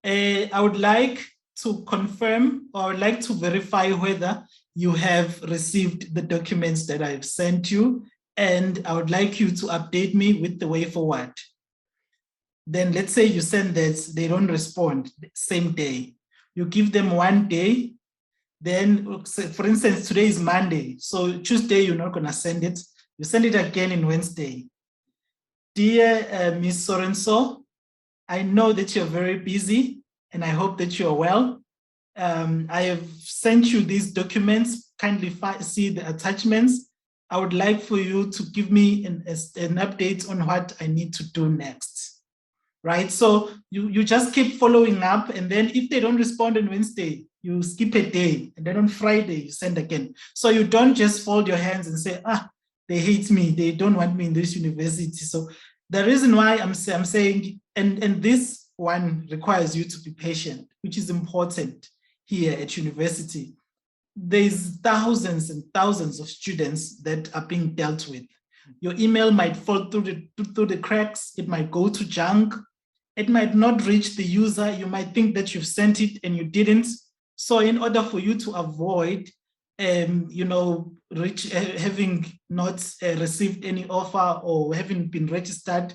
I would like to confirm, or like to verify whether you have received the documents that I've sent you, and I would like you to update me with the way forward. Then let's say you send that, they don't respond same day. You give them 1 day. Then, for instance, today is Monday. So Tuesday, you're not gonna send it. You send it again in Wednesday. Dear Miss So-and-so, I know that you're very busy and I hope that you're well. I have sent you these documents. Kindly see the attachments. I would like for you to give me an update on what I need to do next, right? So you just keep following up, and then if they don't respond on Wednesday, you skip a day, and then on Friday you send again. So you don't just fold your hands and say, they hate me, they don't want me in this university. So the reason why I'm saying, and this one requires you to be patient, which is important here at university. There's thousands and thousands of students that are being dealt with. Your email might fall through the cracks, it might go to junk, it might not reach the user, you might think that you've sent it and you didn't. So in order for you to avoid having not received any offer or having been registered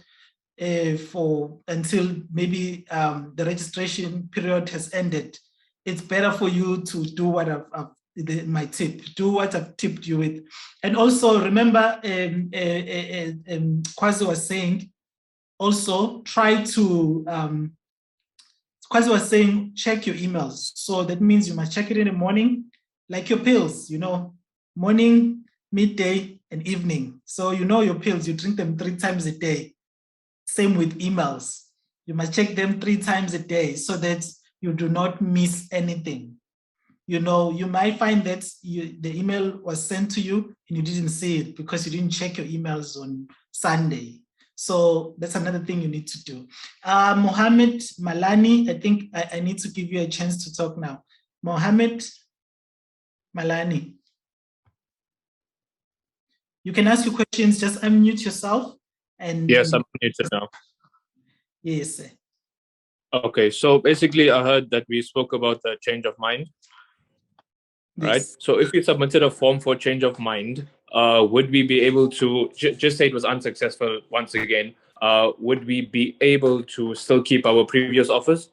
until maybe the registration period has ended, it's better for you to do what do what I've tipped you with. And also remember, Kwazi was saying, also try to, Kwazi was saying, check your emails. So that means you must check it in the morning, like your pills, morning, midday, and evening. So your pills, you drink them 3 times a day. Same with emails. You must check them 3 times a day so that you do not miss anything. You might find that the email was sent to you and you didn't see it because you didn't check your emails on Sunday. So that's another thing you need to do. Mohammed Malani, I think I need to give you a chance to talk now. Mohammed Malani. You can ask your questions, just unmute yourself. And yes, I'm muted now. Yes. Okay, so basically I heard that we spoke about the change of mind, right? Yes. So if we submitted a form for change of mind, would we be able to, just say it was unsuccessful once again, would we be able to still keep our previous offers?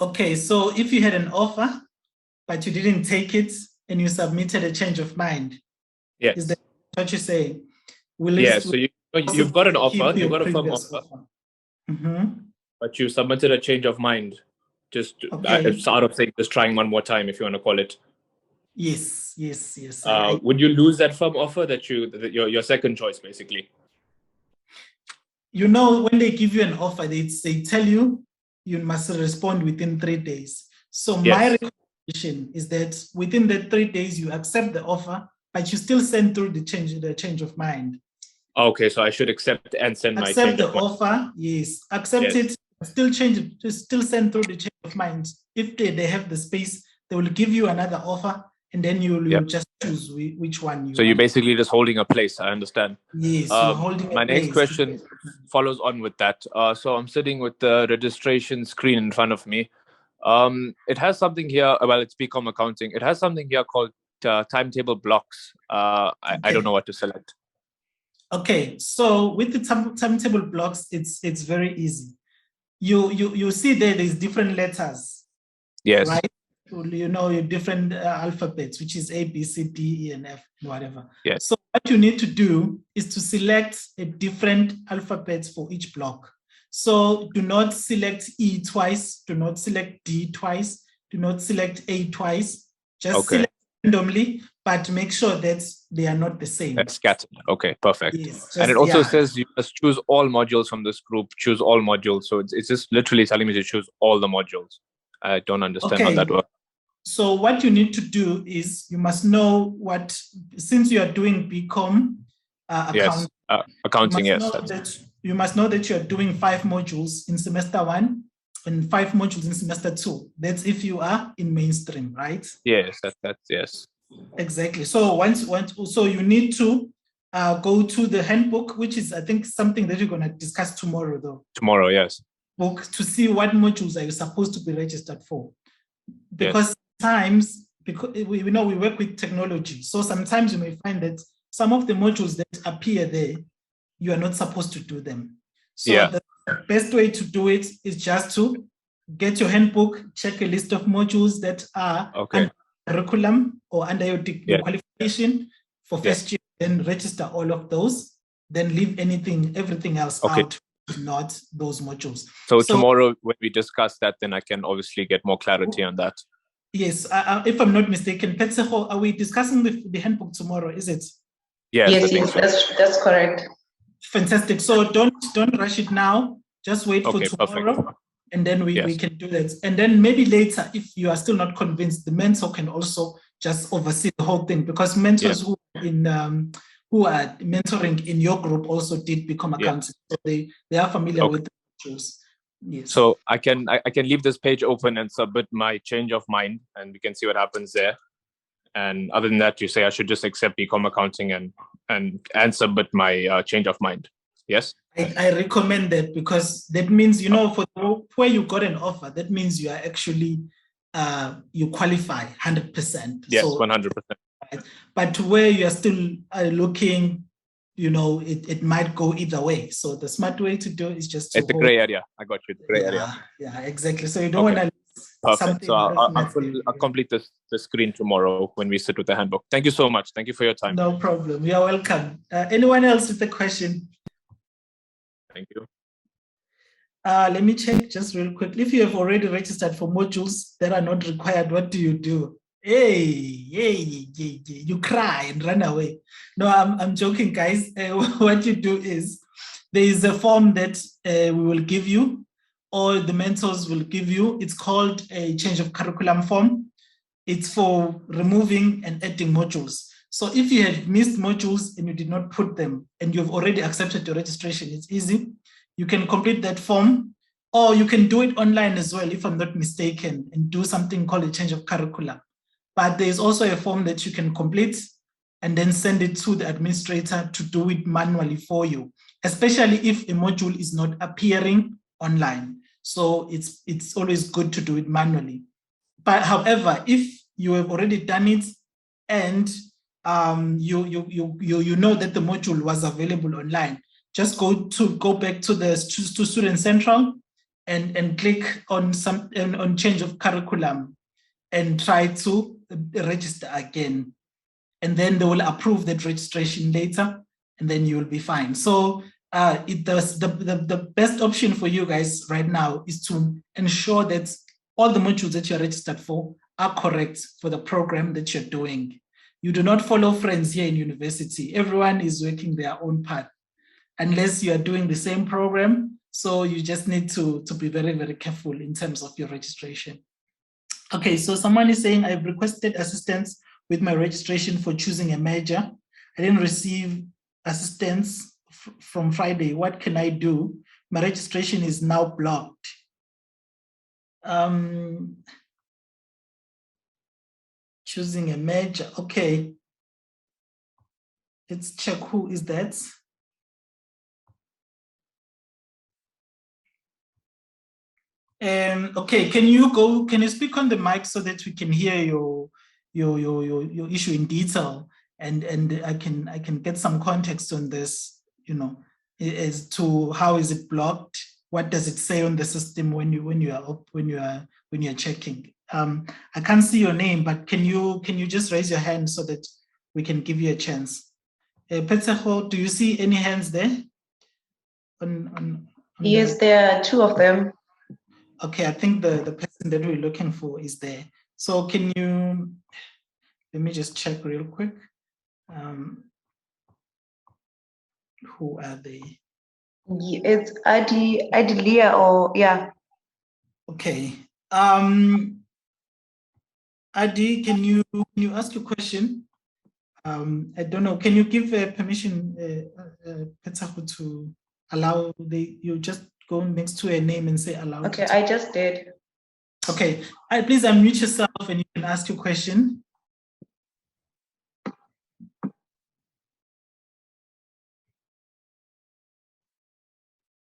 Okay, so if you had an offer, but you didn't take it and you submitted a change of mind, Yes. is that what you're saying? Yes, so you've got an offer, you've got a firm offer, but you submitted a change of mind. Just it's out of saying, just trying one more time, if you want to call it. Yes. Would you lose that firm offer that your second choice, basically? You know, when they give you an offer, they tell you you must respond within 3 days. So my recommendation is that within the 3 days you accept the offer, but you still send through the change of mind. Okay, so I should accept and send my accept change the of mind. offer. Yes, accept it. Still change it. Just still send through the change of mind. If they have the space, they will give you another offer, and then you'll just choose which one you. So you're basically just holding a place. I understand. Yes, you're holding. My next question follows on with that. So I'm sitting with the registration screen in front of me. It has something here. Well, it's BCom accounting. It has something here called timetable blocks. I don't know what to select. Okay, so with the timetable blocks, it's very easy. You see there's different letters. Yes. Right. You know, your different alphabets, which is A, B, C, D, E, and F, whatever. Yes. So what you need to do is to select a different alphabets for each block. So do not select E twice. Do not select D twice. Do not select A twice. Just select randomly, but make sure that they are not the same. That's scattered. Okay, perfect. Yes, and it also says you must choose all modules from this group. Choose all modules. So it's just literally telling me to choose all the modules. I don't understand how that works. So what you need to do is you must know what, since you are doing BCom accounting. Yes, accounting, You must know that you're doing 5 modules in semester 1 and 5 modules in semester 2. That's if you are in mainstream, right? Yes, that's yes. Exactly. So so you need to go to the handbook, which is, I think, something that you're going to discuss tomorrow, though. Tomorrow, yes. Book to see what modules are you supposed to be registered for, because sometimes, because we know we work with technology, so sometimes you may find that some of the modules that appear there, you are not supposed to do them. So the best way to do it is just to get your handbook, check a list of modules that are under curriculum or under your qualification for first year, then register all of those, then leave everything else out. Not those modules. So tomorrow when we discuss that, then I can obviously get more clarity on that. Yes, if I'm not mistaken, Petseho, are we discussing the handbook tomorrow, is it? Yes, that's correct. Fantastic. So don't rush it now. Just wait for tomorrow. Perfect. And then we can do that. And then maybe later, if you are still not convinced, the mentor can also just oversee the whole thing, because mentors who are mentoring in your group also did become accountants. So they are familiar with the tools. Yes. So I can leave this page open and submit my change of mind, and we can see what happens there. And other than that, you say I should just accept BCom accounting and submit my change of mind. Yes. I recommend that, because that means, you know, for where you got an offer, that means you are actually you qualify 100%. Yes, 100%. But where you are still looking, you know, it might go either way. So the smart way to do it is just to it's a gray area. I got you. The gray area. Yeah, exactly. So you don't want to. Perfect. So I'll complete the screen tomorrow when we sit with the handbook. Thank you so much. Thank you for your time. No problem. You are welcome. Anyone else with a question? Thank you. Let me check just real quick. If you have already registered for modules that are not required, what do you do? Hey, you cry and run away. No, I'm joking, guys. What you do is there is a form that we will give you, or the mentors will give you. It's called a change of curriculum form. It's for removing and adding modules. So if you have missed modules and you did not put them and you've already accepted your registration, it's easy. You can complete that form, or you can do it online as well, if I'm not mistaken, and do something called a change of curriculum. But there's also a form that you can complete and then send it to the administrator to do it manually for you. especially if a module is not appearing online. So it's always good to do it manually. But however, if you have already done it and you know that the module was available online, just go back to the Student Central and click on change of curriculum and try to register again. And then they will approve that registration later, and then you will be fine. So the best option for you guys right now is to ensure that all the modules that you're registered for are correct for the program that you're doing. You do not follow friends here in university. Everyone is working their own part, unless you are doing the same program. So you just need to be very, very careful in terms of your registration. Okay, so someone is saying, I've requested assistance with my registration for choosing a major. I didn't receive assistance from Friday. What can I do? My registration is now blocked. Choosing a major, okay. Let's check who is that. Okay, can you speak on the mic so that we can hear your issue in detail, and I can get some context on this, you know, as to how is it blocked? What does it say on the system when you are checking? I can't see your name, but can you just raise your hand so that we can give you a chance? Petsaho, do you see any hands there? Yes, there are two of them. Okay, I think the person that we're looking for is there. So can you, let me just check real quick. Who are they? It's Adelia, or yeah. Okay. Adi, can you ask your question? I don't know. Can you give permission, Petsahu, to allow you just go next to a name and say allow? Okay, I just did. Okay. Please unmute yourself and you can ask your question.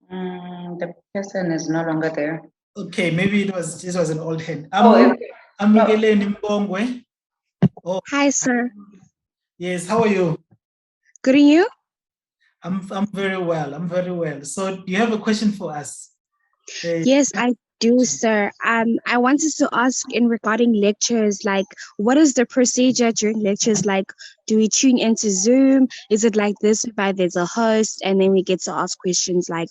The person is no longer there. Okay, maybe this was an old hand. No. Oh, hi, sir. Yes, how are you? Good, and you? I'm very well. I'm very well. So, do you have a question for us? Yes, I do, sir. I wanted to ask in regarding lectures, like, what is the procedure during lectures? Like, do we tune into Zoom? Is it like this, whereby there's a host and then we get to ask questions like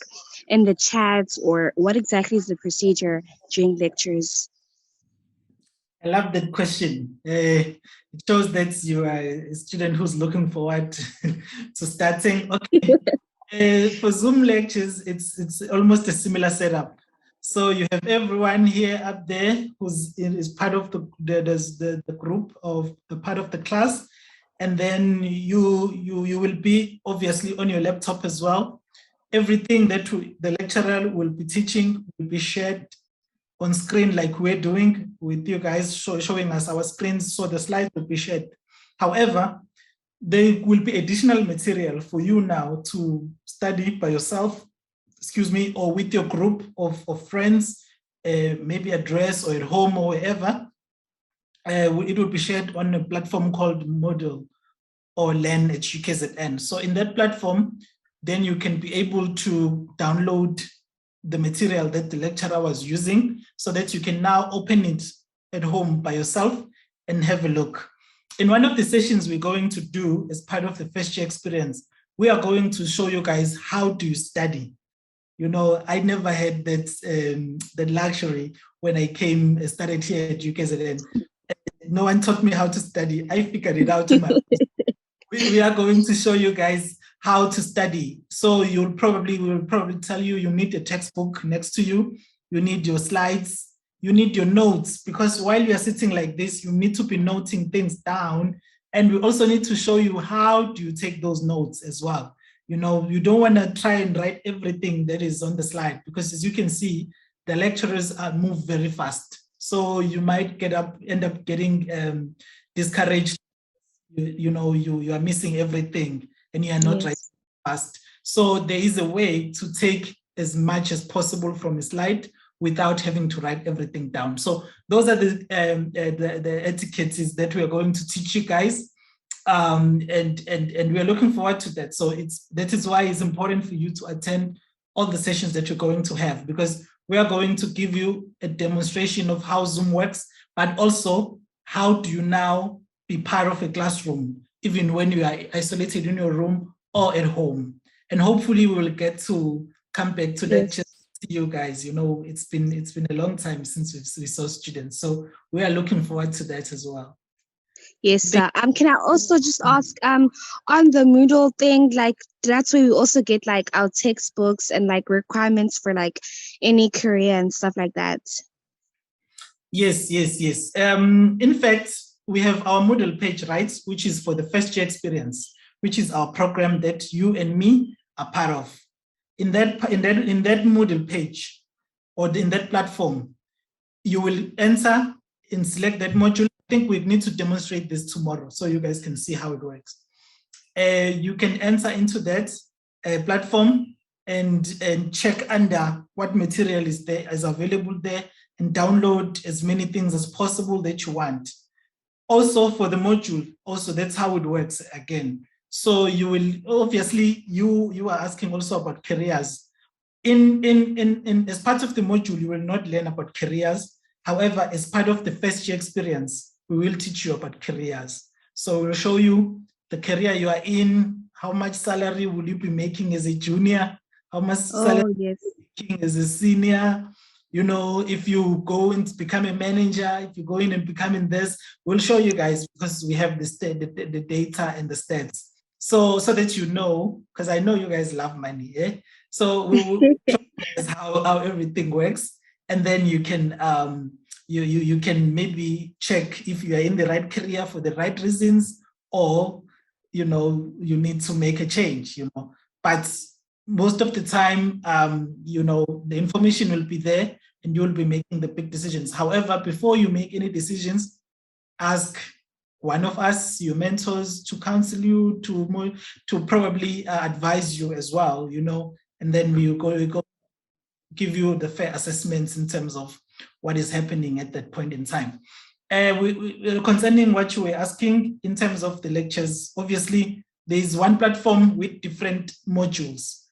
in the chats, or what exactly is the procedure during lectures? I love that question. It shows that you are a student who's looking forward to starting. Okay. For Zoom lectures, it's almost a similar setup. So you have everyone here up there who's is part of the group of the part of the class, and then you will be obviously on your laptop as well. Everything that the lecturer will be teaching will be shared on screen, like we're doing with you guys, showing us our screens, so the slides will be shared. However, there will be additional material for you now to study by yourself, or with your group of friends, maybe at dress or at home or wherever. It will be shared on a platform called Moodle or Lan at UKZN. So in that platform, then you can be able to download the material that the lecturer was using, so that you can now open it at home by yourself and have a look. In one of the sessions we're going to do as part of the first year experience, we are going to show you guys how do you study. You know, I never had that luxury when I started here at UKZN. No one taught me how to study. I figured it out. We are going to show you guys how to study. So we will probably tell you need a textbook next to you. You need your slides. You need your notes, because while you are sitting like this, you need to be noting things down. And we also need to show you how do you take those notes as well. You know, you don't want to try and write everything that is on the slide, because as you can see, the lecturers move very fast. So you might end up getting discouraged. You are missing everything and you are not writing fast. So there is a way to take as much as possible from a slide without having to write everything down. So those are the etiquettes that we are going to teach you guys. And we are looking forward to that. So that is why it's important for you to attend all the sessions that you're going to have, because we are going to give you a demonstration of how Zoom works, but also how do you now be part of a classroom, even when you are isolated in your room or at home. And hopefully we will get to come back to that. Just see you guys. You know, it's been a long time since we saw students. So we are looking forward to that as well. Yes, sir. Can I also just ask, on the Moodle thing, like that's where we also get like our textbooks and like requirements for like any career and stuff like that. Yes. In fact, we have our Moodle page, right, which is for the first year experience, which is our program that you and me are part of. In that Moodle page or in that platform, you will enter and select that module. I think we need to demonstrate this tomorrow so you guys can see how it works. You can enter into that platform and check under what material is available there, and download as many things as possible that you want. Also for the module, also that's how it works again. So you will, obviously, you are asking also about careers. As part of the module, you will not learn about careers. However, as part of the first year experience, we will teach you about careers. So we'll show you the career you are in, how much salary will you be making as a junior, how much salary will you be making as a senior. You know, if you go and become a manager, if you go in and becoming this, we'll show you guys, because we have the data and the stats. So that you know, because I know you guys love money, eh? So we will show you guys how everything works, and then you can you can maybe check if you are in the right career for the right reasons, or you know, you need to make a change, you know. But most of the time, you know, the information will be there and you'll be making the big decisions. However, before you make any decisions, ask one of us, your mentors, to counsel you, to probably advise you as well, you know, and then we go give you the fair assessments in terms of what is happening at that point in time. Concerning what you were asking in terms of the lectures, obviously there is one platform with different modules.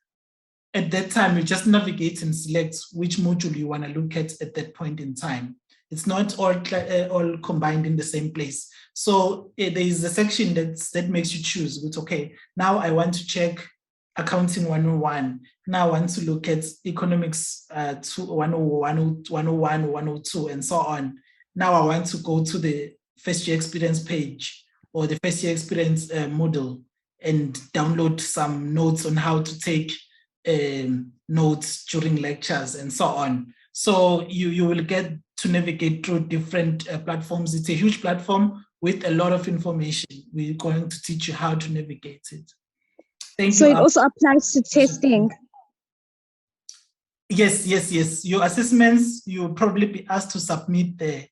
At that time, you just navigate and select which module you want to look at that point in time. It's not all combined in the same place. So there is a section that makes you choose. It's okay, now I want to check Accounting 101. Now I want to look at Economics 101, 102, and so on. Now I want to go to the first year experience page or the first year experience model and download some notes on how to take notes during lectures and so on. So you will get to navigate through different platforms. It's a huge platform with a lot of information. We're going to teach you how to navigate it. Thank you. So it also applies to testing. Yes. Your assessments, you'll probably be asked to submit there.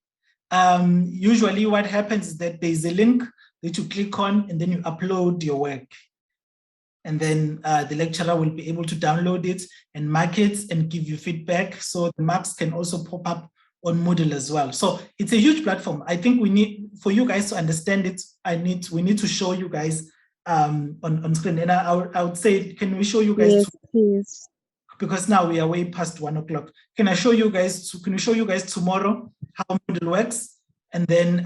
Usually what happens is that there's a link that you click on and then you upload your work. And then the lecturer will be able to download it and mark it and give you feedback. So the marks can also pop up on Moodle as well. So it's a huge platform. I think we need, for you guys to understand it, we need to show you guys on screen. And I would say, can we show you guys? Yes, please. Because now we are way past 1 o'clock. Can we show you guys tomorrow how Moodle works? And then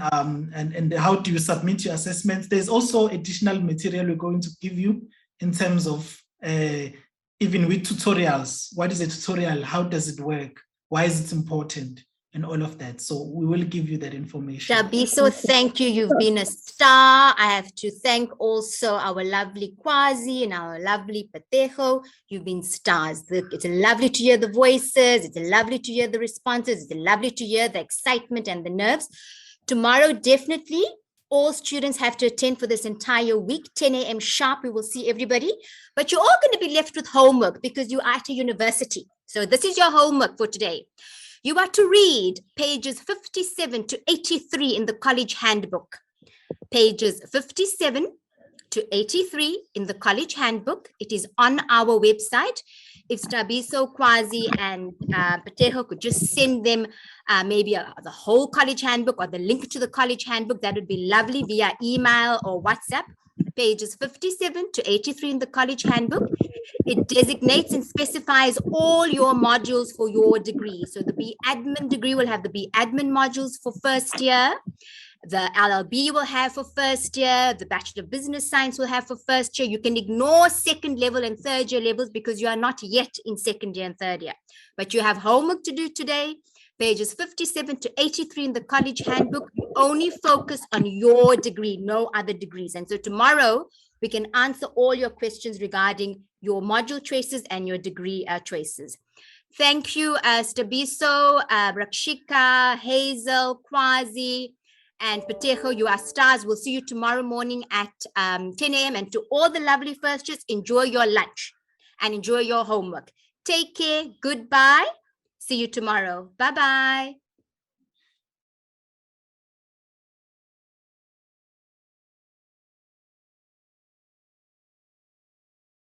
and how do you submit your assessments? There's also additional material we're going to give you in terms of even with tutorials. What is a tutorial? How does it work? Why is it important? And all of that. So we will give you that information. Dabiso, thank you. You've been a star. I have to thank also our lovely Kwazi and our lovely Patejo. You've been stars. It's lovely to hear the voices. It's lovely to hear the responses. It's lovely to hear the excitement and the nerves. Tomorrow, definitely, all students have to attend for this entire week, 10 a.m. sharp. We will see everybody. But you're all going to be left with homework because you are at a university. So this is your homework for today. You are to read pages 57 to 83 in the college handbook. Pages 57 to 83 in the college handbook. It is on our website. If Stabiso, Kwazi, and Patejo could just send them maybe the whole college handbook or the link to the college handbook, that would be lovely via email or WhatsApp. Pages 57 to 83 in the college handbook. It designates and specifies all your modules for your degree. So the B admin degree will have the B admin modules for first year. The LLB will have for first year. The Bachelor of Business Science will have for first year. You can ignore second level and third year levels because you are not yet in second year and third year. But you have homework to do today. Pages 57 to 83 in the college handbook. You only focus on your degree, no other degrees. And so tomorrow, we can answer all your questions regarding your module choices and your degree choices. Thank you, Stabiso, Rakshika, Hazel, Kwazi, and Patejo. You are stars. We'll see you tomorrow morning at 10 a.m. And to all the lovely first years, enjoy your lunch and enjoy your homework. Take care. Goodbye. See you tomorrow. Bye-bye.